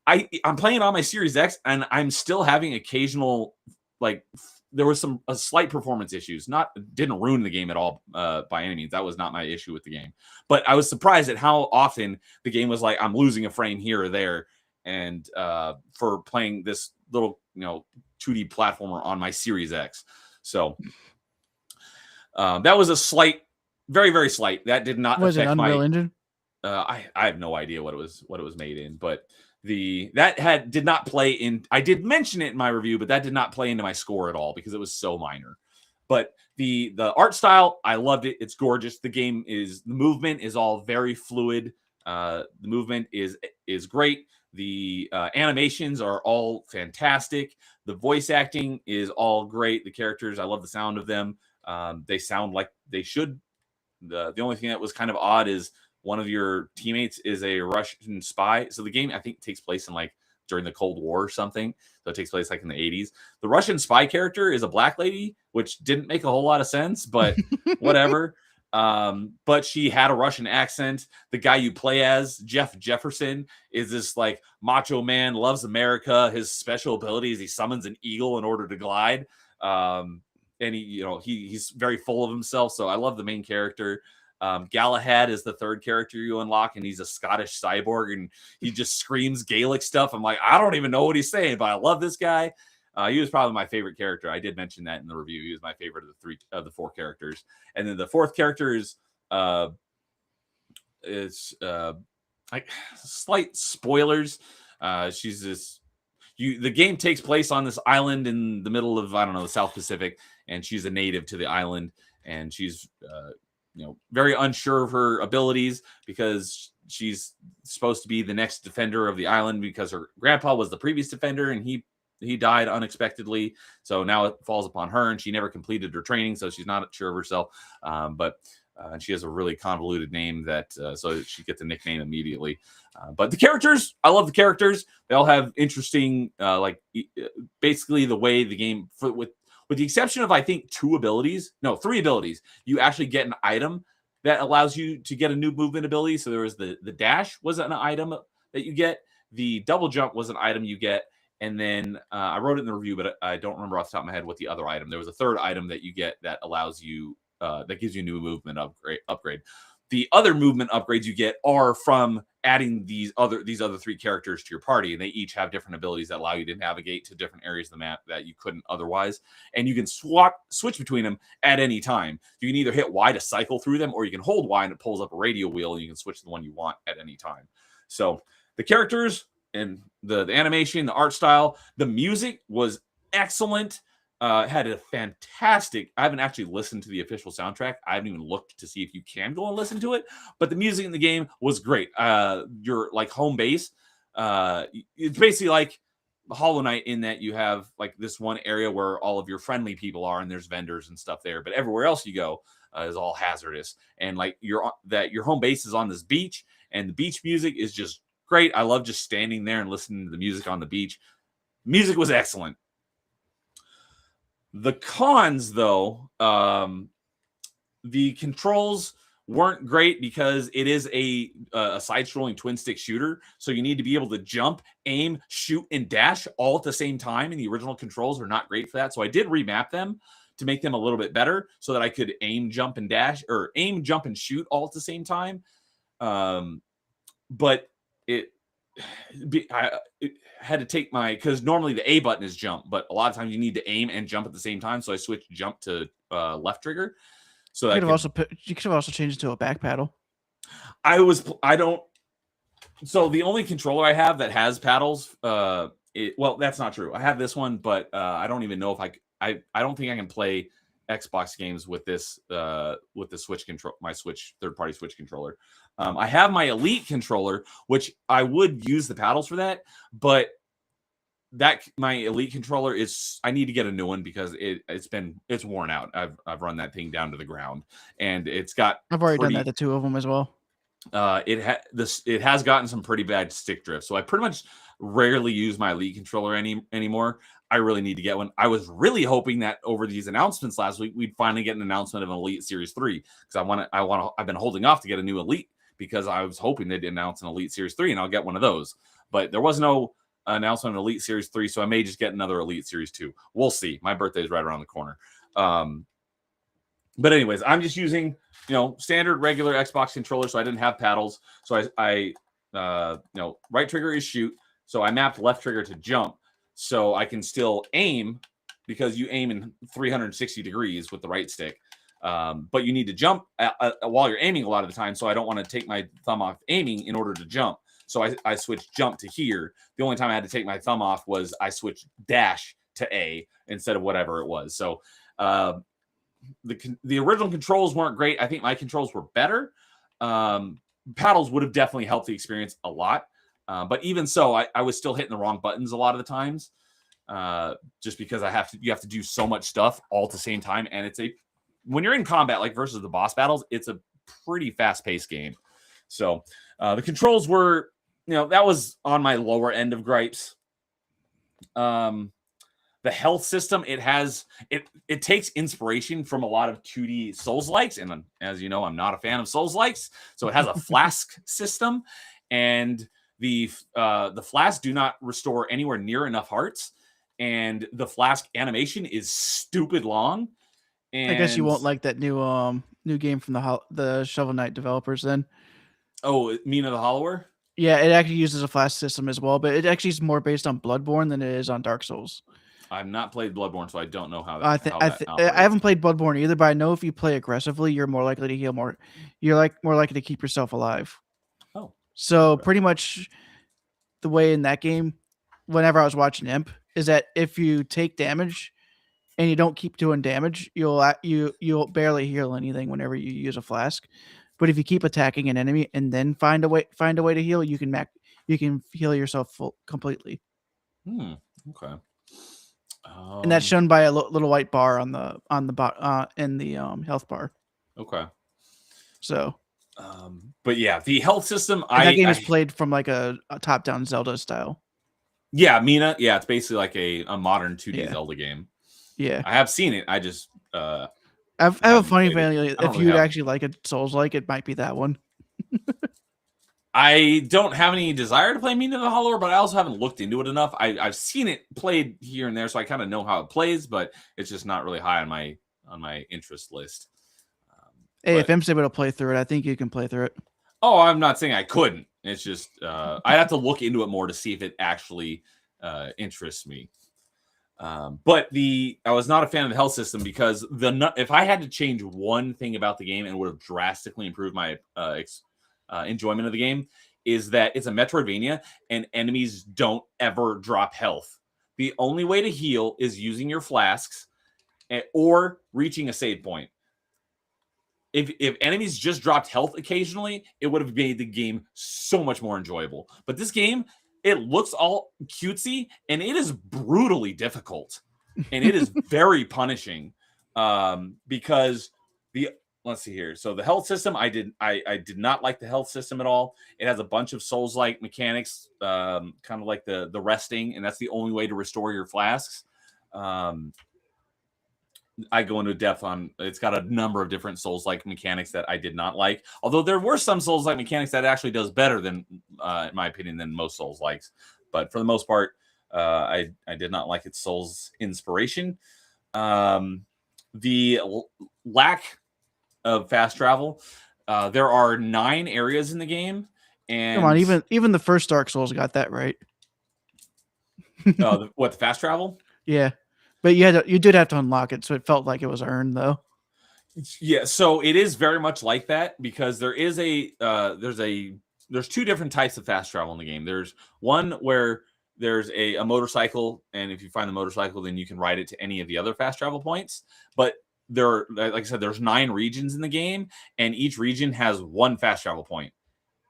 I'm playing it on my Series X, and I'm still having occasional, like, there was a slight performance issues. Didn't ruin the game at all by any means. That was not my issue with the game. But I was surprised at how often the game was like, I'm losing a frame here or there. And for playing this little, 2D platformer on my Series X. So that was a slight, very, very slight. That did not was affect it Unreal Engine? I have no idea what it was made in, but did not play in. I did mention it in my review, but that did not play into my score at all because it was so minor. But the art style, I loved it. It's gorgeous. The movement is all very fluid. The movement is great. The animations are all fantastic. The voice acting is all great. The characters, I love the sound of them. They sound like they should. The only thing that was kind of odd is one of your teammates is a Russian spy. So the game, I think, takes place in during the Cold War or something. So it takes place in the 80s. The Russian spy character is a black lady, which didn't make a whole lot of sense, but whatever. But she had a Russian accent. The guy you play as, Jeff Jefferson, is this macho man, loves America. His special ability is he summons an eagle in order to glide. And he's very full of himself. So I love the main character. Galahad is the third character you unlock, and he's a Scottish cyborg, and he just screams Gaelic stuff. I'm like, I don't even know what he's saying, but I love this guy. He was probably my favorite character. I did mention that in the review. He was my favorite of the four characters. And then the fourth character is slight spoilers. She's this. The game takes place on this island in the middle of, I don't know, the South Pacific, and she's a native to the island, and she's very unsure of her abilities because she's supposed to be the next defender of the island because her grandpa was the previous defender and he died unexpectedly. So now it falls upon her, and she never completed her training, so she's not sure of herself. But she has a really convoluted name so she gets a nickname immediately. But the characters, I love the characters. They all have interesting, basically the way the game with the exception of, I think, three abilities, you actually get an item that allows you to get a new movement ability. So there was the dash was an item that you get. The double jump was an item you get. And then I wrote it in the review, but I don't remember off the top of my head what the other item. There was a third item that you get that allows you, that gives you a new movement upgrade. The other movement upgrades you get are from adding these other three characters to your party, and they each have different abilities that allow you to navigate to different areas of the map that you couldn't otherwise. And you can switch between them at any time. You can either hit Y to cycle through them, or you can hold Y and it pulls up a radio wheel, and you can switch to the one you want at any time. So the characters and the animation, the art style, the music was excellent. had a fantastic. I haven't actually listened to the official soundtrack. I haven't even looked to see if you can go and listen to it. But the music in the game was great. Your like home base. It's basically like Hollow Knight in that you have like this one area where all of your friendly people are, and there's vendors and stuff there. But everywhere else you go is all hazardous, and like your home base is on this beach, and the beach music is just great. I love just standing there and listening to the music on the beach. Music was excellent. The cons, though, the controls weren't great because it is a side-scrolling twin-stick shooter, so you need to be able to jump, aim, shoot, and dash all at the same time, and the original controls are not great for that. So I did remap them to make them a little bit better so that I could aim, jump, and dash, or aim, jump, and shoot all at the same time. But it had to take because normally the A button is jump, but a lot of times you need to aim and jump at the same time. So I switched jump to left trigger. So you could have also changed it to a back paddle. So the only controller I have that has paddles, well, that's not true. I have this one, but I don't even know if I don't think I can play Xbox games with this with the Switch control, my Switch third-party Switch controller. I have my Elite controller, which I would use the paddles for that, but my Elite controller I need to get a new one because it's worn out. I've run that thing down to the ground, and I've already done that to two of them as well. It has gotten some pretty bad stick drift, so I pretty much rarely use my Elite controller anymore. I really need to get one. I was really hoping that over these announcements last week, we'd finally get an announcement of an Elite Series 3 because I've been holding off to get a new Elite because I was hoping they'd announce an Elite Series 3 and I'll get one of those. But there was no announcement of Elite Series 3, so I may just get another Elite Series 2. We'll see. My birthday is right around the corner. But anyways, I'm just using standard regular Xbox controller, so I didn't have paddles. So I right trigger is shoot, so I mapped left trigger to jump, so I can still aim because you aim in 360 degrees with the right stick. But you need to jump while you're aiming a lot of the time, so I don't want to take my thumb off aiming in order to jump. So I switched jump to here. The only time I had to take my thumb off was I switched dash to A instead of whatever it was. So the original controls weren't great. I think my controls were better. Paddles would have definitely helped the experience a lot. But even so, I was still hitting the wrong buttons a lot of the times, just because you have to do so much stuff all at the same time. And when you're in combat, like versus the boss battles, it's a pretty fast-paced game. So the controls were, that was on my lower end of gripes. The health system, it takes inspiration from a lot of 2D Souls-likes, and as you know, I'm not a fan of Souls-likes. So it has a flask system, and the flasks do not restore anywhere near enough hearts, and the flask animation is stupid long. And I guess you won't like that new game from the Shovel Knight developers then. Oh, Mina the Hollower? Yeah, it actually uses a flask system as well, but it actually is more based on Bloodborne than it is on Dark Souls. I've not played Bloodborne, so I don't know how that I haven't played Bloodborne either, but I know if you play aggressively, you're more likely to heal more. You're more likely to keep yourself alive. Oh. So okay. Pretty much the way in that game, whenever I was watching Imp, is that if you take damage and you don't keep doing damage, you'll barely heal anything whenever you use a flask. But if you keep attacking an enemy and then find a way to heal, you can heal yourself completely. Okay. And that's shown by a little white bar in the health bar. Okay. So. But yeah, the health system. That game is played from like a top-down Zelda style. Yeah, Mina. Yeah, it's basically like a modern 2D Zelda game. Yeah, I have seen it. I just. I have a funny feeling if you'd actually like a Souls-like, it might be that one. I don't have any desire to play Mina the Hollower, but I also haven't looked into it enough. I've seen it played here and there, so I kind of know how it plays, but it's just not really high on my interest list. Hey, if Im's able to play through it, I think you can play through it. Oh, I'm not saying I couldn't. It's just I'd have to look into it more to see if it actually interests me. But I was not a fan of the health system because if I had to change one thing about the game and would have drastically improved my enjoyment of the game, is that it's a Metroidvania and enemies don't ever drop health. the only way to heal is using your flasks or reaching a save point. If enemies just dropped health occasionally, it would have made the game so much more enjoyable. But this game, it looks all cutesy, and it is brutally difficult. And it is very punishing because let's see here. So the health system, I did not like the health system at all. It has a bunch of Souls-like mechanics, kind of like the resting, and that's the only way to restore your flasks. I go into depth on it's got a number of different Souls-like mechanics that I did not like. Although there were some Souls-like mechanics that actually does better than, in my opinion, than most Souls-likes. But for the most part, I did not like its Souls inspiration. The lack of fast travel. There are 9 areas in the game, and Come on, even the first Dark Souls got that right. The fast travel? Yeah, but you did have to unlock it, so it felt like it was earned though. Yeah, so it is very much like that because there is there's 2 different types of fast travel in the game. There's one where there's a motorcycle, and if you find the motorcycle, then you can ride it to any of the other fast travel points. But like I said, there's 9 regions in the game, and each region has 1 fast travel point.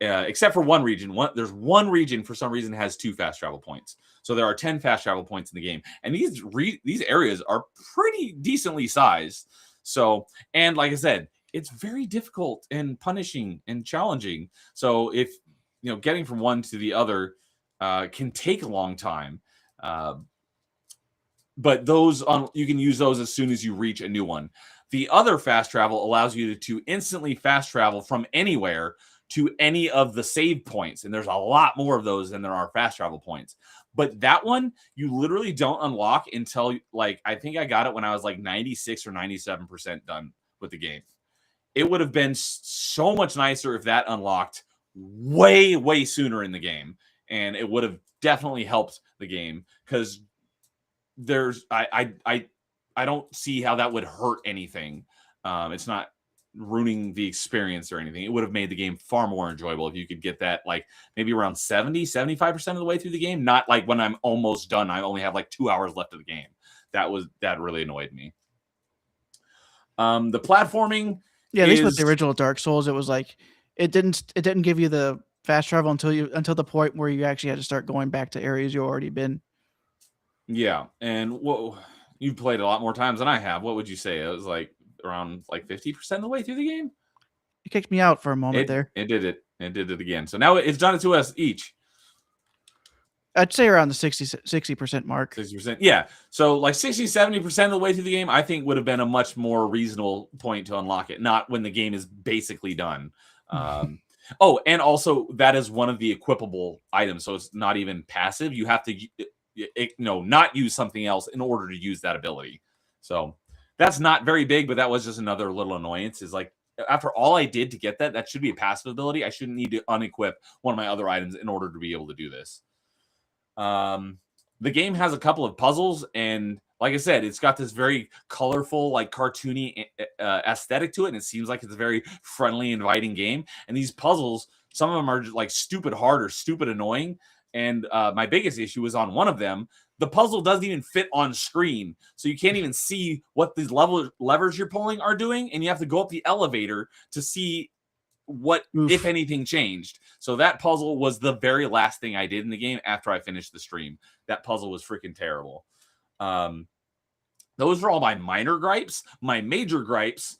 Except for one region. There's one region for some reason has 2 fast travel points. So there are 10 fast travel points in the game, and these areas are pretty decently sized. So, and like I said, it's very difficult and punishing and challenging. So if getting from one to the other can take a long time. But those you can use those as soon as you reach a new one. The other fast travel allows you to instantly fast travel from anywhere to any of the save points. And there's a lot more of those than there are fast travel points. But that one, you literally don't unlock until, I think I got it when I was 96 or 97% done with the game. It would have been so much nicer if that unlocked way, way sooner in the game. And it would have definitely helped the game because I don't see how that would hurt anything. It's not ruining the experience or anything. It would have made the game far more enjoyable if you could get that maybe around 75% of the way through the game, not when I'm almost done. I only have 2 hours left of the game. That really annoyed me. The platforming, at least with the original Dark Souls, it was it didn't give you the fast travel until the point where you actually had to start going back to areas you already been. Yeah, and you've played a lot more times than I have. What would you say? It was around 50% of the way through the game. You kicked me out for a moment there. It did it. It did it again. So now it's done it to us each. I'd say around the 60% mark. 60%. Yeah. So 60-70% of the way through the game, I think would have been a much more reasonable point to unlock it, not when the game is basically done. Oh, and also that is one of the equipable items. So it's not even passive. You have to not use something else in order to use that ability. So that's not very big, but that was just another little annoyance. Is after all I did to get that should be a passive ability. I shouldn't need to unequip one of my other items in order to be able to do this. The game has a couple of puzzles, and like I said, it's got this very colorful, cartoony aesthetic to it, and it seems like it's a very friendly, inviting game. And these puzzles, some of them are just stupid hard or stupid annoying. And my biggest issue was on one of them. The puzzle doesn't even fit on screen. So you can't even see what these levers you're pulling are doing. And you have to go up the elevator to see what, if anything, changed. So that puzzle was the very last thing I did in the game after I finished the stream. That puzzle was freaking terrible. Those are all my minor gripes. My major gripes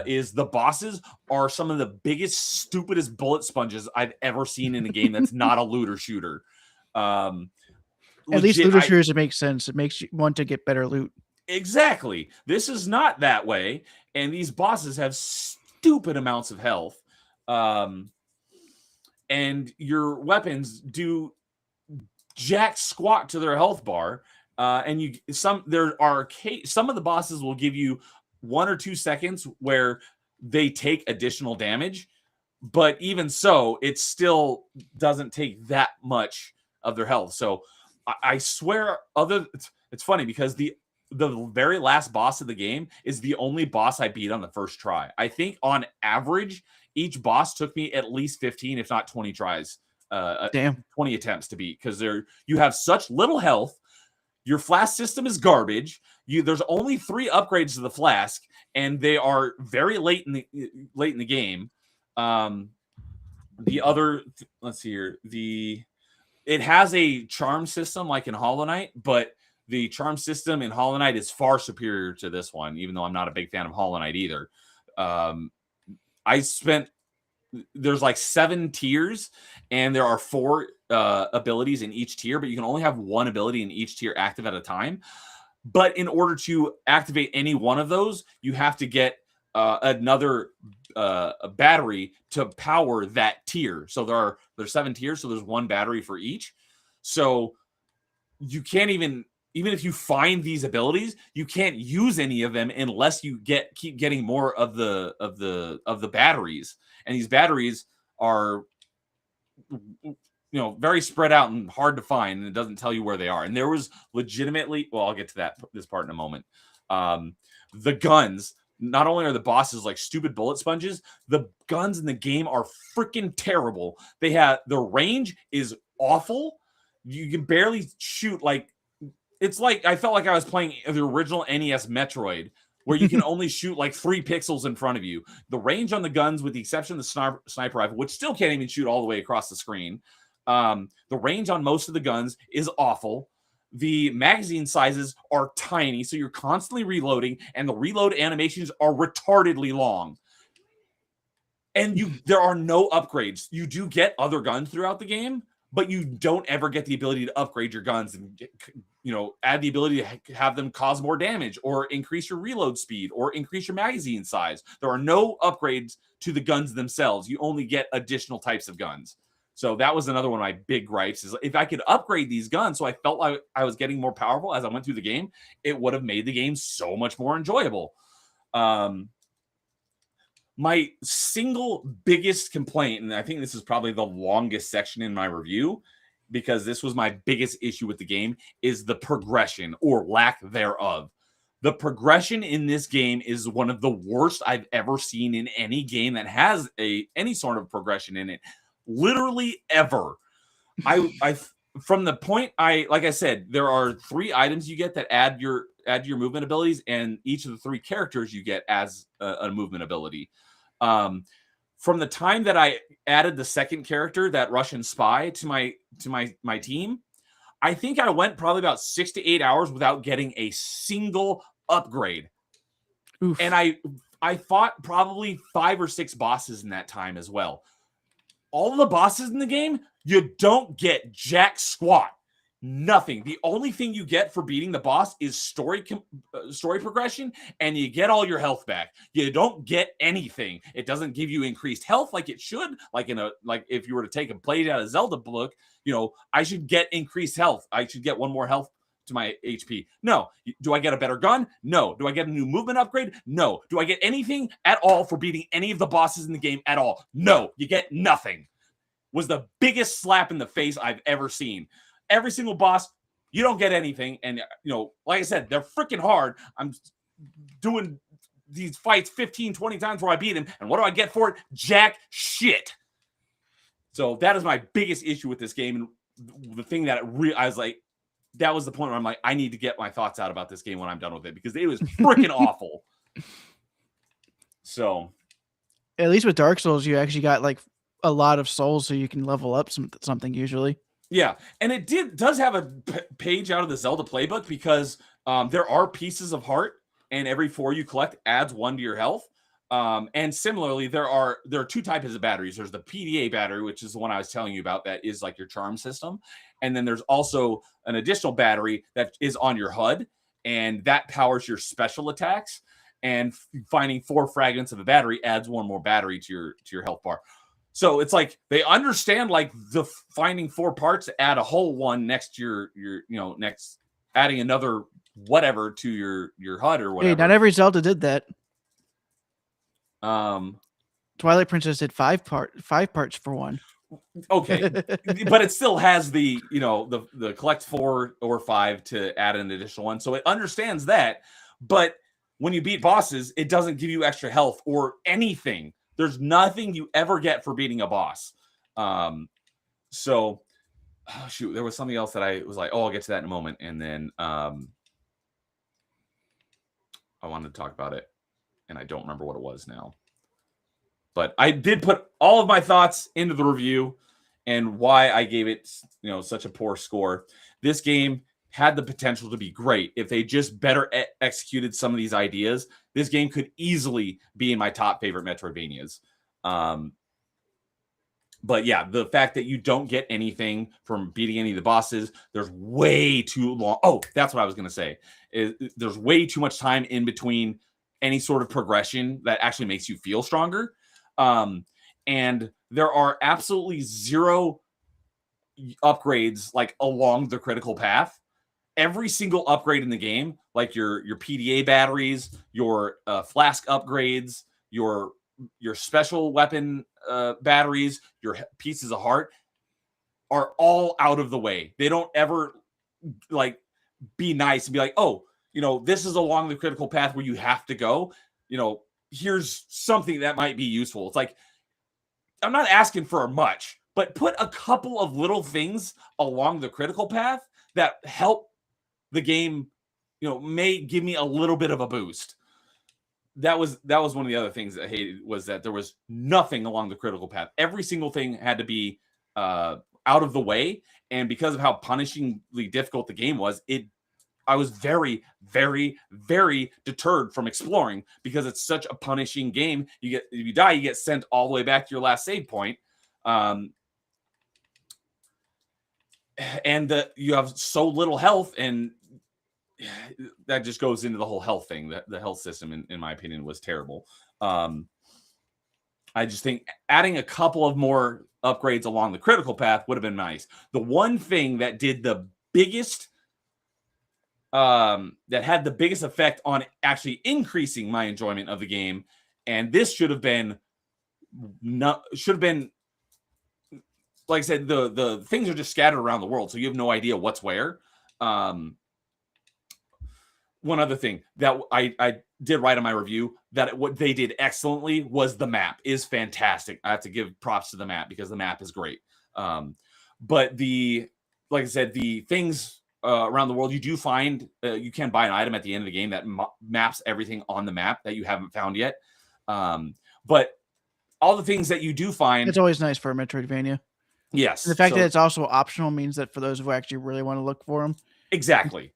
is the bosses are some of the biggest, stupidest bullet sponges I've ever seen in a game that's not a looter shooter. At least looter shooters, it makes sense. It makes you want to get better loot. Exactly. This is not that way. And these bosses have stupid amounts of health. And your weapons do jack squat to their health bar. And some of the bosses will give you 1 or 2 seconds where they take additional damage, but even so, it still doesn't take that much of their health. So I swear, it's funny because the very last boss of the game is the only boss I beat on the first try. I think on average, each boss took me at least 15, if not 20 tries, 20 attempts to beat, because you have such little health. Your flask system is garbage. There's only 3 upgrades to the flask, and they are very late in the game. The other, let's see here, it has a charm system like in Hollow Knight, but the charm system in Hollow Knight is far superior to this one, even though I'm not a big fan of Hollow Knight either. There's like 7 tiers, and there are 4 abilities in each tier, but you can only have 1 ability in each tier active at a time. But in order to activate any one of those, you have to get another battery to power that tier. So there's 7 tiers, so there's 1 battery for each. So you can't even if you find these abilities, you can't use any of them unless you keep getting more of the batteries. And these batteries are very spread out and hard to find, and it doesn't tell you where they are. And there was legitimately, well, I'll get to this part in a moment. The guns, not only are the bosses like stupid bullet sponges, the guns in the game are freaking terrible. The range is awful. You can barely shoot. It's like I felt like I was playing the original NES Metroid, where you can only shoot like 3 pixels in front of you. The range on the guns, with the exception of the sniper rifle, which still can't even shoot all the way across the screen, the range on most of the guns is awful. The magazine sizes are tiny, so you're constantly reloading, and the reload animations are retardedly long. And there are no upgrades. You do get other guns throughout the game, but you don't ever get the ability to upgrade your guns and add the ability to have them cause more damage or increase your reload speed or increase your magazine size. There are no upgrades to the guns themselves. You only get additional types of guns. So that was another one of my big gripes, is if I could upgrade these guns so I felt like I was getting more powerful as I went through the game, it would have made the game so much more enjoyable. My single biggest complaint, and I think this is probably the longest section in my review, because this was my biggest issue with the game, is the progression or lack thereof. The progression in this game is one of the worst I've ever seen in any game that has any sort of progression in it. Literally ever. I from the point like I said, there are 3 items you get that add your movement abilities, and each of the 3 characters you get as a movement ability. From the time that I added the second character, that Russian spy, to my team, I think I went probably about 6 to 8 hours without getting a single upgrade. Oof. And I fought probably 5 or 6 bosses in that time as well. All of the bosses in the game, you don't get jack squat. Nothing. The only thing you get for beating the boss is story progression, and you get all your health back. You don't get anything. It doesn't give you increased health like it should. Like if you were to take a page out of Zelda book, I should get increased health. I should get 1 more health to my HP. No. Do I get a better gun? No. Do I get a new movement upgrade? No. Do I get anything at all for beating any of the bosses in the game at all? No. You get nothing. Was the biggest slap in the face I've ever seen. Every single boss, you don't get anything. And, like I said, they're freaking hard. I'm doing these fights 15, 20 times before I beat him. And what do I get for it? Jack shit. So that is my biggest issue with this game. And the thing that I was like, that was the point where I'm like, I need to get my thoughts out about this game when I'm done with it, because it was freaking awful. So. At least with Dark Souls, you actually got like a lot of souls, so you can level up something usually. Yeah, and it does have a page out of the Zelda playbook, because there are pieces of heart, and every 4 you collect adds 1 to your health. And similarly, there are 2 types of batteries. There's the PDA battery, which is the one I was telling you about, that is like your charm system. And then there's also an additional battery that is on your HUD, and that powers your special attacks. And finding 4 fragments of a battery adds 1 more battery to your health bar. So it's like they understand like the finding 4 parts to add a whole one next to your next adding another whatever to your HUD or whatever. Hey, not every Zelda did that. Twilight Princess did 5 parts for 1. Okay, but it still has the the collect 4 or 5 to add an additional one, so it understands that. But when you beat bosses, it doesn't give you extra health or anything. There's nothing you ever get for beating a boss. So Oh, shoot, there was something else that I was like, oh, I'll get to that in a moment, and then I wanted to talk about it, and I don't remember what it was now. But I did put all of my thoughts into the review and why I gave it, such a poor score. This game had the potential to be great if they just better executed some of these ideas. This game could easily be in my top favorite Metroidvanias. But yeah, the fact that you don't get anything from beating any of the bosses, there's way too long. Oh, that's what I was going to say. There's way too much time in between any sort of progression that actually makes you feel stronger. And there are absolutely zero upgrades like along the critical path. Every single upgrade in the game, like your PDA batteries, your flask upgrades, your special weapon batteries, your pieces of heart, are all out of the way. They don't ever like be nice and be like, oh, this is along the critical path where you have to go. Here's something that might be useful. It's like, I'm not asking for much, but put a couple of little things along the critical path that help the game, may give me a little bit of a boost. That was one of the other things I hated, was that there was nothing along the critical path. Every single thing had to be out of the way. And because of how punishingly difficult the game was, I was very, very, very deterred from exploring because it's such a punishing game. If you die, you get sent all the way back to your last save point. And you have so little health, and that just goes into the whole health thing. The health system, in my opinion, was terrible. I just think adding a couple of more upgrades along the critical path would have been nice. The one thing that did the biggest that had the biggest effect on actually increasing my enjoyment of the game, and this should have been like I said, the things are just scattered around the world, so you have no idea what's where. One other thing that I did write in my review, that what they did excellently was the map is fantastic. I have to give props to the map because the map is great. But like I said, the things around the world, you do find you can buy an item at the end of the game that maps everything on the map that you haven't found yet. But all the things that you do find, it's always nice for a Metroidvania. Yes. And the fact that it's also optional means that for those who actually really want to look for them, exactly,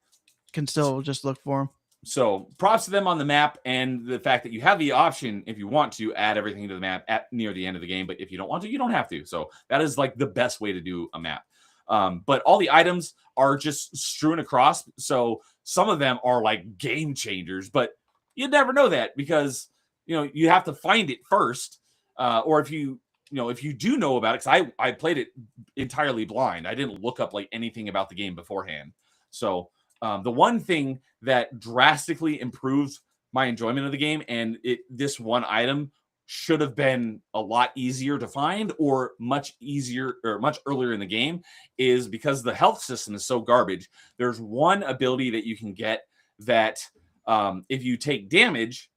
can still just look for them. So props to them on the map, and the fact that you have the option, if you want to, add everything to the map near the end of the game. But if you don't want to, you don't have to. So that is like the best way to do a map. But all the items are just strewn across. So some of them are like game changers, but you'd never know that because, you have to find it first. Or if you do know about it, because I played it entirely blind. I didn't look up like anything about the game beforehand. So the one thing that drastically improves my enjoyment of the game, and this one item should have been a lot easier to find or much easier or much earlier in the game, is because the health system is so garbage. There's one ability that you can get that if you take damage,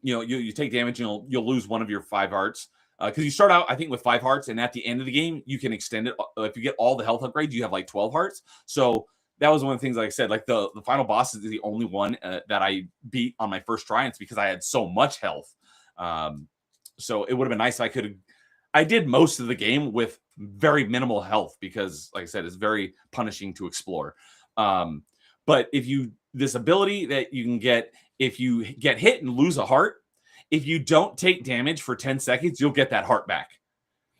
you take damage, you'll lose one of your 5 hearts. Because you start out, I think, with 5 hearts, and at the end of the game, you can extend it. If you get all the health upgrades, you have like 12 hearts. So that was one of the things, like I said, like the final boss is the only one that I beat on my first try, and it's because I had so much health. So it would have been nice if I did most of the game with very minimal health because, like I said, it's very punishing to explore. But this ability that you can get, if you get hit and lose a heart, if you don't take damage for 10 seconds, you'll get that heart back.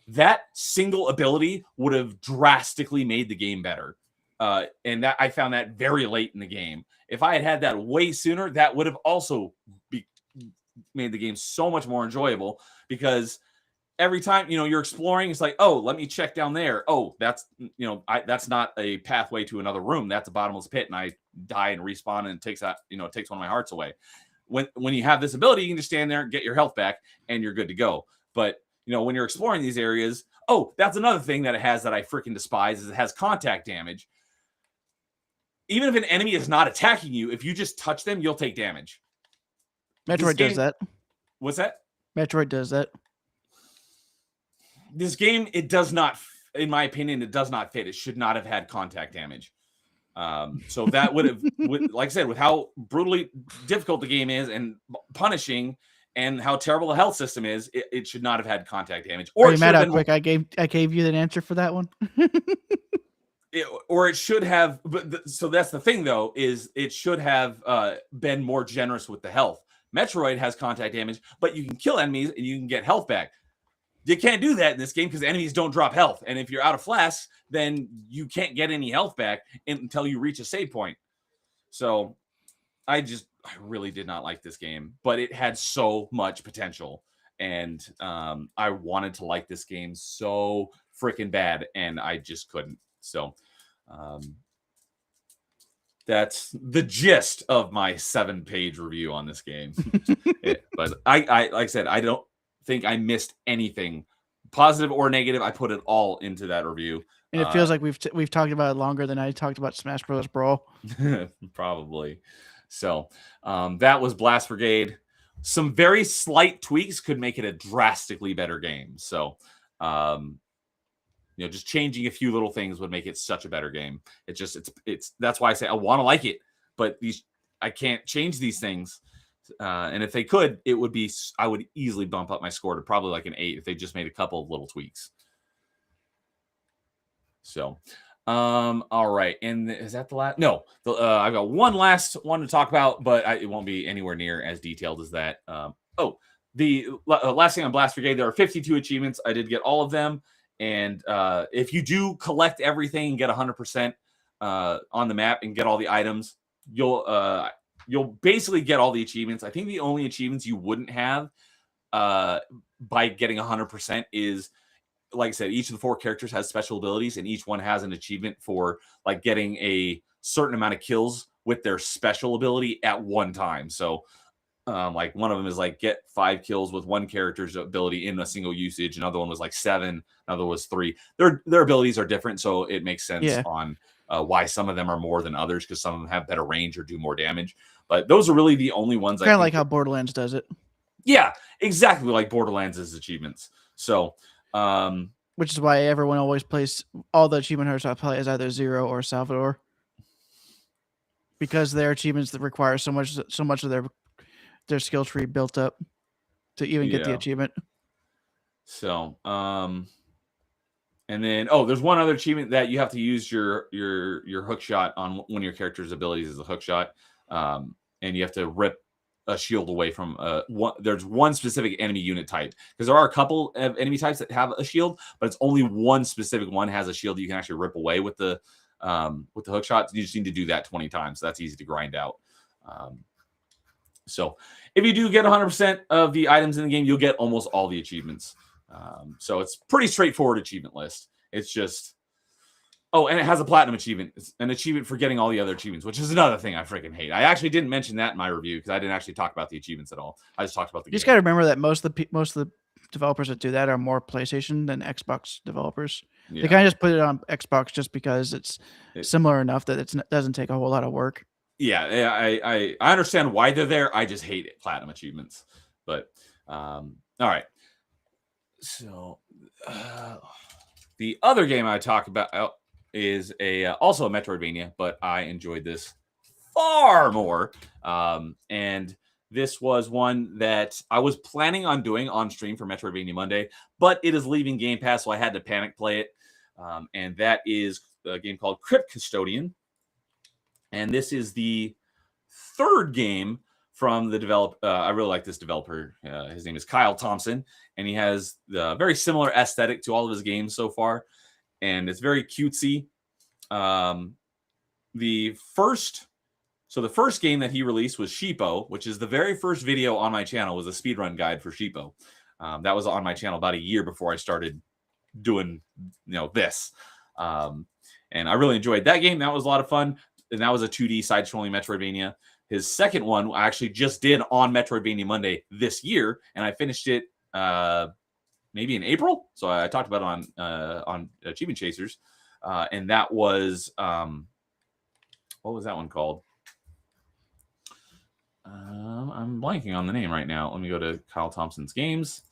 That single ability would have drastically made the game better. And that I found that very late in the game. If I had had that way sooner, that would have also made the game so much more enjoyable, because every time, you're exploring, it's like, oh, let me check down there. Oh, that's, that's not a pathway to another room. That's a bottomless pit. And I die and respawn, and it takes one of my hearts away. When you have this ability, you can just stand there and get your health back and you're good to go. But, when you're exploring these areas, oh, that's another thing that it has that I freaking despise, is it has contact damage. Even if an enemy is not attacking you, if you just touch them, you'll take damage. Metroid does that. What's that? Metroid does that. This game, it does not. in my opinion, it does not fit. It should not have had contact damage. So that would have, like I said, with how brutally difficult the game is and punishing, and how terrible the health system is, it should not have had contact damage. Or are you mad how quick I gave you the answer for that one? Or it should have, but so that's the thing though, is it should have been more generous with the health. Metroid has contact damage, but you can kill enemies and you can get health back. You can't do that in this game because enemies don't drop health. And if you're out of flasks, then you can't get any health back until you reach a save point. So I really did not like this game, but it had so much potential. And I wanted to like this game so freaking bad, and I just couldn't. So that's the gist of my 7-page review on this game. But I like I said, I don't think I missed anything, positive or negative. I put it all into that review. And it feels like we've talked about it longer than I talked about Smash Bros. Brawl. Probably. So that was Blast Brigade. Some very slight tweaks could make it a drastically better game. So just changing a few little things would make it such a better game. It's that's why I say I want to like it, but I can't change these things. And if they could, I would easily bump up my score to probably like an 8 if they just made a couple of little tweaks. So, all right. And is that the last? No, I've got one last one to talk about, but it won't be anywhere near as detailed as that. The last thing on Blast Brigade, there are 52 achievements. I did get all of them. And if you do collect everything and get 100% on the map and get all the items, you'll basically get all the achievements. I think the only achievements you wouldn't have by getting 100% is, like I said, each of the 4 characters has special abilities, and each one has an achievement for like getting a certain amount of kills with their special ability at one time. So like one of them is like get 5 kills with one character's ability in a single usage. Another one was like 7. Another was 3. Their abilities are different, so it makes sense on why some of them are more than others, because some of them have better range or do more damage. But those are really the only ones. Kind of like how Borderlands does it. Yeah, exactly like Borderlands' achievements. So, which is why everyone always plays all the achievement hunters I play as either Zero or Salvador, because their achievements that require so much of their skill tree built up to even get the achievement. So, and then there's one other achievement that you have to use your hook shot on one of your character's abilities as a hook shot, and you have to rip a shield away from there's one specific enemy unit type, because there are a couple of enemy types that have a shield, but it's only one specific one has a shield that you can actually rip away with the hook shot. You just need to do that 20 times. So that's easy to grind out. So if you do get 100% of the items in the game, you'll get almost all the achievements. So it's pretty straightforward achievement list. It's just, and it has a platinum achievement. It's an achievement for getting all the other achievements, which is another thing I freaking hate. I actually didn't mention that in my review because I didn't actually talk about the achievements at all. I just talked about the game. You just got to remember that most of the developers that do that are more PlayStation than Xbox developers. Yeah. They kind of just put it on Xbox just because it's similar enough that it doesn't take a whole lot of work. Yeah, I understand why they're there. I just hate platinum achievements. But all right. So the other game I talk about is also a Metroidvania, but I enjoyed this far more. And this was one that I was planning on doing on stream for Metroidvania Monday, but it is leaving Game Pass, so I had to panic play it. And that is a game called Crypt Custodian. And this is the 3rd game from the developer. I really like this developer. His name is Kyle Thompson, and he has the very similar aesthetic to all of his games so far. And it's very cutesy. The first game that he released was Sheepo, which is the very first video on my channel, was a speedrun guide for Sheepo. That was on my channel about a year before I started doing, this. And I really enjoyed that game. That was a lot of fun. And that was a 2D side-scrolling Metroidvania. His second one I actually just did on Metroidvania Monday this year, and I finished it maybe in April. So I talked about it on Achievement Chasers, and that was what was that one called? I'm blanking on the name right now. Let me go to Kyle Thompson's games,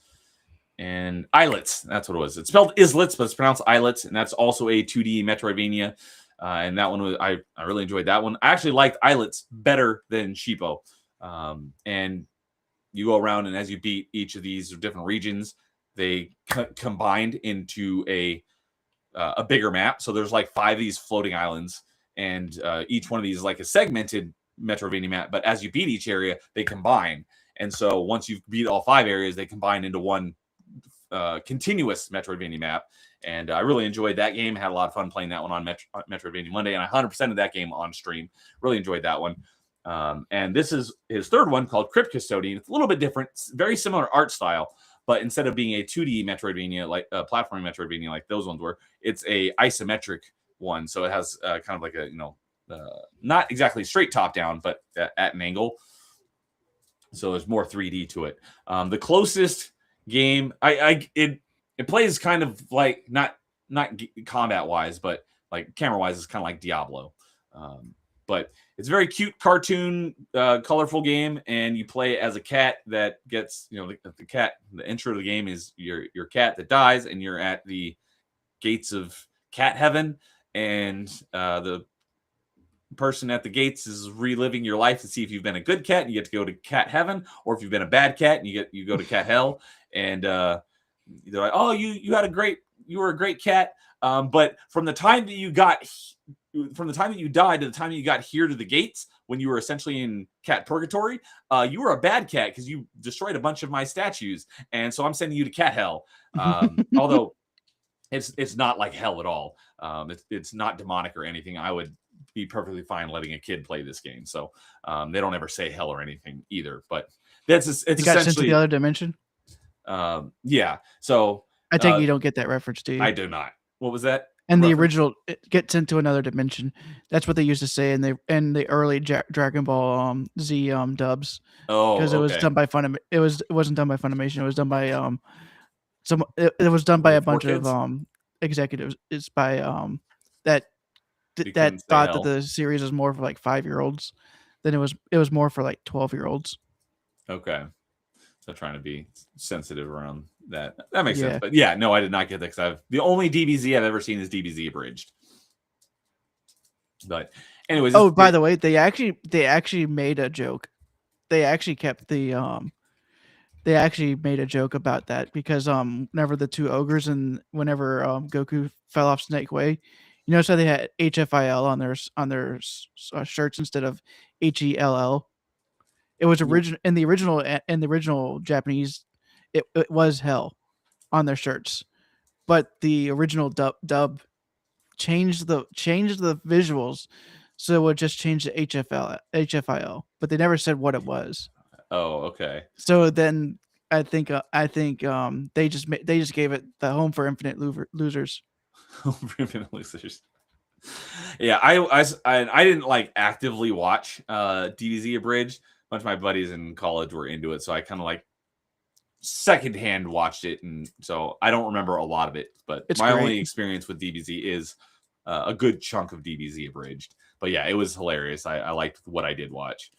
and Islets. That's what it was. It's spelled Islets, but it's pronounced Islets, and that's also a 2D Metroidvania. And that one was I really enjoyed that one. I actually liked Islets better than Sheepo. And you go around, and as you beat each of these different regions, they combined into a bigger map. So there's like 5 of these floating islands, and each one of these is like a segmented Metroidvania map. But as you beat each area, they combine. And so once you've beat all 5 areas, they combine into one continuous Metroidvania map. And I really enjoyed that game. Had a lot of fun playing that one on Metroidvania Monday, and I 100% of that game on stream. Really enjoyed that one. And this is his third one called Crypt Custodian. It's a little bit different. It's very similar art style, but instead of being a 2D Metroidvania, like platforming Metroidvania like those ones were, it's a isometric one. So it has kind of like a, not exactly straight top down, but at an angle. So there's more 3D to it. The closest game, it plays kind of like not combat wise, but like camera wise, is kind of like Diablo. But it's a very cute cartoon, colorful game, and you play as a cat that gets, the cat. The intro to the game is your cat that dies, and you're at the gates of cat heaven, and the person at the gates is reliving your life to see if you've been a good cat and you get to go to cat heaven, or if you've been a bad cat and you go to cat hell. And they're like, oh, you were a great cat, but from the time that you died to the time that you got here to the gates, when you were essentially in cat purgatory, you were a bad cat because you destroyed a bunch of my statues, and so I'm sending you to cat hell. Although it's not like hell at all. It's not demonic or anything. I would be perfectly fine letting a kid play this game. So they don't ever say hell or anything either. But it's you got sent to the other dimension. Yeah. So I think you don't get that reference, do you? I do not. What was that? And the original, it gets into another dimension. That's what they used to say in the early Dragon Ball Z dubs. Oh, because it was done by It wasn't done by Funimation. It was done by It was done by a bunch of executives. It's by that thought that the series was more for like 5-year-olds than it was more for like 12-year-olds. Okay. So trying to be sensitive around that. That makes sense. But yeah, no, I did not get that, because the only DBZ I've ever seen is DBZ abridged. But anyways. Oh, by the way, they actually made a joke. They actually kept the they actually made a joke about that, because whenever the 2 ogres and whenever Goku fell off Snake Way, you notice how they had HFIL on their shirts instead of HELL. It was in the original Japanese, it was hell on their shirts, but the original dub changed the visuals, so it would just change the HFIL, but they never said what it was. Oh, okay. So then I think they just gave it the Home for Infinite Losers. Home for Infinite Losers. Yeah, I didn't like actively watch DBZ abridged. A bunch of my buddies in college were into it, so I kind of like secondhand watched it, and so I don't remember a lot of it. But my only experience with DBZ is a good chunk of DBZ abridged. But yeah, it was hilarious. I liked what I did watch.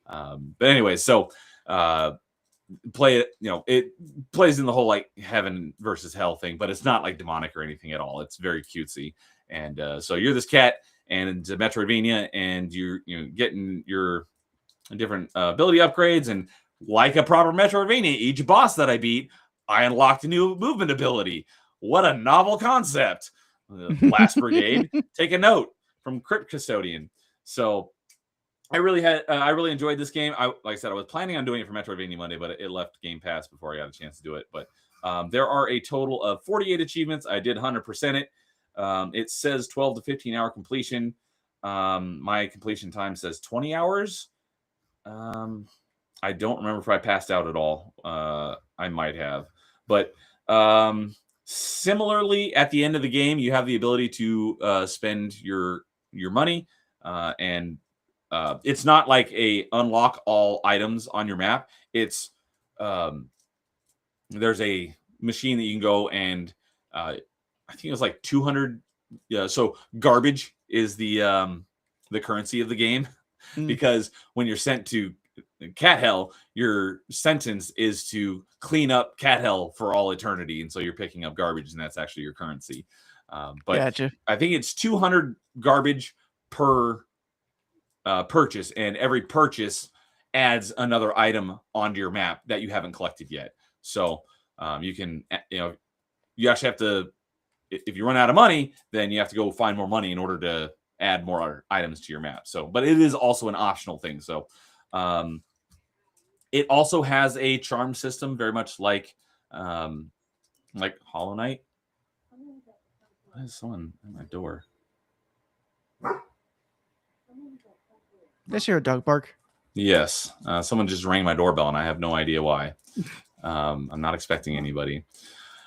But anyway, so play it. It plays in the whole like heaven versus hell thing, but it's not like demonic or anything at all. It's very cutesy. And so you're this cat, and it's a Metroidvania, and you're getting your different ability upgrades, and like a proper Metroidvania, each boss that I beat, I unlocked a new movement ability. What a novel concept! Last Brigade, take a note from Crypt Custodian. So I really enjoyed this game. Like I said, I was planning on doing it for Metroidvania Monday, but it left Game Pass before I got a chance to do it. But there are a total of 48 achievements. I did 100% it. It says 12 to 15 hour completion. My completion time says 20 hours. I don't remember if I passed out at all. I might have, but similarly, at the end of the game, you have the ability to spend your money, and it's not like a unlock all items on your map. It's there's a machine that you can go and I think it was like 200. So garbage is the currency of the game, because when you're sent to cat hell, your sentence is to clean up cat hell for all eternity, and so you're picking up garbage, and that's actually your currency. But Gotcha. I think it's 200 garbage per purchase, and every purchase adds another item onto your map that you haven't collected yet. So you can, you actually have to, if you run out of money, then you have to go find more money in order to add more items to your map. So, but it is also an optional thing. So it also has a charm system, very much like Hollow Knight. Why is someone at my door? Let's hear a dog bark. Yes. Someone just rang my doorbell, and I have no idea why. I'm not expecting anybody.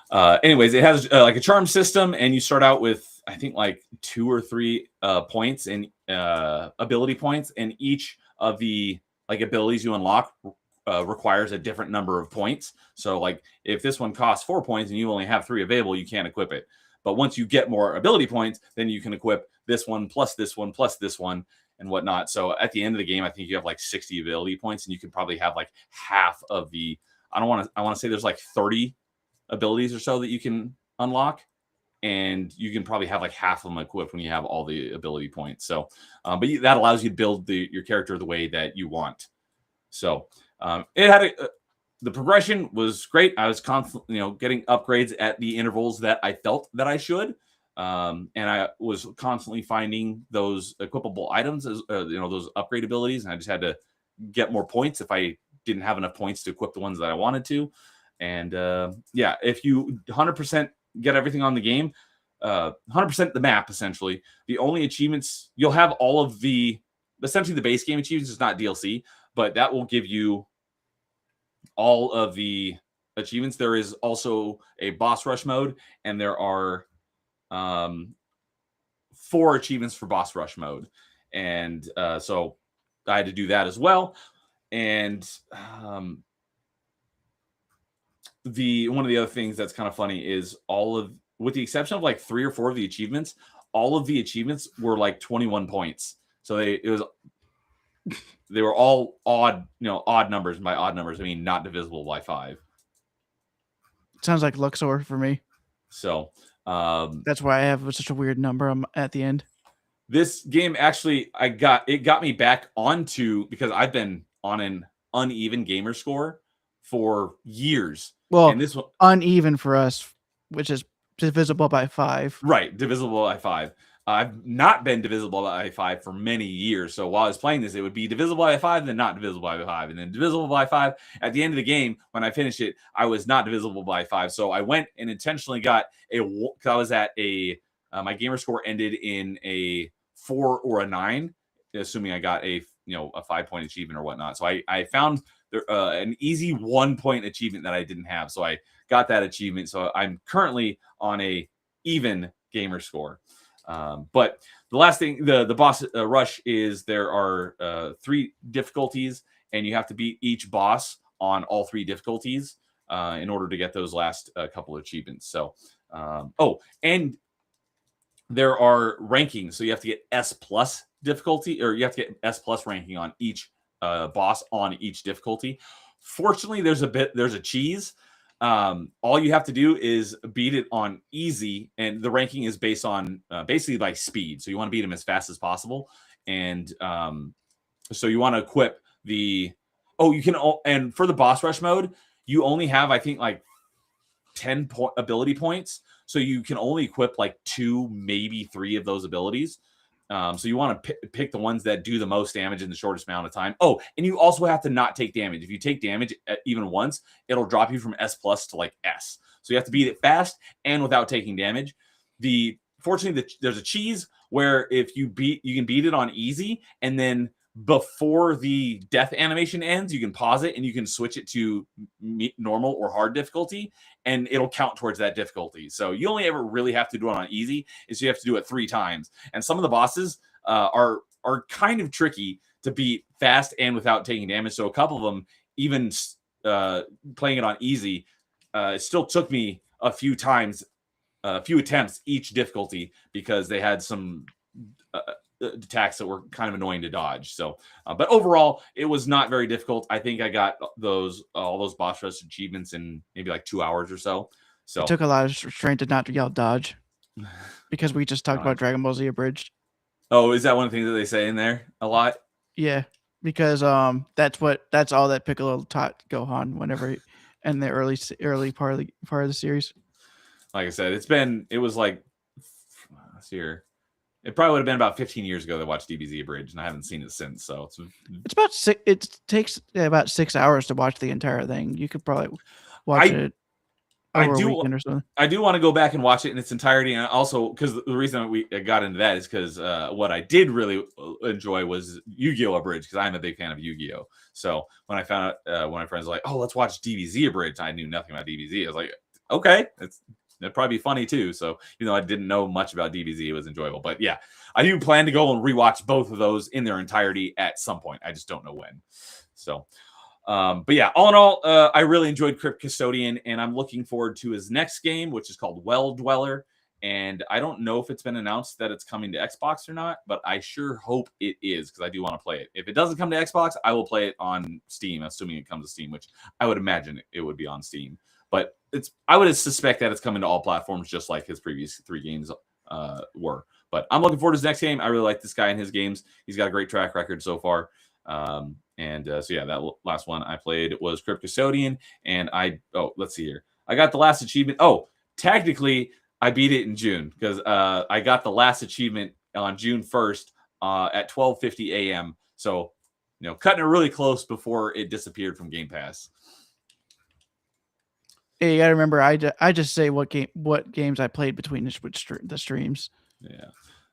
Anyways, it has like a charm system, and you start out with, I think, like 2 or 3 points and ability points, and each of the abilities you unlock requires a different number of points. So like if this one costs 4 points and you only have 3 available, you can't equip it. But once you get more ability points, then you can equip this one plus this one plus this one and whatnot. So at the end of the game, I think you have like 60 ability points, and you can probably have like half of the, I want to say there's like 30 abilities or so that you can unlock, and you can probably have like half of them equipped when you have all the ability points. So, but that allows you to build your character the way that you want. So it had the progression was great. I was constantly, getting upgrades at the intervals that I felt that I should. And I was constantly finding those equipable items as, those upgrade abilities. And I just had to get more points if I didn't have enough points to equip the ones that I wanted to. And if you 100% get everything on the game, 100% the map, essentially, the only achievements, you'll have all of essentially the base game achievements is not DLC, but that will give you all of the achievements. There is also a boss rush mode, and there are 4 achievements for boss rush mode. And so I had to do that as well. And one of the other things that's kind of funny is with the exception of like 3 or 4 of the achievements, all of the achievements were like 21 points. So they were all odd numbers. And by odd numbers, I mean not divisible by 5. Sounds like Luxor for me. So that's why I have such a weird number at the end. This game actually, it got me back onto, because I've been on an uneven gamer score for years. Well, and this one uneven for us, which is divisible by 5. Right, divisible by 5. I've not been divisible by 5 for many years. So while I was playing this, it would be divisible by 5, then not divisible by 5, and then divisible by 5. At the end of the game, when I finished it, I was not divisible by 5. So I went and intentionally got because I was at my gamer score ended in a 4 or a 9, assuming I got a 5-point achievement or whatnot. So I found an easy 1-point achievement that I didn't have. So I got that achievement. So I'm currently on a even gamer score. But the last thing, the boss rush is there are 3 difficulties, and you have to beat each boss on all 3 difficulties in order to get those last couple of achievements. So, and there are rankings. So you have to get S+ difficulty, or you have to get S+ ranking on each boss on each difficulty. Fortunately, there's a cheese. All you have to do is beat it on easy, and the ranking is based on basically by speed. So you want to beat them as fast as possible, and so you want to equip and for the boss rush mode, you only have, I think, like 10 ability points, so you can only equip like 2, maybe 3 of those abilities. So you want to pick the ones that do the most damage in the shortest amount of time. Oh, and you also have to not take damage. If you take damage even once, it'll drop you from S+ to like S. So you have to beat it fast and without taking damage. Fortunately, there's a cheese where if you can beat it on easy, and then before the death animation ends, you can pause it and you can switch it to normal or hard difficulty, and it'll count towards that difficulty. So you only ever really have to do it on easy, is you have to do it 3 times. And some of the bosses are kind of tricky to beat fast and without taking damage. So a couple of them, even playing it on easy, it still took me a few attempts each difficulty, because they had some attacks that were kind of annoying to dodge. So, but overall, it was not very difficult. I think I got all those boss rush achievements in maybe like 2 hours or so. So it took a lot of strength to not yell dodge, because we just talked about Dragon Ball Z Abridged. Oh, is that one of the things that they say in there a lot? Yeah, because that's all that Piccolo taught Gohan whenever in the early part of the series. Like I said, it was like, let's see here. It probably would have been about 15 years ago that I watched DBZ Abridged, and I haven't seen it since. So it's about it takes about 6 hours to watch the entire thing. You could probably watch it over a weekend or something. I do want to go back and watch it in its entirety, and also because the reason we got into that is because what I did really enjoy was Yu-Gi-Oh! Abridged, because I'm a big fan of Yu-Gi-Oh! So when I found out, when my friends were like, "Oh, let's watch DBZ Abridged," I knew nothing about DBZ. I was like, "Okay, that'd probably be funny too." So even though I didn't know much about DBZ, it was enjoyable. But yeah, I do plan to go and rewatch both of those in their entirety at some point. I just don't know when. So. But yeah, all in all, I really enjoyed Crypt Custodian, and I'm looking forward to his next game, which is called Well Dweller. And I don't know if it's been announced that it's coming to Xbox or not, but I sure hope it is, because I do want to play it. If it doesn't come to Xbox, I will play it on Steam, assuming it comes to Steam, which I would imagine it would be on Steam. But I would suspect that it's coming to all platforms, just like his previous 3 games were. But I'm looking forward to his next game. I really like this guy and his games. He's got a great track record so far. So yeah, that last one I played was Crypt Custodian, and let's see here. I got the last achievement. Oh, technically I beat it in June, because I got the last achievement on June 1st at 12:50 a.m. So, cutting it really close before it disappeared from Game Pass. Hey, you gotta remember, I just say what games I played between the streams. Yeah.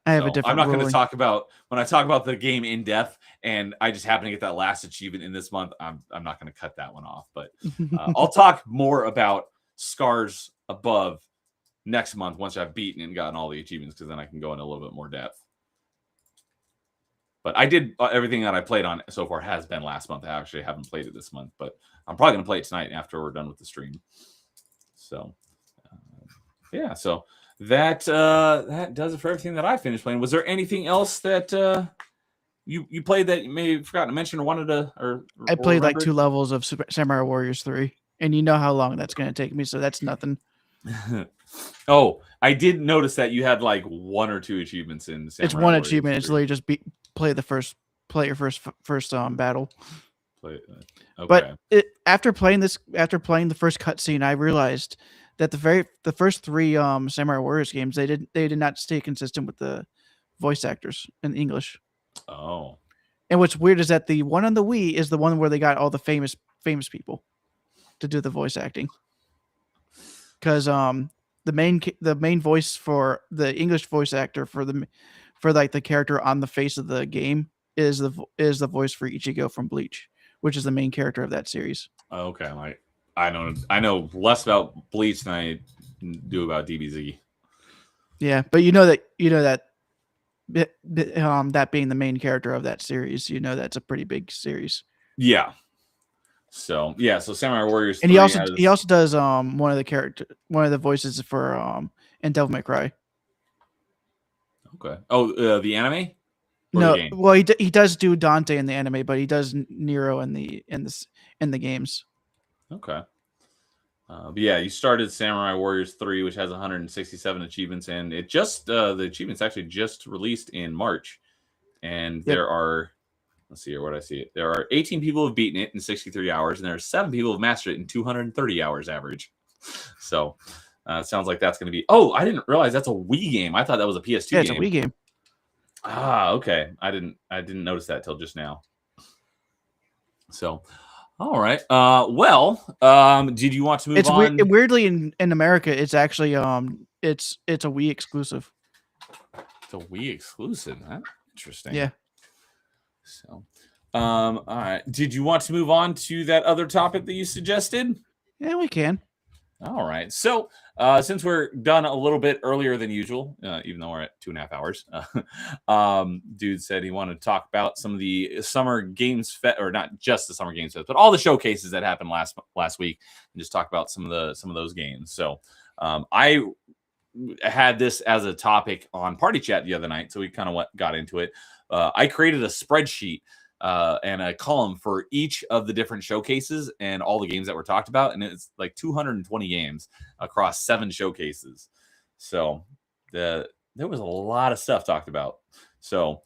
I have a different. I'm not going to talk about when I talk about the game in depth, and I just happen to get that last achievement in this month. I'm not going to cut that one off, but I'll talk more about Scars Above next month once I've beaten and gotten all the achievements, because then I can go in a little bit more depth. But I did everything that I played on so far has been last month. I actually haven't played it this month, but I'm probably going to play it tonight after we're done with the stream. So, yeah. So. That does it for everything that I finished playing. Was there anything else that you played that you may have forgotten to mention or wanted to? I played like 2 levels of Samurai Warriors 3, and you know how long that's going to take me, so that's nothing. Oh, I did notice that you had like 1 or 2 achievements in Samurai It's one Warriors achievement. 3. It's literally just play your first battle. Okay. But after playing the first cutscene, I realized that the first 3 Samurai Warriors games, they did not stay consistent with the voice actors in English. Oh. And what's weird is that the one on the Wii is the one where they got all the famous people to do the voice acting. Because the main voice for the English voice actor for like the character on the face of the game is the voice for Ichigo from Bleach, which is the main character of that series. Okay, I know less about Bleach than I do about DBZ. Yeah, but you know that that being the main character of that series, that's a pretty big series. Yeah. So Samurai Warriors. And he also does one of the voices for in Devil May Cry. Okay. Oh, the anime? No, well he does do Dante in the anime, but he does Nero in the games. Okay. But yeah, you started Samurai Warriors 3, which has 167 achievements, and it just the achievements actually just released in March. And there are, let's see here, what I see it. There are 18 people who have beaten it in 63 hours, and there are 7 people who have mastered it in 230 hours average. So it sounds like that's going to be. Oh, I didn't realize that's a Wii game. I thought that was a PS2 game. Yeah, it's a Wii game. Ah, okay. I didn't notice that till just now. So. All right. Did you want to move on? Weirdly, in America, it's actually it's a Wii exclusive. It's a Wii exclusive. Huh? Interesting. Yeah. So, all right. Did you want to move on to that other topic that you suggested? Yeah, we can. All right. So, since we're done a little bit earlier than usual, even though we're at 2.5 hours, Dude said he wanted to talk about some of the Summer Games Fest, or not just the Summer Games Fest, but all the showcases that happened last week, and just talk about some of those games. So, I had this as a topic on Party Chat the other night, so we kind of got into it. I created a spreadsheet and a column for each of the different showcases and all the games that were talked about, and it's like 220 games across 7 showcases. So there was a lot of stuff talked about. So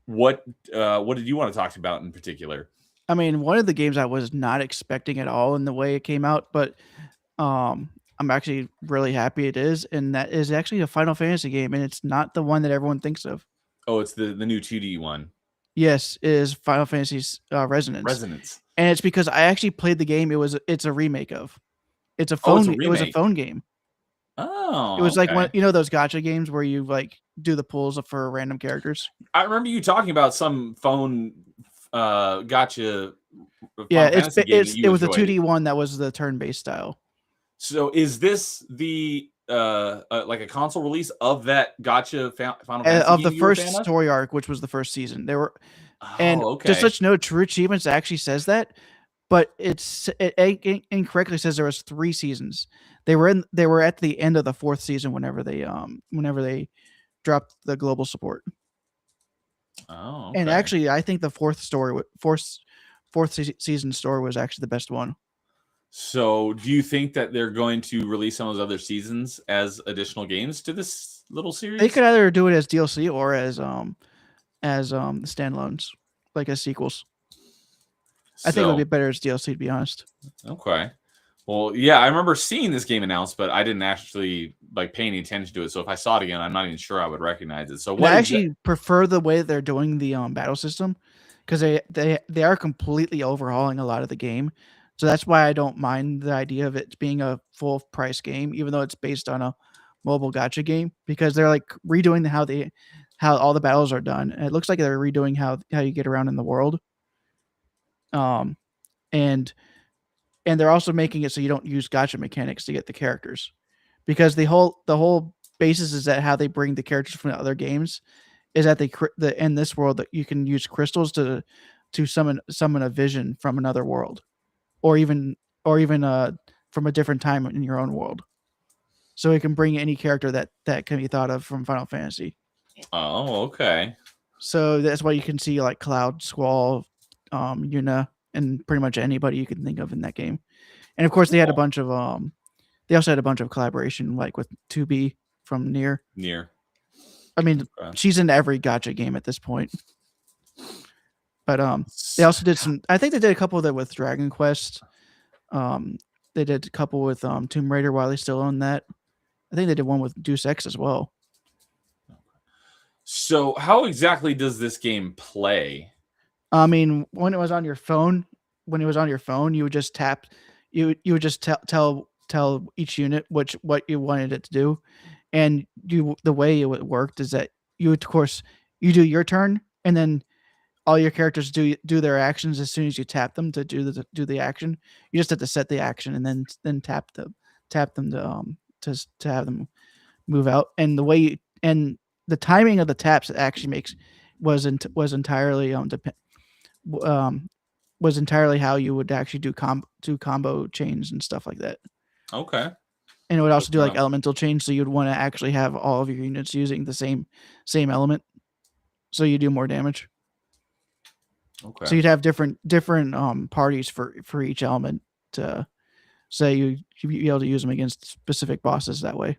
what did you want to talk about in particular? I mean, one of the games I was not expecting at all in the way it came out, but I'm actually really happy it is, and that is actually a Final Fantasy game, and it's not the one that everyone thinks of. Oh, it's the new 2D one. Yes, it is Final Fantasy's Resonance. And it's because I actually played the game. It's a remake of. It's a phone. It was a phone game. Oh, it was like one, those gacha games where you like do the pulls for random characters. I remember you talking about some phone gacha. Yeah, it was a 2D one that was the turn-based style. So is this the like a console release of that gacha Final Fantasy of the first story arc, which was the first season? There were, just such no True Achievements actually says that, but it incorrectly says there was 3 seasons. They were at the end of the 4th season whenever they dropped the global support. Oh, okay. And actually, I think the 4th season story was actually the best one. So, do you think that they're going to release some of those other seasons as additional games to this little series? They could either do it as DLC or as standalones, like as sequels. I think it would be better as DLC, to be honest. Okay. Well, yeah, I remember seeing this game announced, but I didn't actually like pay any attention to it. So if I saw it again, I'm not even sure I would recognize it. So I actually prefer the way they're doing the battle system, because they are completely overhauling a lot of the game. So that's why I don't mind the idea of it being a full price game, even though it's based on a mobile gacha game, because they're like redoing how all the battles are done. And it looks like they're redoing how you get around in the world. And they're also making it so you don't use gacha mechanics to get the characters, because the whole basis is that how they bring the characters from the other games is that in this world that you can use crystals to summon a vision from another world, or even from a different time in your own world. So it can bring any character that can be thought of from Final Fantasy. Oh, okay. So that's why you can see like Cloud, Squall, Yuna, and pretty much anybody you can think of in that game. And of course, they had a bunch of they also had a bunch of collaboration, like with 2B from Nier. I mean, she's in every gacha game at this point. But they also did some. I think they did a couple of that with Dragon Quest. They did a couple with Tomb Raider while they still own that. I think they did one with Deus Ex as well. So how exactly does this game play? I mean, when it was on your phone, you would just tap. You would just tell each unit what you wanted it to do, and the way it worked is that you do your turn, and then all your characters do their actions as soon as you tap them to do the action. You just have to set the action and then tap them to have them move out. And the timing of the taps actually was entirely how you would actually do combo chains and stuff like that. Okay. And it would also do like elemental chains, so you'd want to actually have all of your units using the same element, so you do more damage. Okay. So you'd have different parties for each element to say you'd be able to use them against specific bosses that way.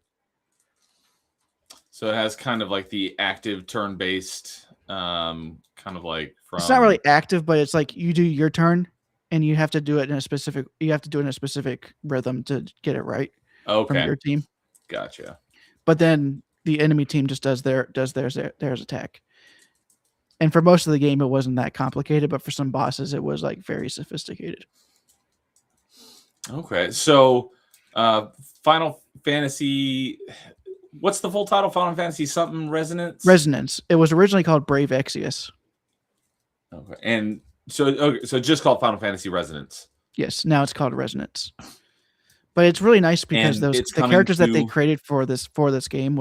So it has kind of like the active turn-based, kind of like from. It's not really active, but it's like you do your turn, and you have to do it in a specific. You have to do it in a specific rhythm to get it right. Okay. From your team. Gotcha. But then the enemy team just does theirs attack. And for most of the game, it wasn't that complicated, but for some bosses, it was like very sophisticated. Okay, so Final Fantasy, what's the full title? Final Fantasy something Resonance? Resonance. It was originally called Brave Exvius. Okay, and so just called Final Fantasy Resonance. Yes, now it's called Resonance. But it's really nice because the characters that they created for this game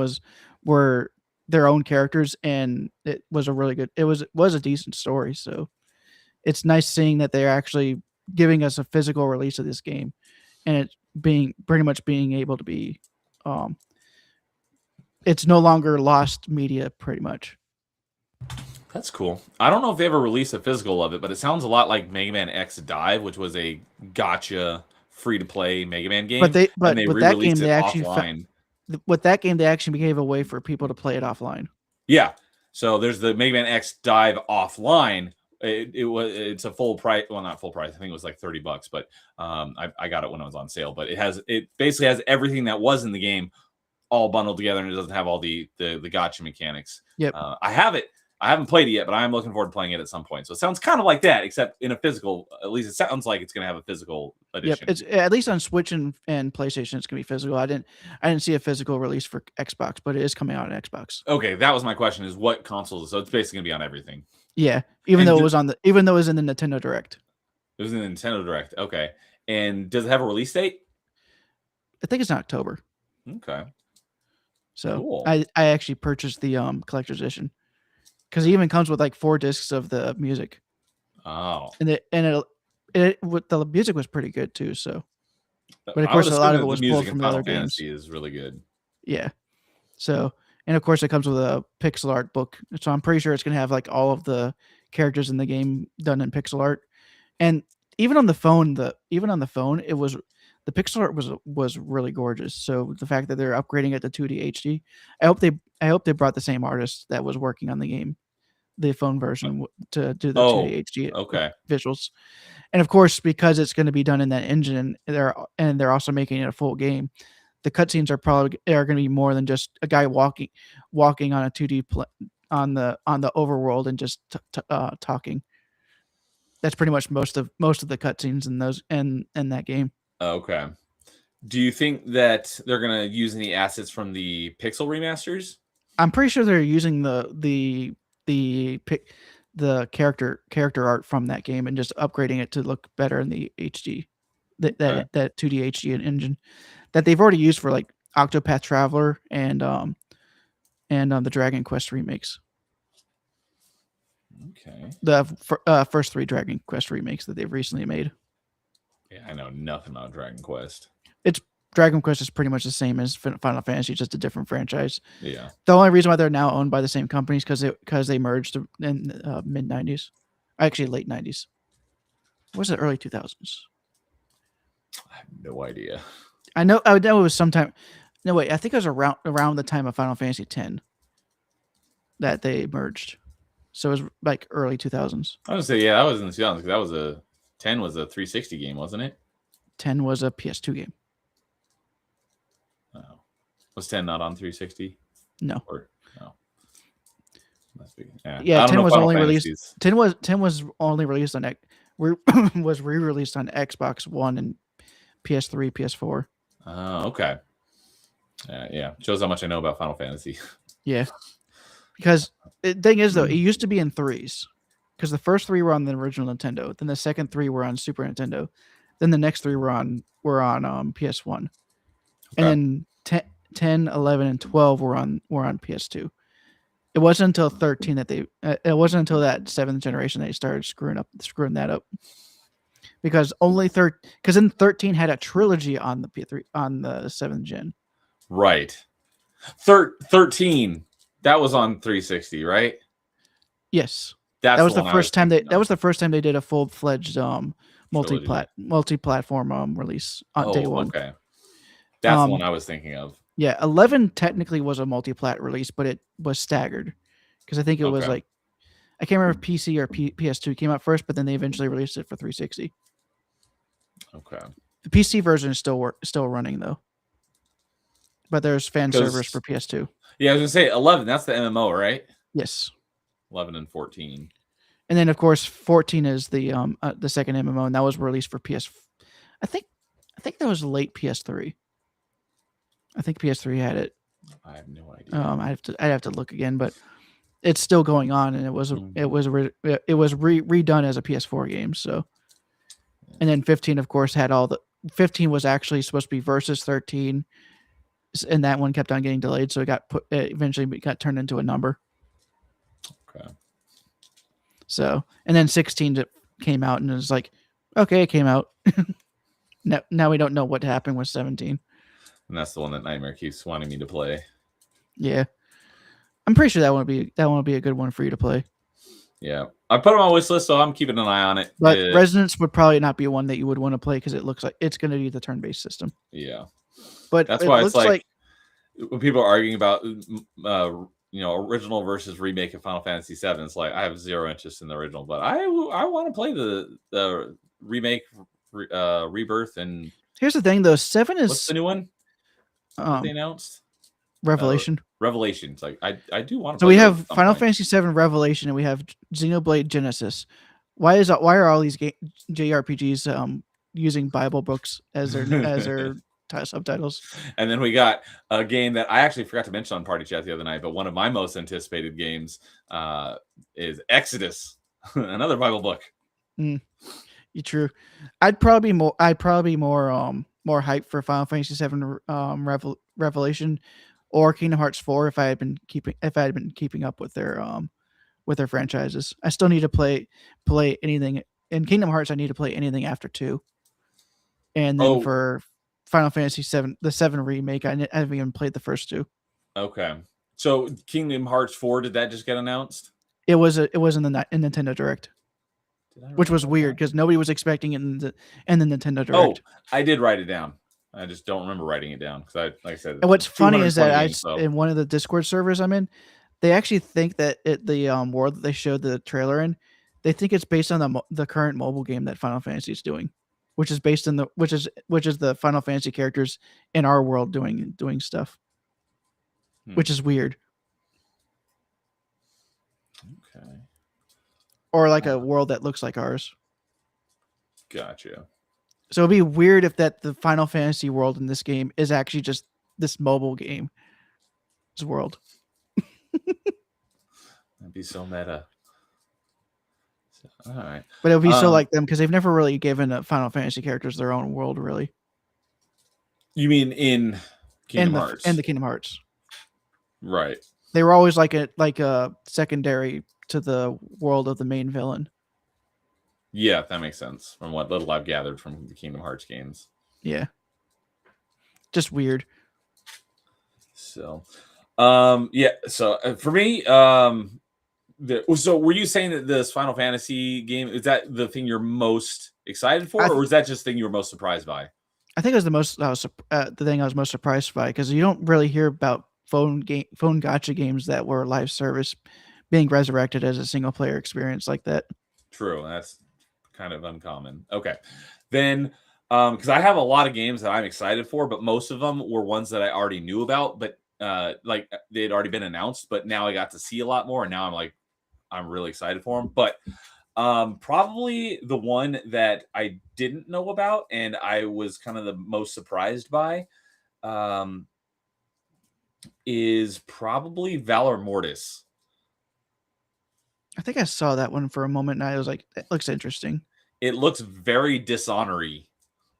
were their own characters, and it was a really good. It was a decent story. So it's nice seeing that they're actually giving us a physical release of this game, and it being able to be it's no longer lost media, pretty much. That's cool. I don't know if they ever released a physical of it, but it sounds a lot like Mega Man X Dive, which was a gotcha free-to-play Mega Man game. But and they with that game, re-released it they actually offline. with that game, they actually gave a way for people to play it offline. Yeah. So there's the Mega Man X Dive offline. It's a full price. Well, not full price. I think it was like $30, but I got it when it was on sale. But it basically has everything that was in the game all bundled together, and it doesn't have all the gotcha mechanics. Yep. I have it. I haven't played it yet, but I am looking forward to playing it at some point. So it sounds kind of like that, except in a physical. At least it sounds like it's going to have a physical edition. Yep. It's at least on Switch and PlayStation. It's going to be physical. I didn't see a physical release for Xbox, but it is coming out on Xbox. Okay, that was my question: is what consoles? So it's basically going to be on everything. Yeah, even though it was in the Nintendo Direct. It was in the Nintendo Direct. Okay, and does it have a release date? I think it's in October. Okay. So cool. I actually purchased the collector's edition because it even comes with like 4 discs of the music. Oh. And the music was pretty good too. So, but of course a lot of it was pulled from the other games. Is really good. Yeah. So, and of course it comes with a pixel art book. So I'm pretty sure it's gonna have like all of the characters in the game done in pixel art. And even on the phone, it was. The pixel art was really gorgeous. So the fact that they're upgrading it to 2D HD, I hope they brought the same artist that was working on the game, the phone version, to do the 2D HD visuals. And of course, because it's going to be done in that engine, they're also making it a full game. The cutscenes are going to be more than just a guy walking on a 2D on the overworld and just talking. That's pretty much most of the cutscenes in that game. Okay. Do you think that they're gonna use any assets from the Pixel remasters? I'm pretty sure they're using the character art from that game and just upgrading it to look better in the HD, that 2D HD engine that they've already used for like Octopath Traveler and the Dragon Quest remakes. Okay. The first 3 Dragon Quest remakes that they've recently made. Yeah, I know nothing about Dragon Quest. Dragon Quest is pretty much the same as Final Fantasy, just a different franchise. Yeah. The only reason why they're now owned by the same companies because they merged in mid 90s, actually late 90s. Was it early 2000s? I have no idea. I know it was sometime. No wait, I think it was around the time of Final Fantasy X that they merged. So it was like early 2000s. I would say that was in the 2000s because that was 10 was a 360 game, wasn't it? 10 was a PS2 game. Oh. Was 10 not on 360? No. No. Must be. Yeah, 10 was only released. 10 was only released on was re-released on Xbox One and PS3, PS4. Oh, okay. Yeah, shows how much I know about Final Fantasy. Yeah, because the thing is though, it used to be in 3s. Because the first 3 were on the original Nintendo, then the second 3 were on Super Nintendo, then the next 3 were on PS1, and then 10, 11, and 12 were on PS2. It wasn't until 13 that it wasn't until that 7th generation they started screwing that up. Because then 13 had a trilogy on the PS3 on the 7th gen. Right. 13 that was on 360, right? That was the first time they did a full-fledged multi-platform release on day one. Okay. That's the one I was thinking of. Yeah, 11 technically was a multi-plat release, but it was staggered because I think it was like I can't remember if PC or PS2 came out first, but then they eventually released it for 360. Okay. The PC version is still running though, but there's fan servers for PS2. Yeah, I was gonna say 11. That's the MMO, right? Yes. 11 and 14. And then of course 14 is the second MMO, and that was released for PS. I think that was late PS3. I think PS3 had it. I have no idea. I'd have to look again, but it's still going on, and it was redone as a PS4 game. So, and then 15, of course, had all the 15 was actually supposed to be versus 13, and that one kept on getting delayed, so it eventually got turned into a number. Okay. So, and then 16 came out, and it was like, okay, it came out. Now we don't know what happened with 17. And that's the one that Nightmare keeps wanting me to play. Yeah, I'm pretty sure that won't be a good one for you to play. Yeah, I put it on my wish list, so I'm keeping an eye on it. But Resonance would probably not be one that you would want to play because it looks like it's going to be the turn-based system. Yeah, but that's it why looks it's like when people are arguing about original versus remake of Final Fantasy VII. It's like I have zero interest in the original, but I want to play the remake, Rebirth. And here's the thing, though, 7 is what's the new one they announced? Revelation. Revelation. It's like I do want to. So we have Final Fantasy VII Revelation, and we have Xenoblade Genesis. Why are all these JRPGs using Bible books as their subtitles? And then we got a game that I actually forgot to mention on Party Chat the other night, but one of my most anticipated games is Exodus, another Bible book. You're true. I'd probably be more hyped for Final Fantasy VII Revelation or Kingdom Hearts 4 if I had been keeping up with their franchises. I still need to play anything in Kingdom Hearts. I need to play anything after 2, and then for Final Fantasy 7, the 7 remake, I haven't even played the first 2. Okay, so Kingdom Hearts 4, did that just get announced? It was in the Nintendo Direct, which was weird because nobody was expecting it in the Nintendo Direct. Oh, I did write it down. I just don't remember writing it down because like I said. And what's funny is that in one of the Discord servers I'm in, they actually think that the world that they showed the trailer in, they think it's based on the current mobile game that Final Fantasy is doing, which is based in which is the Final Fantasy characters in our world doing stuff, which is weird. Okay. Or like a world that looks like ours. Gotcha. So it'd be weird if the Final Fantasy world in this game is actually just this mobile game. This world. That'd be so meta. All right. But it would be so like them because they've never really given Final Fantasy characters their own world, really. You mean in Kingdom Hearts? In the Kingdom Hearts. Right. They were always like a secondary to the world of the main villain. Yeah, that makes sense from what little I've gathered from the Kingdom Hearts games. Yeah. Just weird. So, yeah. So for me, so were you saying that this Final Fantasy game, is that the thing you're most excited for, or was that just the thing you were most surprised by? I think it was the thing I was most surprised by because you don't really hear about phone gacha games that were live service being resurrected as a single player experience like that. True. That's kind of uncommon. Okay. Then, because I have a lot of games that I'm excited for, but most of them were ones that I already knew about, but like they had already been announced, but now I got to see a lot more, and now I'm really excited for them. But probably the one that I didn't know about and I was kind of the most surprised by is probably Valor Mortis. I think I saw that one for a moment and I was like, it looks interesting. It looks very Dishonor-y.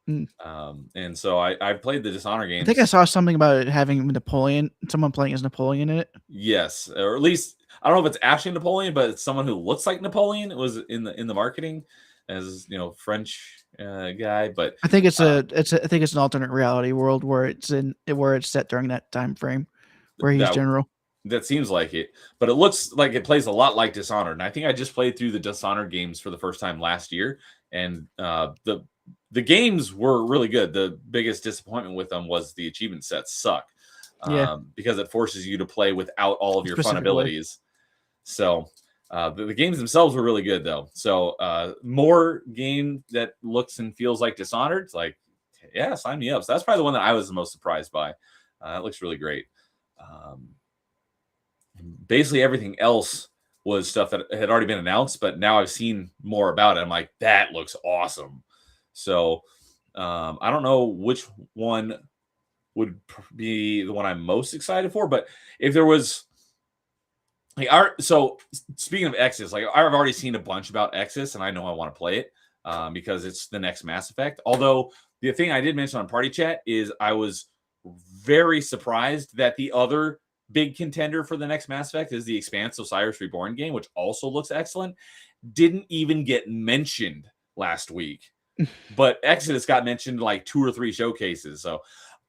And so I played the Dishonor games. I think I saw something about it having Napoleon, someone playing as Napoleon in it. Yes, or at least I don't know if it's actually Napoleon, but it's someone who looks like Napoleon. It was in the marketing as French guy, but I think it's an alternate reality world where it's set during that time frame where he's general. That seems like it, but it looks like it plays a lot like Dishonored. And I think I just played through the Dishonored games for the first time last year, and the games were really good. The biggest disappointment with them was the achievement sets suck, because it forces you to play without all of your fun abilities. So the games themselves were really good, though. So more game that looks and feels like Dishonored, it's like, yeah, sign me up. So that's probably the one that I was the most surprised by. It looks really great. Basically everything else was stuff that had already been announced, but now I've seen more about it. I'm like, that looks awesome. So I don't know which one would be the one I'm most excited for, but if there was so speaking of Exodus, like I've already seen a bunch about Exodus and I know I want to play it because it's the next Mass Effect. Although the thing I did mention on Party Chat is I was very surprised that the other big contender for the next Mass Effect is the Expanse Osiris Reborn game, which also looks excellent. Didn't even get mentioned last week, but Exodus got mentioned like 2 or 3 showcases. So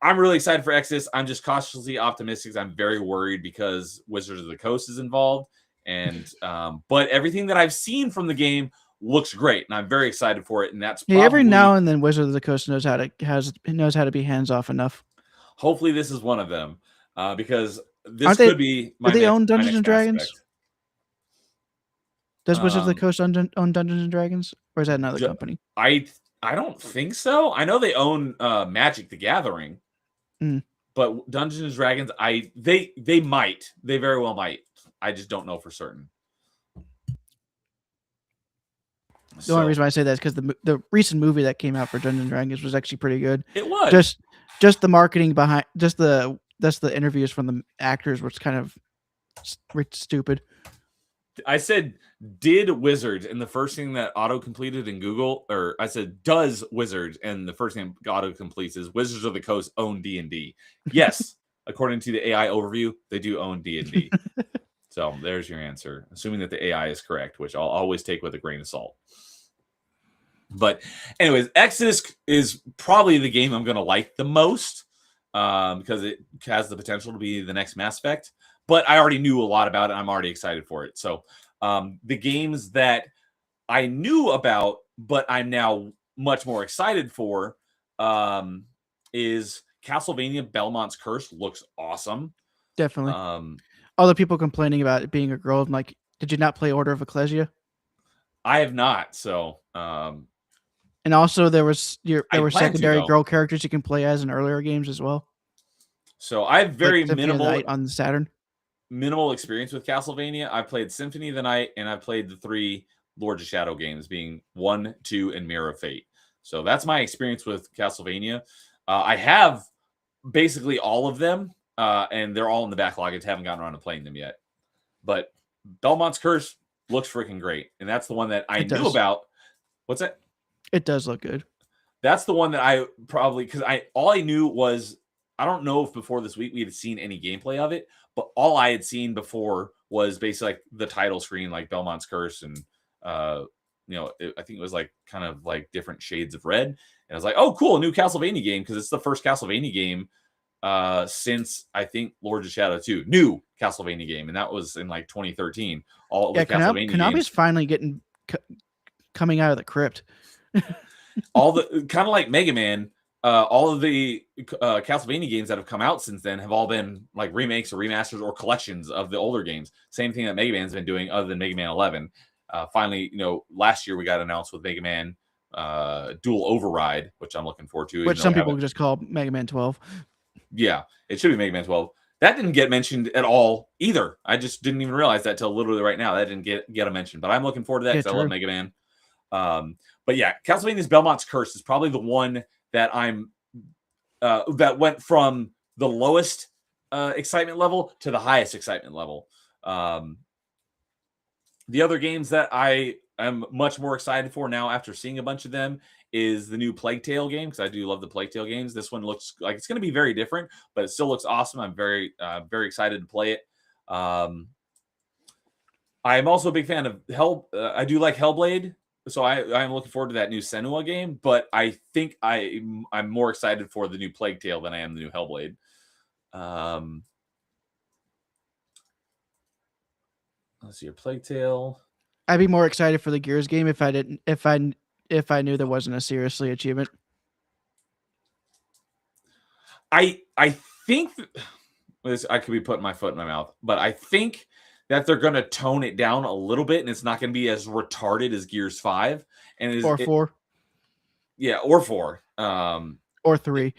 I'm really excited for Exodus. I'm just cautiously optimistic. I'm very worried because Wizards of the Coast is involved, and but everything that I've seen from the game looks great, and I'm very excited for it. And that's Hey, probably every now and then Wizard of the Coast knows how to be hands off enough. hopefully this is one of them, because this Aren't they- could be my do they next, own my Dungeons next and Mass Dragons? Effect. Does Wizard of the Coast own Dungeons and Dragons, or is that another company? I don't think so. I know they own Magic the Gathering, but Dungeons and Dragons, they might. They very well might. I just don't know for certain. The only reason why I say that is because the recent movie that came out for Dungeons and Dragons was actually pretty good. It was just the marketing behind, just the interviews from the actors was kind of stupid. I said, did Wizards, and the first thing that auto completed in Google, or I said, does Wizards, and the first thing auto completes is Wizards of the Coast own D&D. Yes, according to the AI overview, they do own D&D. So there's your answer, assuming that the AI is correct, which I'll always take with a grain of salt. But anyways, Exodus is probably the game I'm going to like the most, because it has the potential to be the next Mass Effect. But I already knew a lot about it. I'm already excited for it. So the games that I knew about, but I'm now much more excited for, is Castlevania Belmont's Curse. Looks awesome. Definitely. All the people complaining about it being a girl, I'm like, did you not play Order of Ecclesia? I have not. So, and also there were secondary girl characters you can play as in earlier games as well. So I have very minimal on Saturn. Minimal experience with Castlevania. I played Symphony of the Night, and I played the 3 Lords of Shadow games, being 1, 2, and Mirror of Fate. So that's my experience with Castlevania. I have basically all of them, and they're all in the backlog. I just haven't gotten around to playing them yet. But Belmont's Curse looks freaking great, and that's the one that I knew about. What's that? It does look good. That's the one that I probably, because all I knew was, I don't know if before this week we had seen any gameplay of it, but all I had seen before was basically like the title screen, like Belmont's Curse, and I think it was like kind of like different shades of red. And I was like, oh, cool, a new Castlevania game, because it's the first Castlevania game since I think Lords of Shadow 2, new Castlevania game, and that was in like 2013. Konami's finally coming out of the crypt. All the kind of like Mega Man. All of the Castlevania games that have come out since then have all been like remakes or remasters or collections of the older games. Same thing that Mega Man's been doing, other than Mega Man 11. Finally, last year we got announced with Mega Man Dual Override, which I'm looking forward to. Which some people just call Mega Man 12. Yeah, it should be Mega Man 12. That didn't get mentioned at all either. I just didn't even realize that till literally right now. That didn't get a mention. But I'm looking forward to that because I love Mega Man. But yeah, Castlevania's Belmont's Curse is probably the one that I'm that went from the lowest excitement level to the highest excitement level. The other games that I am much more excited for now after seeing a bunch of them is the new Plague Tale game, because I do love the Plague Tale games. This one looks like it's going to be very different, but it still looks awesome. I'm very excited to play it. I am also a big fan of I do like Hellblade. So I'm looking forward to that new Senua game, but I think I'm more excited for the new Plague Tale than I am the new Hellblade. Let's see, your Plague Tale. I'd be more excited for the Gears game if I knew there wasn't a seriously achievement. I think I could be putting my foot in my mouth, but I think that they're going to tone it down a little bit, and it's not going to be as retarded as Gears 5 or 4. Yeah, or 4. Or 3.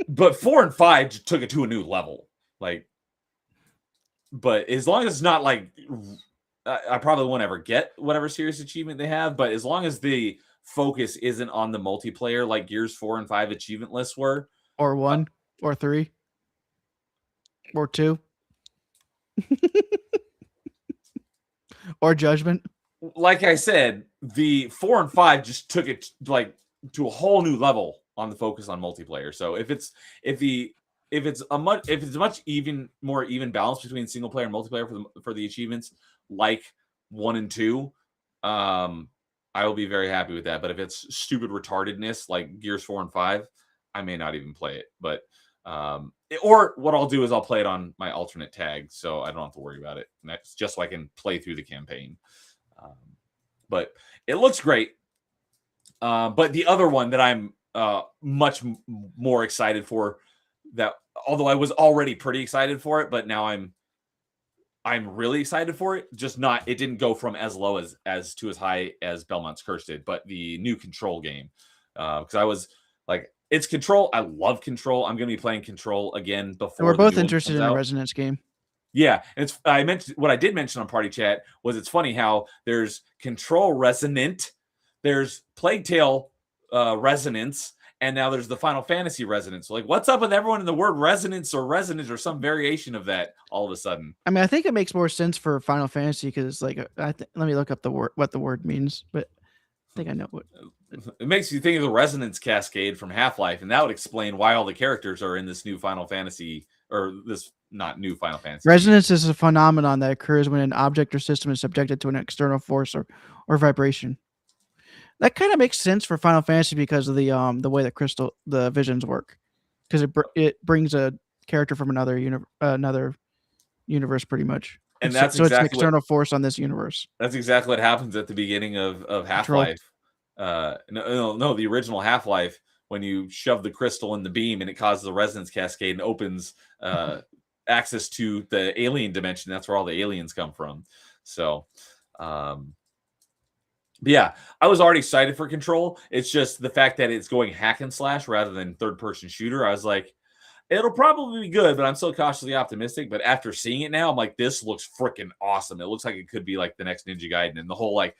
But 4 and 5 just took it to a new level. But as long as it's not like, I probably won't ever get whatever serious achievement they have, but as long as the focus isn't on the multiplayer like Gears 4 and 5 achievement lists were. Or 1, or 3. Or 2. Or Judgment. Like I said, the 4 and 5 just took it like to a whole new level on the focus on multiplayer. So if it's a much more even balance between single player and multiplayer for the achievements, like 1 and 2, I I will be very happy with that. But if it's stupid retardedness like Gears 4 and 5, I may not even play it. But or what I'll do is I'll play it on my alternate tag, so I don't have to worry about it. And that's just so I can play through the campaign. But it looks great. But the other one that I'm much more excited for, that although I was already pretty excited for it, but now I'm really excited for it. Just not, it didn't go from as low as to as high as Belmont's Curse did, but the new Control game. Because I was like, it's Control. I love Control. I'm going to be playing Control again before. And we're both interested in a Resonance game. Yeah, and it's I mentioned what I did mention on Party Chat was it's funny how there's Control Resonant, there's Plague Tale Resonance, and now there's the Final Fantasy Resonance. So like, what's up with everyone in the word resonance or resonance or some variation of that all of a sudden? I mean, I think it makes more sense for Final Fantasy because, like, let me look up the word, what the word means, but I think I know what. It makes you think of the resonance cascade from Half-Life, and that would explain why all the characters are in this new Final Fantasy, or this not new Final Fantasy. Resonance is a phenomenon that occurs when an object or system is subjected to an external force or vibration. That kind of makes sense for Final Fantasy because of the way the visions work, because it brings a character from another universe pretty much. And that's so it's an external force on this universe. That's exactly what happens at the beginning of Half-Life. No, the original Half-Life, when you shove the crystal in the beam and it causes a resonance cascade and opens access to the alien dimension. That's where all the aliens come from. So, but yeah, I was already excited for Control. It's just the fact that it's going hack and slash rather than third-person shooter. I was like, it'll probably be good, but I'm still cautiously optimistic. But after seeing it now, I'm like, this looks freaking awesome. It looks like it could be like the next Ninja Gaiden, and the whole like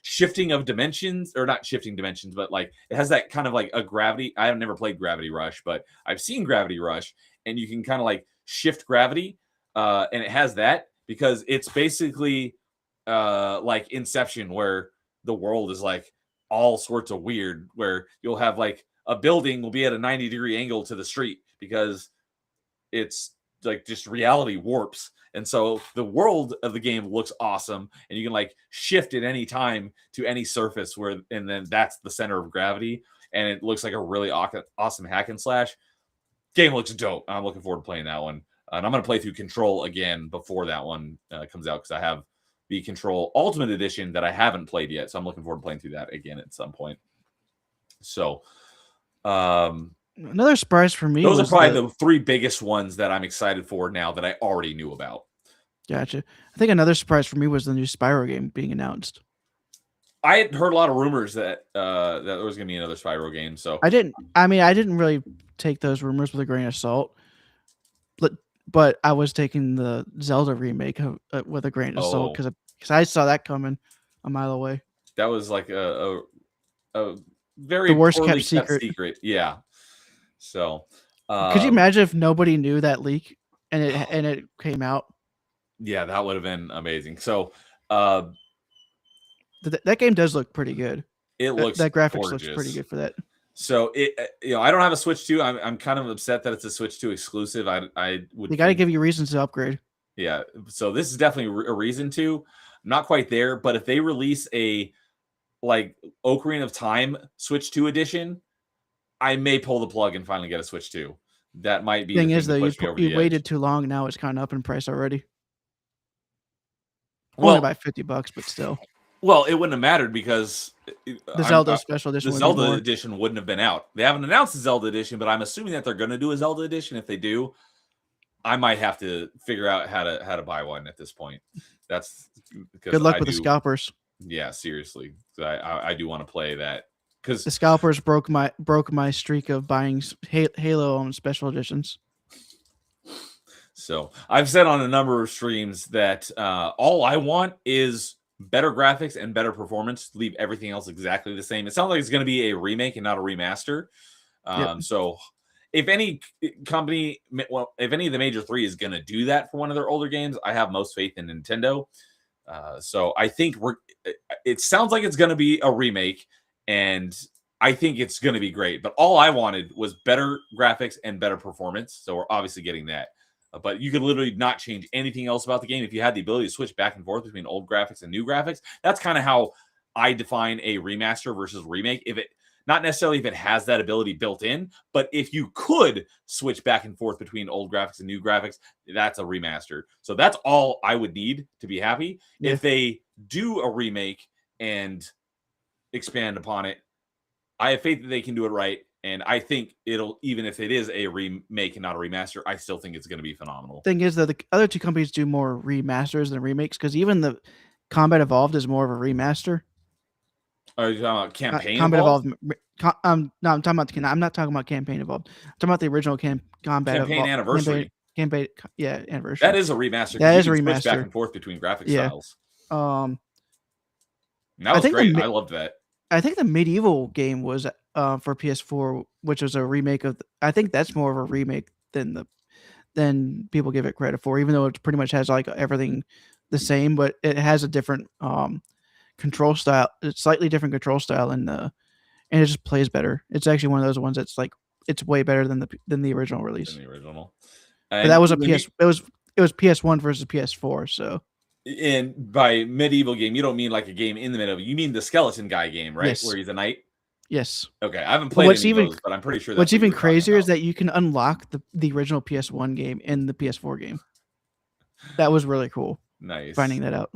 shifting of dimensions, or not shifting dimensions, but like it has that kind of like a gravity. I have never played Gravity Rush, but I've seen Gravity Rush, and you can kind of like shift gravity, and it has that because it's basically like Inception, where the world is like all sorts of weird, where you'll have like a building will be at a 90-degree angle to the street because it's like just reality warps. And so the world of the game looks awesome, and you can like shift at any time to any surface and then that's the center of gravity. And it looks like a really awesome hack and slash. Game looks dope. I'm looking forward to playing that one. And I'm going to play through Control again before that one comes out, because I have the Control Ultimate Edition that I haven't played yet. So I'm looking forward to playing through that again at some point. So another surprise for me. Those are probably the three biggest ones that I'm excited for now that I already knew about. Gotcha. I think another surprise for me was the new Spyro game being announced. I had heard a lot of rumors that that there was going to be another Spyro game. So I didn't really take those rumors with a grain of salt. But I was taking the Zelda remake with a grain of salt because I saw that coming a mile away. That was like a very the worst kept secret. Yeah. So could you imagine if nobody knew that leak and it came out? Yeah, that would have been amazing. So that game does look pretty good. It looks that graphics gorgeous. Looks pretty good for that. So I don't have a Switch 2. I'm kind of upset that it's a Switch 2 exclusive. They got to give you reasons to upgrade. Yeah. So this is definitely a reason to. I'm not quite there, but if they release a like Ocarina of Time Switch 2 edition, I may pull the plug and finally get a Switch 2. That might be the thing is though, you waited too long. Now it's kind of up in price already. Only by $50, but still. Well, it wouldn't have mattered because the Zelda special edition. The Zelda edition wouldn't have been out. They haven't announced the Zelda edition, but I'm assuming that they're going to do a Zelda edition. If they do, I might have to figure out how to buy one at this point. That's good luck with the scalpers. Yeah, seriously, I do want to play that because the scalpers broke my streak of buying Halo on special editions. So I've said on a number of streams that all I want is better graphics and better performance. Leave everything else exactly the same. It sounds like it's going to be a remake and not a remaster. Yep. So if any company, if any of the major three is going to do that for one of their older games, I have most faith in Nintendo. So I think it sounds like it's going to be a remake, and I think it's going to be great. But all I wanted was better graphics and better performance. So we're obviously getting that. But you could literally not change anything else about the game if you had the ability to switch back and forth between old graphics and new graphics. That's kind of how I define a remaster versus remake. If it not necessarily if it has that ability built in, but if you could switch back and forth between old graphics and new graphics, that's a remaster. So that's all I would need to be happy. Yeah. If they do a remake and expand upon it, I have faith that they can do it right. And I think it'll, even if it is a remake and not a remaster, I still think it's going to be phenomenal. Thing is that the other two companies do more remasters than remakes, because even the Combat Evolved is more of a remaster. Are you talking about Campaign Combat Evolved? No, I'm talking about. I'm not talking about Campaign Evolved. I'm talking about the original Combat Campaign Anniversary. Campaign, yeah, Anniversary. That is a remaster. That is a switch remaster. back and forth between graphic styles. That was great. I loved that. I think the Medieval game was for PS4, which was a remake of. I think that's more of a remake than people give it credit for, even though it pretty much has like everything the same, but it has a different control style. It's slightly different control style, and it just plays better. It's actually one of those ones that's like it's way better than the original release. Than the original. But that was a PS. It was PS1 versus PS4. So. And by medieval game, you don't mean like a game in the medieval. You mean the skeleton guy game, right? Yes. Where he's a knight. Yes. Okay, I haven't played any of those, but I'm pretty sure. What's even crazier is that you can unlock the original PS1 game in the PS4 game. That was really cool. Nice finding that out.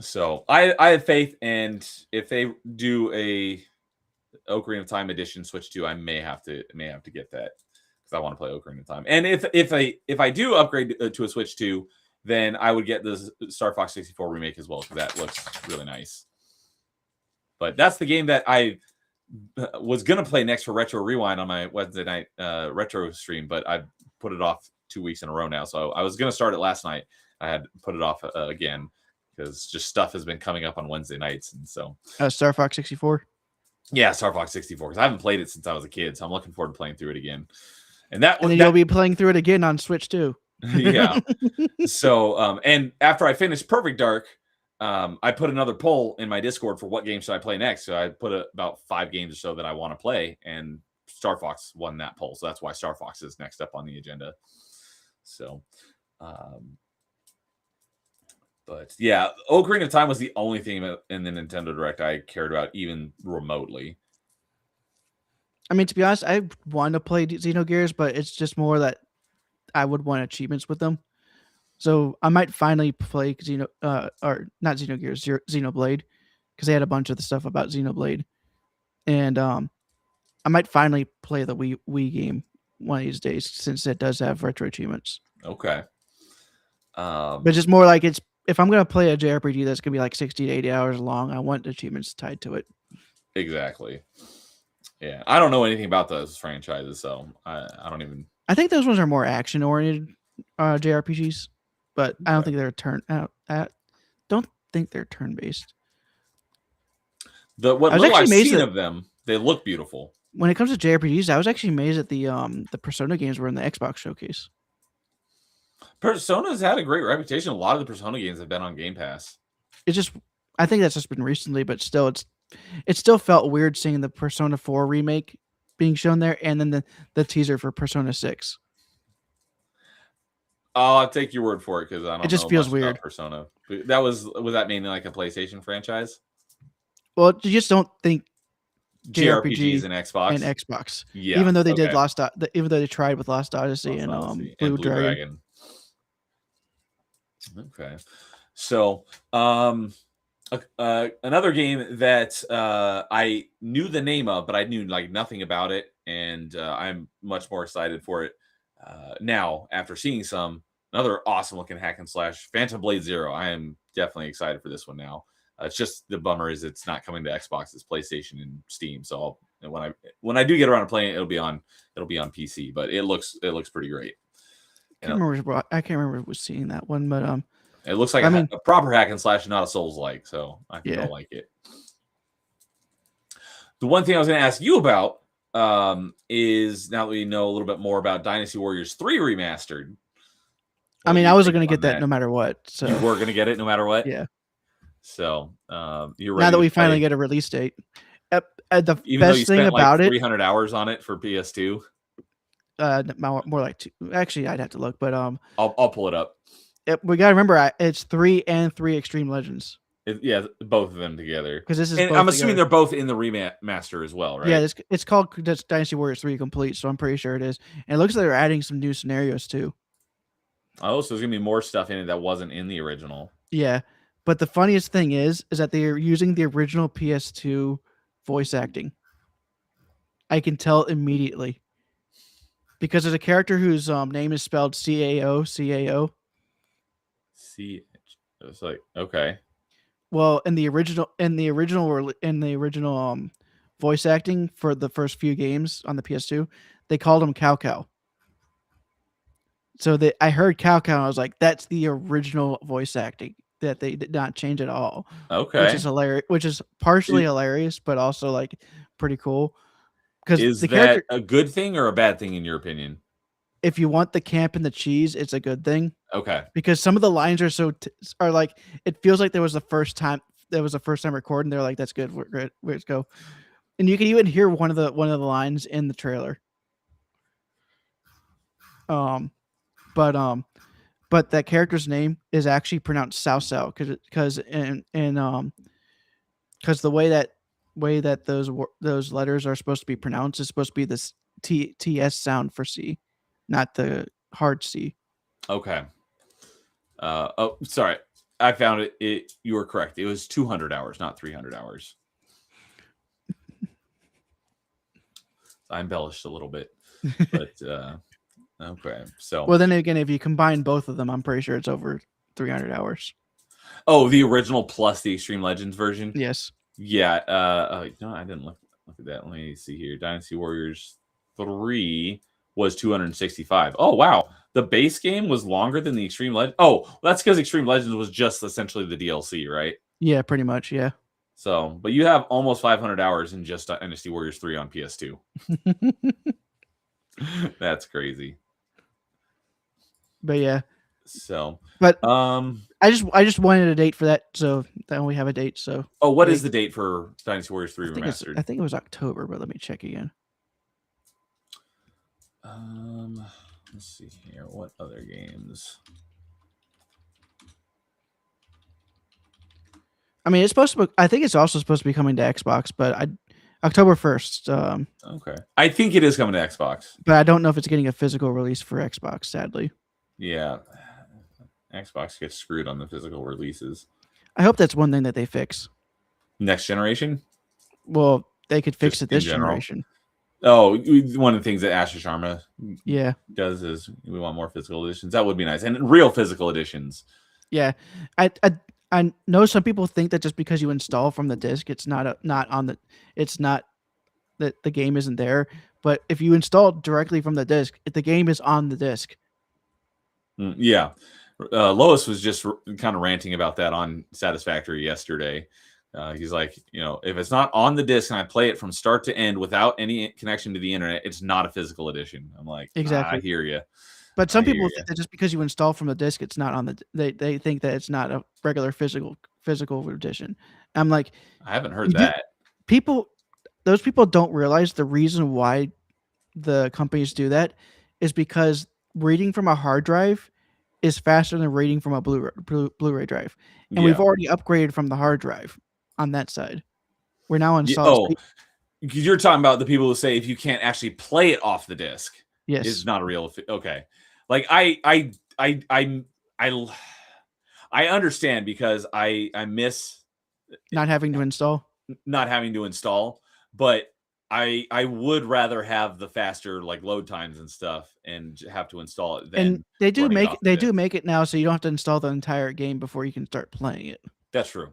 So I have faith, and if they do a Ocarina of Time edition Switch 2, I may have to get that because I want to play Ocarina of Time. And if I do upgrade to a Switch 2, then I would get the Star Fox 64 remake as well, because that looks really nice. But that's the game that I was going to play next for Retro Rewind on my Wednesday night retro stream, but I put it off 2 weeks in a row now. So I was going to start it last night. I had put it off again because just stuff has been coming up on Wednesday nights. And so Star Fox 64. Yeah, Star Fox 64, because I haven't played it since I was a kid. So I'm looking forward to playing through it again. And then you'll be playing through it again on Switch too. Yeah. So, and after I finished Perfect Dark, I put another poll in my Discord for what game should I play next. So I put about 5 games or so that I want to play, and Star Fox won that poll. So that's why Star Fox is next up on the agenda. So, but yeah, Ocarina of Time was the only thing in the Nintendo Direct I cared about, even remotely. I mean, to be honest, I want to play Xenogears, but it's just more that I would want achievements with them. So I might finally play or not Xenogears, Xenoblade, because they had a bunch of the stuff about Xenoblade, and I might finally play the Wii game one of these days, since it does have retro achievements. Okay. But just more like if I'm gonna play a JRPG that's gonna be like 60 to 80 hours long, I want achievements tied to it. Exactly. Yeah, I don't know anything about those franchises, so I don't even. I think those ones are more action oriented JRPGs. But I don't think they're don't think they're turn based. What little I've seen of them, they look beautiful. When it comes to JRPGs, I was actually amazed at the Persona games were in the Xbox showcase. Persona's had a great reputation. A lot of the Persona games have been on Game Pass. I think that's just been recently, but still, it still felt weird seeing the Persona 4 remake being shown there, and then the teaser for Persona 6. I'll take your word for it, because I don't. It just feels weird. Persona. Was that mainly like a PlayStation franchise? Well, you just don't think JRPGs and Xbox. Yeah. Even though they did even though they tried with Lost Odyssey and Blue Dragon. Okay. So, another game that I knew the name of, but I knew like nothing about it, and I'm much more excited for it now after seeing another awesome looking hack and slash, Phantom Blade Zero. I am definitely excited for this one now. It's just the bummer is it's not coming to Xbox, it's PlayStation and Steam. So when I do get around to playing it, it'll be on PC. But it looks pretty great. I can't remember seeing that one, but it looks like a proper hack and slash, not a Souls like. So I think I'll like it. The one thing I was going to ask you about is, now that we know a little bit more about Dynasty Warriors 3 Remastered. I mean, I was going to get that no matter what. So you were going to get it no matter what? Yeah. So you're ready. Now that we finally get a release date. The Even best though you thing spent about like it, 300 hours on it for PS2. More like 2. Actually, I'd have to look, but I'll pull it up. We got to remember, it's 3 and 3 Extreme Legends. Yeah, both of them together. Because this is. And I'm assuming they're both in the remaster as well, right? Yeah, it's called Dynasty Warriors 3 Complete, so I'm pretty sure it is. And it looks like they're adding some new scenarios too. Oh, so there's gonna be more stuff in it that wasn't in the original. Yeah, but the funniest thing is that they are using the original PS2 voice acting. I can tell immediately because there's a character whose name is spelled CAO. See, it's like okay. Well, in the original voice acting for the first few games on the PS2, they called him Cow Cow. So I heard Cow Cow, and I was like, "That's the original voice acting that they did not change at all." Okay, which is hilarious. Which is partially hilarious, but also like pretty cool. Because is that a good thing or a bad thing in your opinion? If you want the camp and the cheese, it's a good thing. Okay, because some of the lines are like it feels like there was the first time recording. They're like, "That's good, we're good, let's go." And you can even hear one of the lines in the trailer. But that character's name is actually pronounced Sao Sao because the way that those letters are supposed to be pronounced is supposed to be this TS sound for C, not the hard C. Okay. Oh, sorry. I found it. You were correct. It was 200 hours, not 300 hours. I embellished a little bit, but okay. So well, then again, if you combine both of them, I'm pretty sure it's over 300 hours. Oh, the original plus the Extreme Legends version. Yes. Yeah. No, I didn't look at that. Let me see here. Dynasty Warriors 3 was 265. Oh wow, the base game was longer than the Extreme Legends. Oh, well, that's because Extreme Legends was just essentially the DLC, right? Yeah, pretty much. Yeah. So, but you have almost 500 hours in just Dynasty Warriors 3 on PS2. That's crazy. But yeah. So, but I just wanted a date for that, so then we have a date. So, what is the date for Dynasty Warriors 3 Remastered? I think it was October, but let me check again. Let's see here. What other games? I mean, it's supposed to be, I think it's also supposed to be coming to Xbox, but October 1st. Okay. I think it is coming to Xbox. But I don't know if it's getting a physical release for Xbox, sadly. Yeah. Xbox gets screwed on the physical releases. I hope that's one thing that they fix. Next generation? Well, they could fix it this generation. Oh, one of the things that Asher Sharma does is we want more physical editions. That would be nice. And real physical editions. Yeah. I know some people think that just because you install from the disc, it's not that the game isn't there. But if you install directly from the disc, the game is on the disc. Yeah. Lois was just kind of ranting about that on Satisfactory yesterday. He's like, if it's not on the disc and I play it from start to end without any connection to the internet, it's not a physical edition. I'm like, exactly. I hear you. But some people think that just because you install from the disc, it's not on the. They think that it's not a regular physical edition. I'm like, I haven't heard that. Those people don't realize the reason why the companies do that is because reading from a hard drive is faster than reading from a Blu-ray drive, and we've already upgraded from the hard drive on that side. We're now on solid. You're talking about the people who say if you can't actually play it off the disc, it's not a real. Okay, like I understand because I miss not having to install, but I would rather have the faster like load times and stuff and have to install it. And they do make it now, so you don't have to install the entire game before you can start playing it. That's true.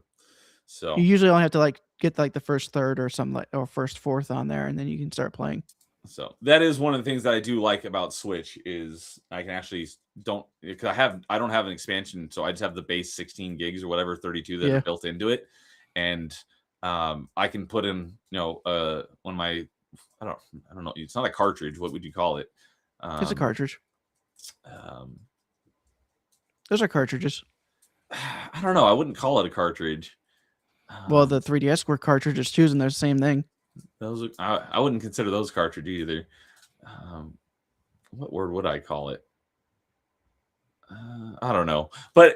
So you usually only have to get the first third or something or first fourth on there, and then you can start playing. So that is one of the things that I do like about Switch is I can actually because I don't have an expansion, so I just have the base 16 gigs or whatever 32 that are built into it, and I can put in one of my I don't know, it's not a cartridge. What would you call it? It's a cartridge. Those are cartridges. I don't know. I wouldn't call it a cartridge. Well, the 3DS were cartridges too, and they're the same thing. Those I wouldn't consider those cartridge either. What word would I call it? I don't know, but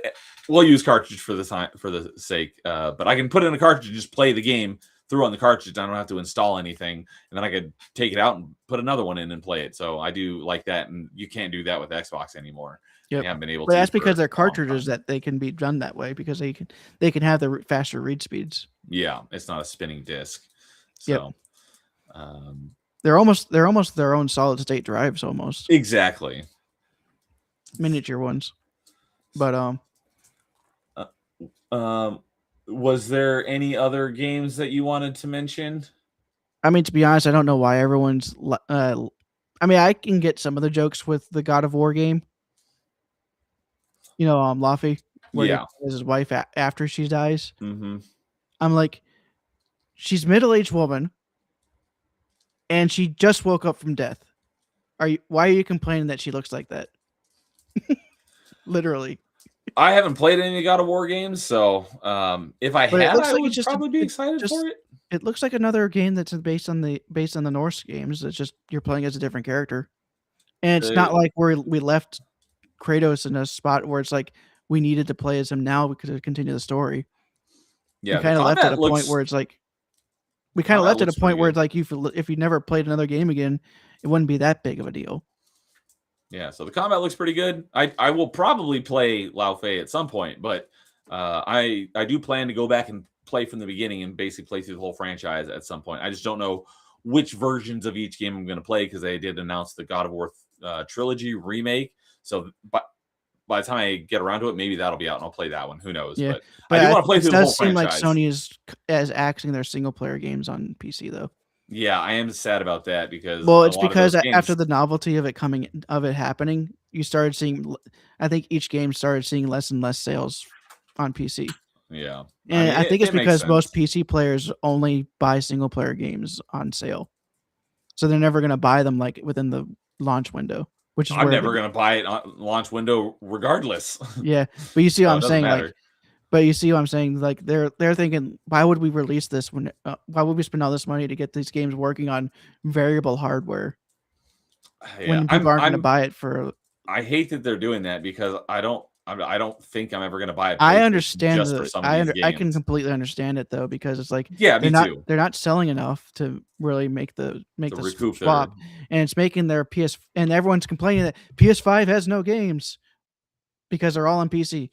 we'll use cartridge for the sake. But I can put in a cartridge and just play the game through on the cartridge. I don't have to install anything, and then I could take it out and put another one in and play it. So I do like that, and you can't do that with Xbox anymore. Yep. You haven't been able but to. That's because they're cartridges that they can be done that way because they can have the faster read speeds. Yeah, it's not a spinning disc. So, they're almost their own solid state drives almost. Exactly. Miniature ones. But was there any other games that you wanted to mention? I mean, to be honest, I don't know why everyone's. I mean, I can get some of the jokes with the God of War game. Laffy, where he plays his wife after she dies. Mm-hmm. I'm like, she's a middle-aged woman, and she just woke up from death. Why are you complaining that she looks like that? Literally. I haven't played any God of War games, so if I had, I would probably be excited for it. It looks like another game that's based on the Norse games. It's just you're playing as a different character, and it's not like we left Kratos in a spot where it's like we needed to play as him now because to continue the story. Yeah, we kind of left at a point where it's like if you never played another game again, it wouldn't be that big of a deal. Yeah, so the combat looks pretty good. I will probably play Lao Fei at some point, but I do plan to go back and play from the beginning and basically play through the whole franchise at some point. I just don't know which versions of each game I'm going to play because they did announce the God of War trilogy remake. So by the time I get around to it, maybe that'll be out and I'll play that one. Who knows? Yeah, but I do want to play through the whole franchise. It does seem like Sony is axing their single player games on PC though. Yeah, I am sad about that because it's because after the novelty of it happening, you started seeing. I think each game started seeing less and less sales on PC. Yeah, and I think it's because most PC players only buy single player games on sale, so they're never going to buy them like within the launch window. Which is I'm never going to buy it on launch window regardless. Yeah, but you see what I'm saying, like they're thinking, why would we release this when? Why would we spend all this money to get these games working on variable hardware when people aren't going to buy it for? I hate that they're doing that because I don't think I'm ever going to buy it. I understand I can completely understand it though because it's like they're not selling enough to really make the swap, and it's making their PS and everyone's complaining that PS5 has no games because they're all on PC.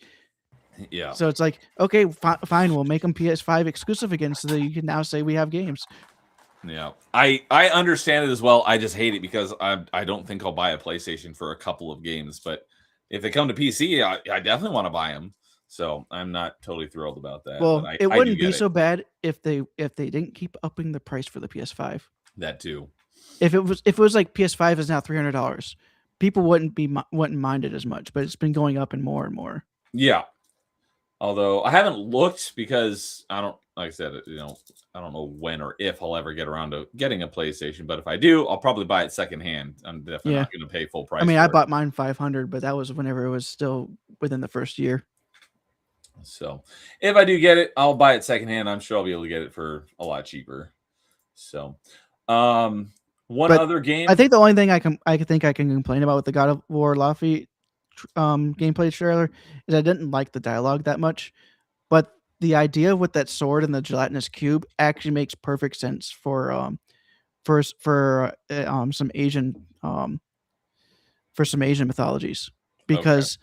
Yeah. So it's like, okay, fine, we'll make them PS5 exclusive again so that you can now say we have games. Yeah. I understand it as well. I just hate it because I don't think I'll buy a PlayStation for a couple of games, but if they come to PC, I definitely want to buy them. So I'm not totally thrilled about that. Well, it wouldn't be so bad if they didn't keep upping the price for the PS5. That too. If it was like PS5 is now $300, people wouldn't mind it as much, but it's been going up and more. Yeah. Although I haven't looked because I don't, like I said, I don't know when or if I'll ever get around to getting a PlayStation. But if I do, I'll probably buy it secondhand. I'm definitely not going to pay full price. I mean, I bought mine $500, but that was whenever it was still within the first year. So if I do get it, I'll buy it secondhand. I'm sure I'll be able to get it for a lot cheaper. So, other game. I think the only thing I can complain about with the God of War Laffy gameplay trailer is I didn't like the dialogue that much, but the idea with that sword and the gelatinous cube actually makes perfect sense for some Asian mythologies because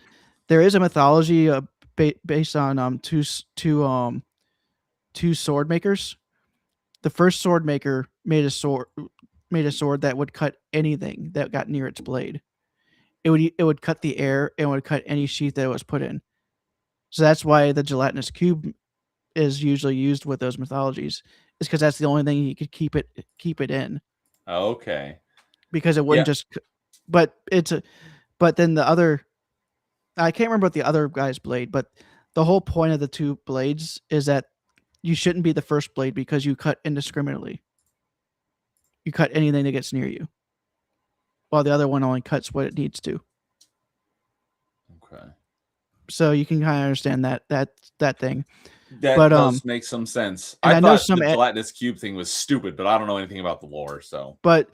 there is a mythology based on two sword makers. The first sword maker made a sword that would cut anything that got near its blade. It would cut the air and would cut any sheath that it was put in. So that's why the gelatinous cube is usually used with those mythologies. It's because that's the only thing you could keep it in. Okay. Because it wouldn't just. But then the other. I can't remember what the other guy's blade, but the whole point of the two blades is that you shouldn't be the first blade because you cut indiscriminately. You cut anything that gets near you, while the other one only cuts what it needs to. Okay. So you can kind of understand that thing. That does make some sense. I thought the gelatinous cube thing was stupid, but I don't know anything about the lore. So, but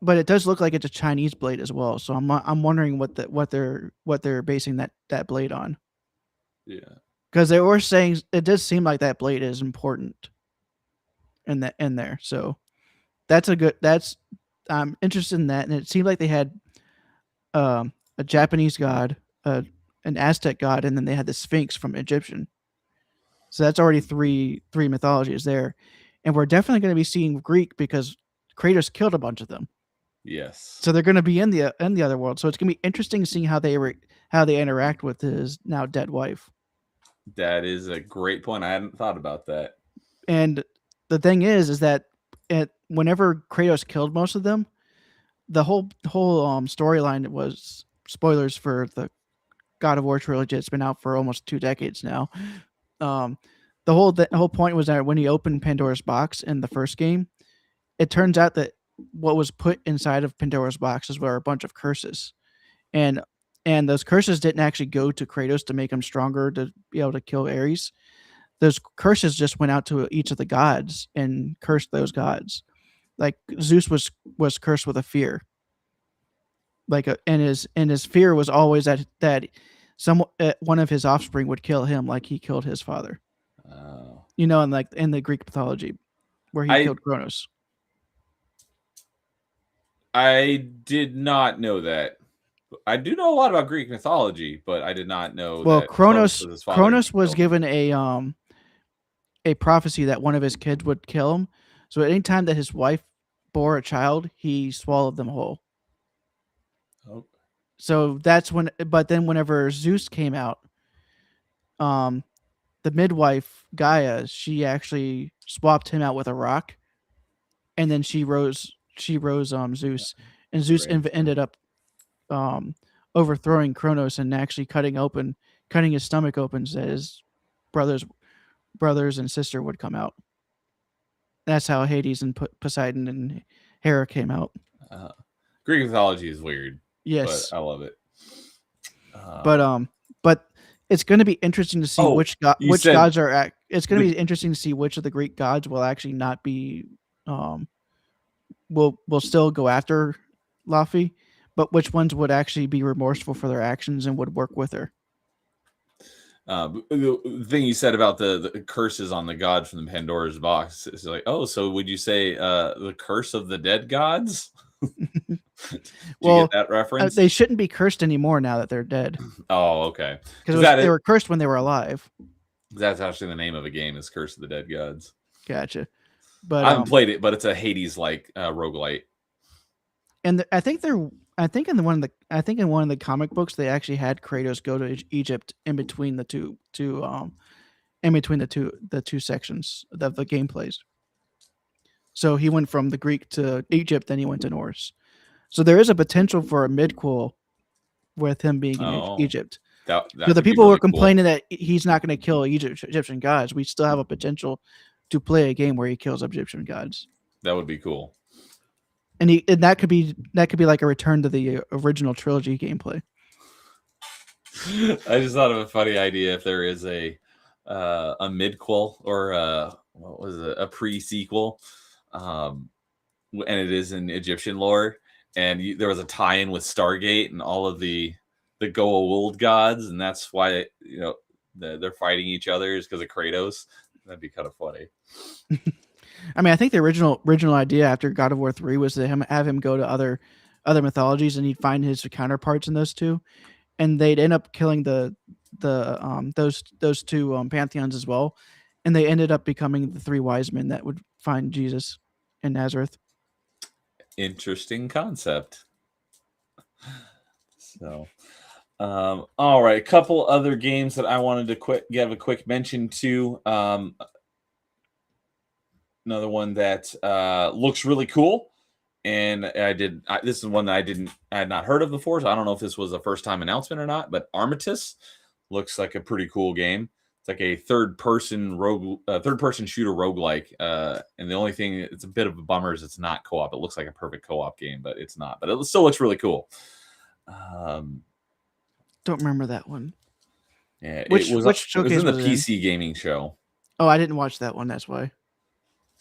but it does look like it's a Chinese blade as well. So I'm wondering what they're basing that blade on. Yeah. Because they were saying it does seem like that blade is important in there. So I'm interested in that. And it seemed like they had a Japanese god, an Aztec god, and then they had the Sphinx from Egyptian. So that's already three mythologies there. And we're definitely going to be seeing Greek because Kratos killed a bunch of them. Yes. So they're going to be in the other world. So it's going to be interesting seeing how they interact with his now dead wife. That is a great point. I hadn't thought about that. And the thing is that whenever Kratos killed most of them, the whole storyline was spoilers for the God of War trilogy. It's been out for almost 2 decades now. The whole point was that when he opened Pandora's box in the first game, it turns out that what was put inside of Pandora's boxes were a bunch of curses, and those curses didn't actually go to Kratos to make him stronger to be able to kill Ares. Those curses just went out to each of the gods and cursed those gods. Like Zeus was cursed with a fear. And his fear was always that one of his offspring would kill him, like he killed his father. Oh. In the Greek mythology, where he killed Kronos. I did not know that. I do know a lot about Greek mythology, but I did not know. Well, that Kronos was given a prophecy that one of his kids would kill him. So at any time that his wife bore a child, he swallowed them whole. Oh. So that's when. But then, whenever Zeus came out, the midwife Gaia, she actually swapped him out with a rock, and then she rose Zeus, and Zeus ended up overthrowing Kronos and actually cutting his stomach open so that his brothers and sister would come out. That's how Hades and Poseidon and Hera came out. Greek mythology is weird. Yes, but I love it. But it's going to be interesting to see which gods are. It's going to be interesting to see which of the Greek gods will actually not be. Will still go after Laufey, but which ones would actually be remorseful for their actions and would work with her. The thing you said about the curses on the gods from the Pandora's box is like, so would you say the curse of the dead gods? Did you get that reference? They shouldn't be cursed anymore now that they're dead. Oh, okay. Because they were cursed when they were alive. That's actually the name of the game, is Curse of the Dead Gods. Gotcha. But I haven't played it, but it's a Hades-like roguelite. And I think in one of the comic books they actually had Kratos go to Egypt in between the two sections of the gameplays. So he went from the Greek to Egypt, then he went to Norse. So there is a potential for a midquel with him being in Egypt. That the people were complaining that he's not going to kill Egyptian gods. We still have a potential to play a game where he kills Egyptian gods. That would be cool. And that could be like a return to the original trilogy gameplay. I just thought of a funny idea. If there is a midquel or a pre-sequel, and it is in Egyptian lore, and there was a tie-in with Stargate and all of the Goa'uld gods, and that's why they're fighting each other is because of Kratos. That'd be kind of funny. I mean, I think the original idea after God of War 3 was to have him go to other mythologies, and he'd find his counterparts in those two, and they'd end up killing those two pantheons as well, and they ended up becoming the three wise men that would find Jesus in Nazareth. Interesting concept. So, all right, a couple other games that I wanted to give a quick mention to. Another one that looks really cool, and this is one that I had not heard of before, so I don't know if this was a first time announcement or not. But Armistice looks like a pretty cool game. It's like a third person shooter roguelike. And the only thing it's a bit of a bummer is it's not co-op. It looks like a perfect co-op game, but it's not. But it still looks really cool. Don't remember that one. Yeah, which it was in the PC gaming show. Oh, I didn't watch that one. That's why.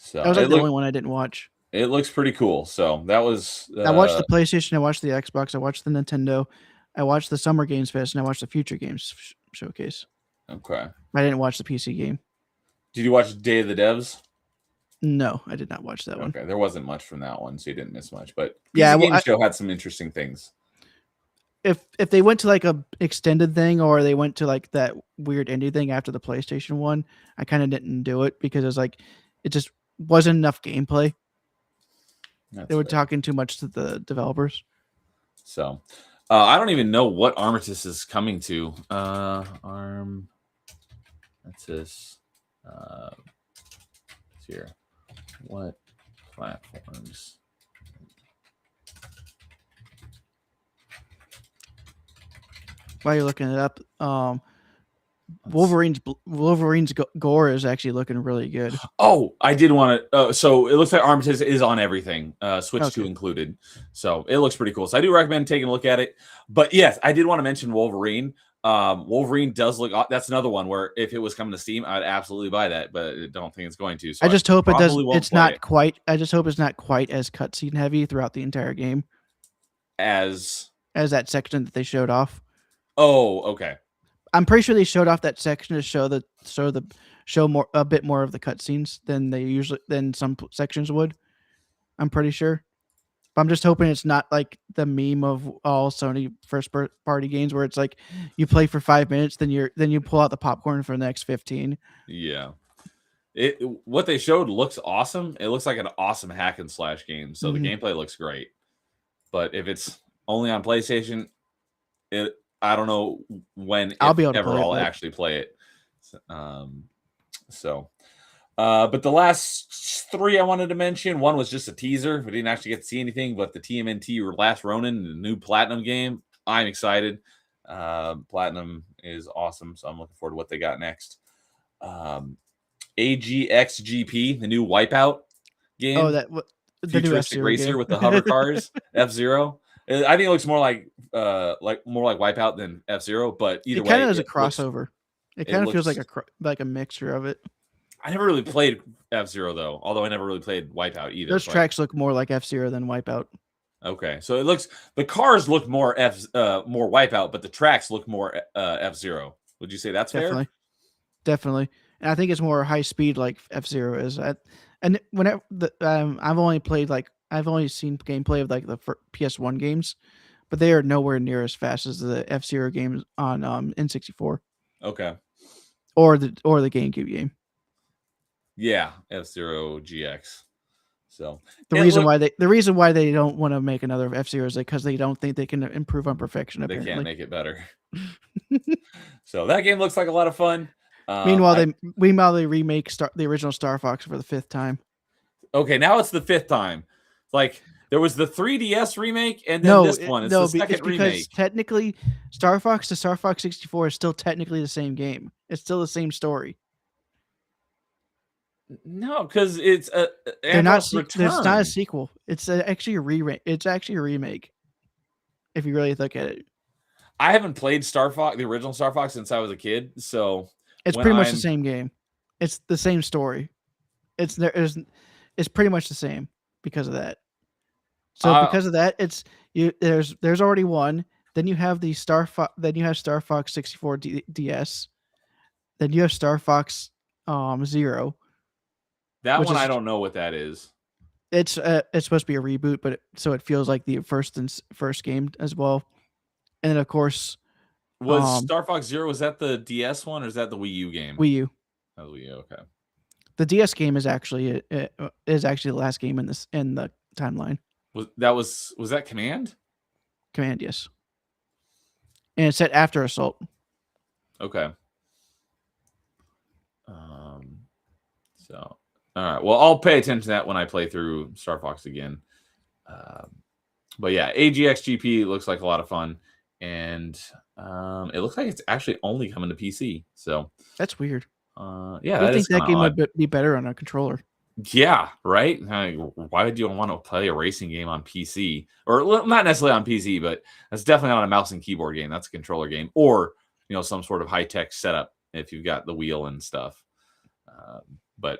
So that was the only one I didn't watch. It looks pretty cool. So that was. I watched the PlayStation. I watched the Xbox. I watched the Nintendo. I watched the Summer Games Fest, and I watched the Future Games Showcase. Okay. I didn't watch the PC game. Did you watch Day of the Devs? No, I did not watch that one. Okay, there wasn't much from that one, so you didn't miss much. But yeah, PC Game Show had some interesting things. If they went to like a extended thing, or they went to like that weird indie thing after the PlayStation one, I kind of didn't do it because it was like it just wasn't enough gameplay. They were talking too much to the developers. So I don't even know what Armistice is coming to. Armistice. Here. What platforms? While you're looking it up, Wolverine's gore is actually looking really good. Oh, I did want to. So it looks like Armistice is on everything, Switch 2 included. So it looks pretty cool. So I do recommend taking a look at it. But yes, I did want to mention Wolverine. Wolverine does look. That's another one where if it was coming to Steam, I'd absolutely buy that. But I don't think it's going to. So I just hope it does. It's not quite. I just hope it's not quite as cutscene heavy throughout the entire game as that section that they showed off. Oh, okay. I'm pretty sure they showed off that section to show a bit more of the cutscenes than some sections would. I'm pretty sure. But I'm just hoping it's not like the meme of all Sony first party games where it's like you play for 5 minutes, then you pull out the popcorn for the next 15. Yeah. What they showed looks awesome. It looks like an awesome hack and slash game. So the gameplay looks great. But if it's only on PlayStation, I don't know when I'll actually play it. But the last three I wanted to mention, one was just a teaser. We didn't actually get to see anything, but the TMNT Last Ronin, the new Platinum game. I'm excited. Platinum is awesome, so I'm looking forward to what they got next. AGXGP, the new Wipeout game. Oh, the futuristic new racer game. with the hover cars, F-Zero. I think it looks more like Wipeout than F-Zero, but either way, it kind of is a crossover. It kind of feels like a mixture of it. I never really played F-Zero though, although I never really played Wipeout either. Those tracks look more like F-Zero than Wipeout. Okay, so the cars look more more Wipeout, but the tracks look more F-Zero. Would you say that's fair? Definitely, and I think it's more high speed like F-Zero is. And whenever I've only seen gameplay of like the PS1 games, but they are nowhere near as fast as the F-Zero games on N64. Okay. Or the GameCube game. Yeah, F-Zero GX. So the reason why they don't want to make another F-Zero is because they don't think they can improve on perfection. Apparently. They can't make it better. So that game looks like a lot of fun. Meanwhile, they remake the original Star Fox for the 5th time. Okay, now it's the 5th time. Like there was the 3DS remake, and then this one. It's the second remake. Because technically, Star Fox to Star Fox 64 is still technically the same game. It's still the same story. No, because it's it's not a sequel. It's actually a remake. It's actually a remake. If you really look at it, I haven't played the original Star Fox, since I was a kid, so it's pretty much the same game. It's the same story. It's pretty much the same because of that. So because of that, there's already one. Then you have the Star Fox 64 DS. Then you have Star Fox Zero. That one I don't know what that is. It's supposed to be a reboot, but it feels like the first game as well. And then of course, was Star Fox Zero, was that the DS one or is that the Wii U game? Wii U. Oh, Wii U, okay. The DS game is actually the last game in the timeline. Was that Command? Command, yes. And it's set after Assault. Okay. So all right. Well, I'll pay attention to that when I play through Star Fox again. But yeah, AGXGP looks like a lot of fun, and it looks like it's actually only coming to PC. So that's weird. Yeah, I think that game would be better on a controller. Yeah, right. Why would you want to play a racing game on PC, or not necessarily on PC, but that's definitely not a mouse and keyboard game. That's a controller game, or some sort of high tech setup if you've got the wheel and stuff. But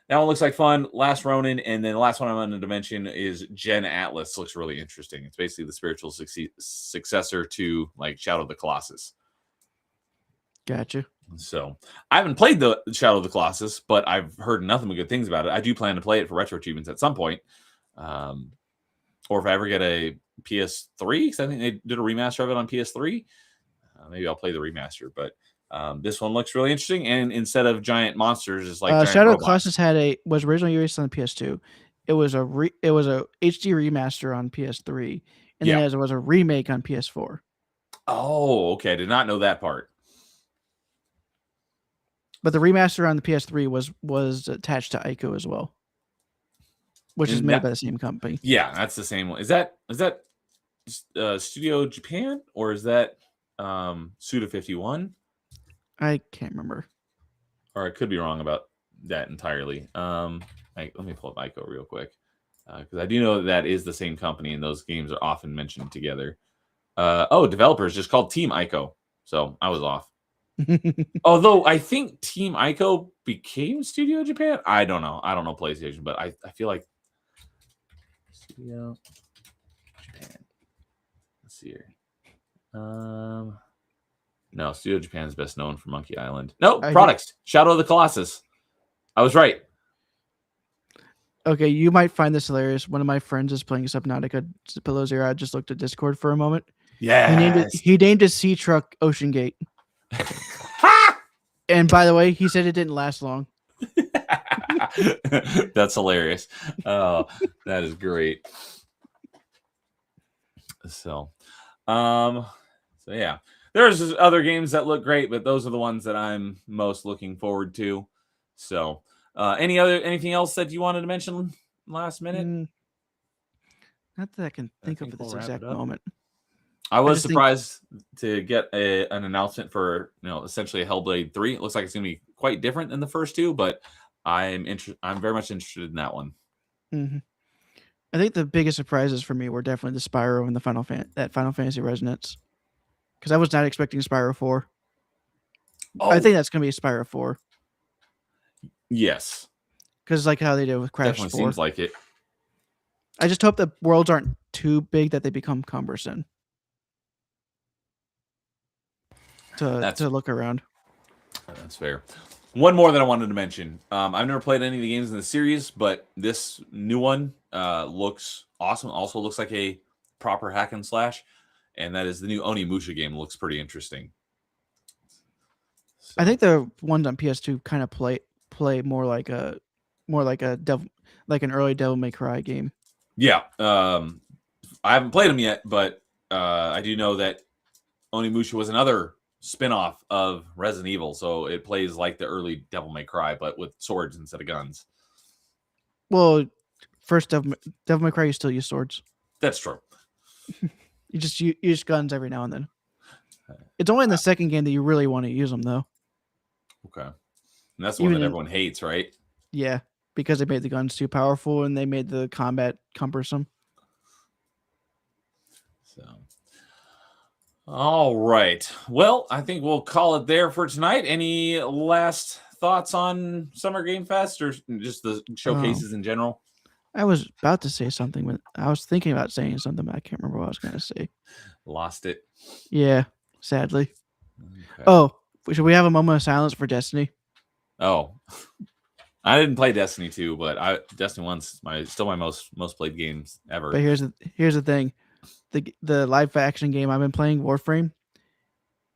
That one looks like fun. Last Ronin, and then the last one I wanted to mention is Gen Atlas. Looks really interesting. It's basically the spiritual successor to like Shadow of the Colossus. Gotcha. So I haven't played the Shadow of the Colossus, but I've heard nothing but good things about it. I do plan to play it for retro achievements at some point, or if I ever get a PS3, because I think they did a remaster of it on PS3. Maybe I'll play the remaster, but this one looks really interesting. And instead of giant monsters, it's like giant Shadow of robots. the Colossus was originally released on the PS2. It was a HD remaster on PS3, and then it was a remake on PS4. Oh, okay. I did not know that part. But the remaster on the PS3 was attached to Ico as well, which is made by the same company. Yeah, that's the same one. Is that Studio Japan, or is that Suda 51? I can't remember. Or I could be wrong about that entirely. Let me pull up Ico real quick, because I do know that is the same company, and those games are often mentioned together. Developers just called Team Ico, so I was off. Although I think Team Ico became Studio Japan. I don't know PlayStation, but I feel like Studio Japan. Let's see here. No, Studio Japan is best known for Monkey Island. No, products. Shadow of the Colossus. I was right. Okay, you might find this hilarious. One of my friends is playing Subnautica below zero. I just looked at Discord for a moment. Yeah. He named his sea truck Ocean Gate. And by the way, he said it didn't last long. That's hilarious. Oh, that is great. So yeah. There's other games that look great, but those are the ones that I'm most looking forward to. So, anything else that you wanted to mention last minute? Not that I can think of at this exact moment. I was surprised to get an announcement for essentially a Hellblade 3. It looks like it's going to be quite different than the first two, but I'm very much interested in that one. Mm-hmm. I think the biggest surprises for me were definitely the Spyro and the Final Fantasy Resonance, because I was not expecting Spyro 4. Oh. I think that's going to be a Spyro 4. Yes, because like how they did with Crash 4. Seems like it. I just hope the worlds aren't too big that they become cumbersome to look around. That's fair. One more that I wanted to mention. I've never played any of the games in the series, but this new one looks awesome. Also looks like a proper hack and slash, and that is the new Onimusha game. Looks pretty interesting. So. I think the ones on PS2 kind of play more like an early Devil May Cry game. Yeah, I haven't played them yet, but I do know that Onimusha was another spin-off of Resident Evil, so it plays like the early Devil May Cry, but with swords instead of guns. Well, first Devil May Cry, you still use swords. That's true. You just use guns every now and then. It's only in the second game that you really want to use them, though. Okay. And that's the one that everyone hates, right? Yeah, because they made the guns too powerful and they made the combat cumbersome. So, all right. Well, I think we'll call it there for tonight. Any last thoughts on Summer Game Fest or just the showcases in general? I was about to say something, but I was thinking about saying something, but I can't remember what I was going to say. Lost it. Yeah, sadly. Okay. Oh, should we have a moment of silence for Destiny? Oh, I didn't play Destiny 2, but Destiny 1's still my most played games ever. But here's the thing. The live action game I've been playing, Warframe,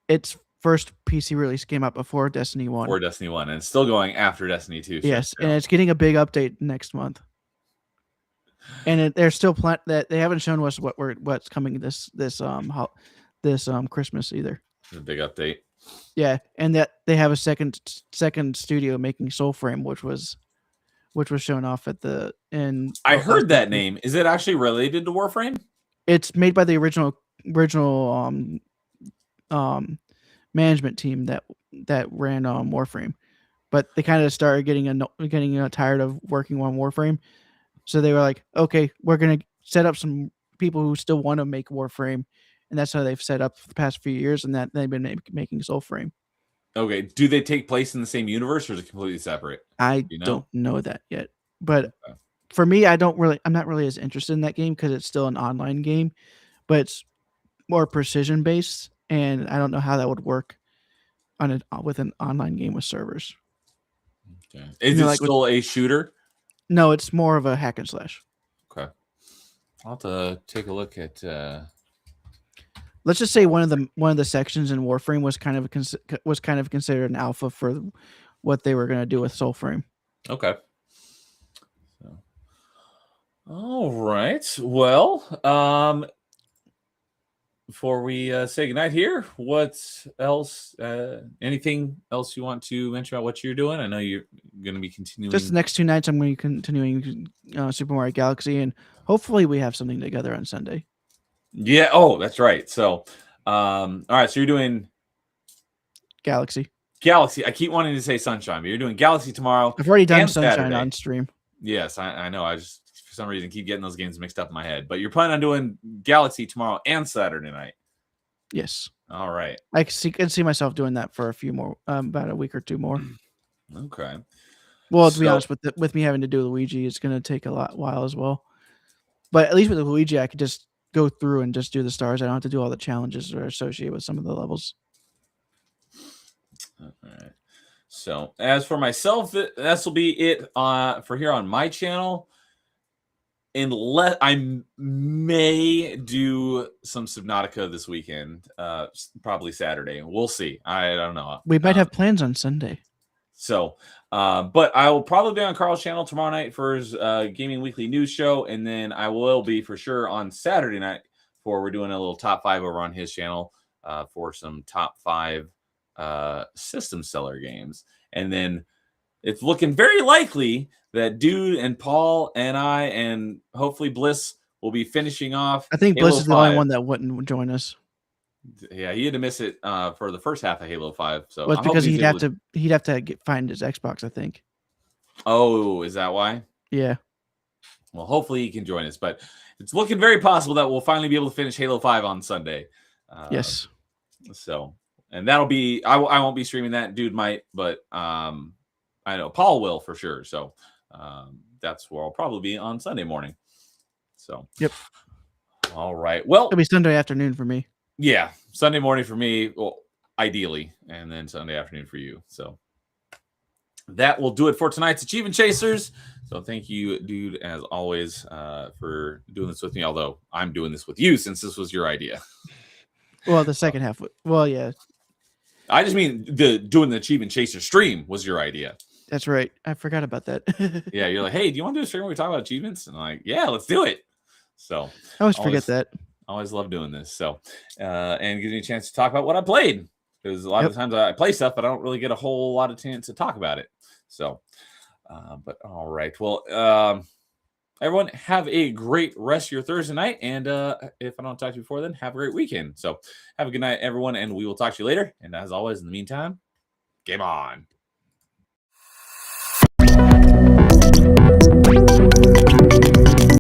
its first PC release came out before Destiny 1. Before Destiny 1, and it's still going after Destiny 2. Yes, and it's getting a big update next month. And they're still that they haven't shown us what's coming this Christmas either. It's a big update. Yeah, and that they have a second studio making Soulframe, which was shown off at the end. I heard that name. Is it actually related to Warframe? It's made by the original management team that ran Warframe, but they kind of started getting tired of working on Warframe, so they were like, okay, we're gonna set up some people who still want to make Warframe, and that's how they've set up for the past few years, and that they've been making Soulframe. Okay. Do they take place in the same universe, or is it completely separate? I You know? don't know that yet, but Okay. for me, I'm not really as interested in that game because it's still an online game, but it's more precision based, and I don't know how that would work with an online game with servers. Okay. Is You know, it like with still a shooter? no, it's more of a hack and slash. Okay. I'll have to take a look at. Let's just say one of the sections in Warframe was kind of considered an alpha for what they were going to do with Soulframe. Okay. So, all right. Well, before we say goodnight here, what else? Anything else you want to mention about what you're doing? I know you're going to be continuing. Just the next 2 nights, I'm going to be continuing Super Mario Galaxy, and hopefully we have something together on Sunday. Yeah. Oh, that's right. So, all right. So you're doing Galaxy. I keep wanting to say Sunshine, but you're doing Galaxy tomorrow. I've already done and Sunshine Saturday. on stream. Yes, I know. I just for some reason keep getting those games mixed up in my head. But you're planning on doing Galaxy tomorrow and Saturday night. Yes. All right. I can see myself doing that for a few more, about a week or two more. Okay. Well, to be honest, with me having to do Luigi, it's going to take a while as well. But at least with the Luigi, I could just go through and just do the stars. I don't have to do all the challenges that are associated with some of the levels. All right. So as for myself, this will be it for here on my channel. Unless I may do some Subnautica this weekend, probably Saturday. We'll see. I don't know. We might have plans on Sunday. So, but I will probably be on Carl's channel tomorrow night for his Gaming Weekly News show, and then I will be for sure on Saturday night we're doing a little top 5 over on his channel for some top 5 system seller games, and then it's looking very likely that Dude and Paul and I and hopefully Bliss will be finishing off. I think Halo Bliss is the 5. only one that wouldn't join us. Yeah, he had to miss it for the first half of Halo 5. So well, it's because he'd have to find his Xbox, I think. Oh, is that why? Yeah. Well, hopefully he can join us, but it's looking very possible that we'll finally be able to finish Halo 5 on Sunday. Yes. So, and that'll be I won't be streaming that. Dude might, but I know Paul will for sure. So that's where I'll probably be on Sunday morning. So yep. All right. Well, it'll be Sunday afternoon for me. Yeah, Sunday morning for me, well, ideally, and then Sunday afternoon for you. So that will do it for tonight's Achievement Chasers. So thank you, Dude, as always, for doing this with me. Although I'm doing this with you since this was your idea. Well, the second half. Well, yeah. I just mean doing the Achievement Chaser stream was your idea. That's right. I forgot about that. Yeah, you're like, hey, do you want to do a stream where we talk about achievements? And I'm like, yeah, let's do it. So I always forget that. I always love doing this. So, and gives me a chance to talk about what I played, because a lot of times I play stuff, but I don't really get a whole lot of chance to talk about it. So, but all right. Well, everyone have a great rest of your Thursday night. And if I don't talk to you before then, have a great weekend. So have a good night, everyone. And we will talk to you later. And as always, in the meantime, game on.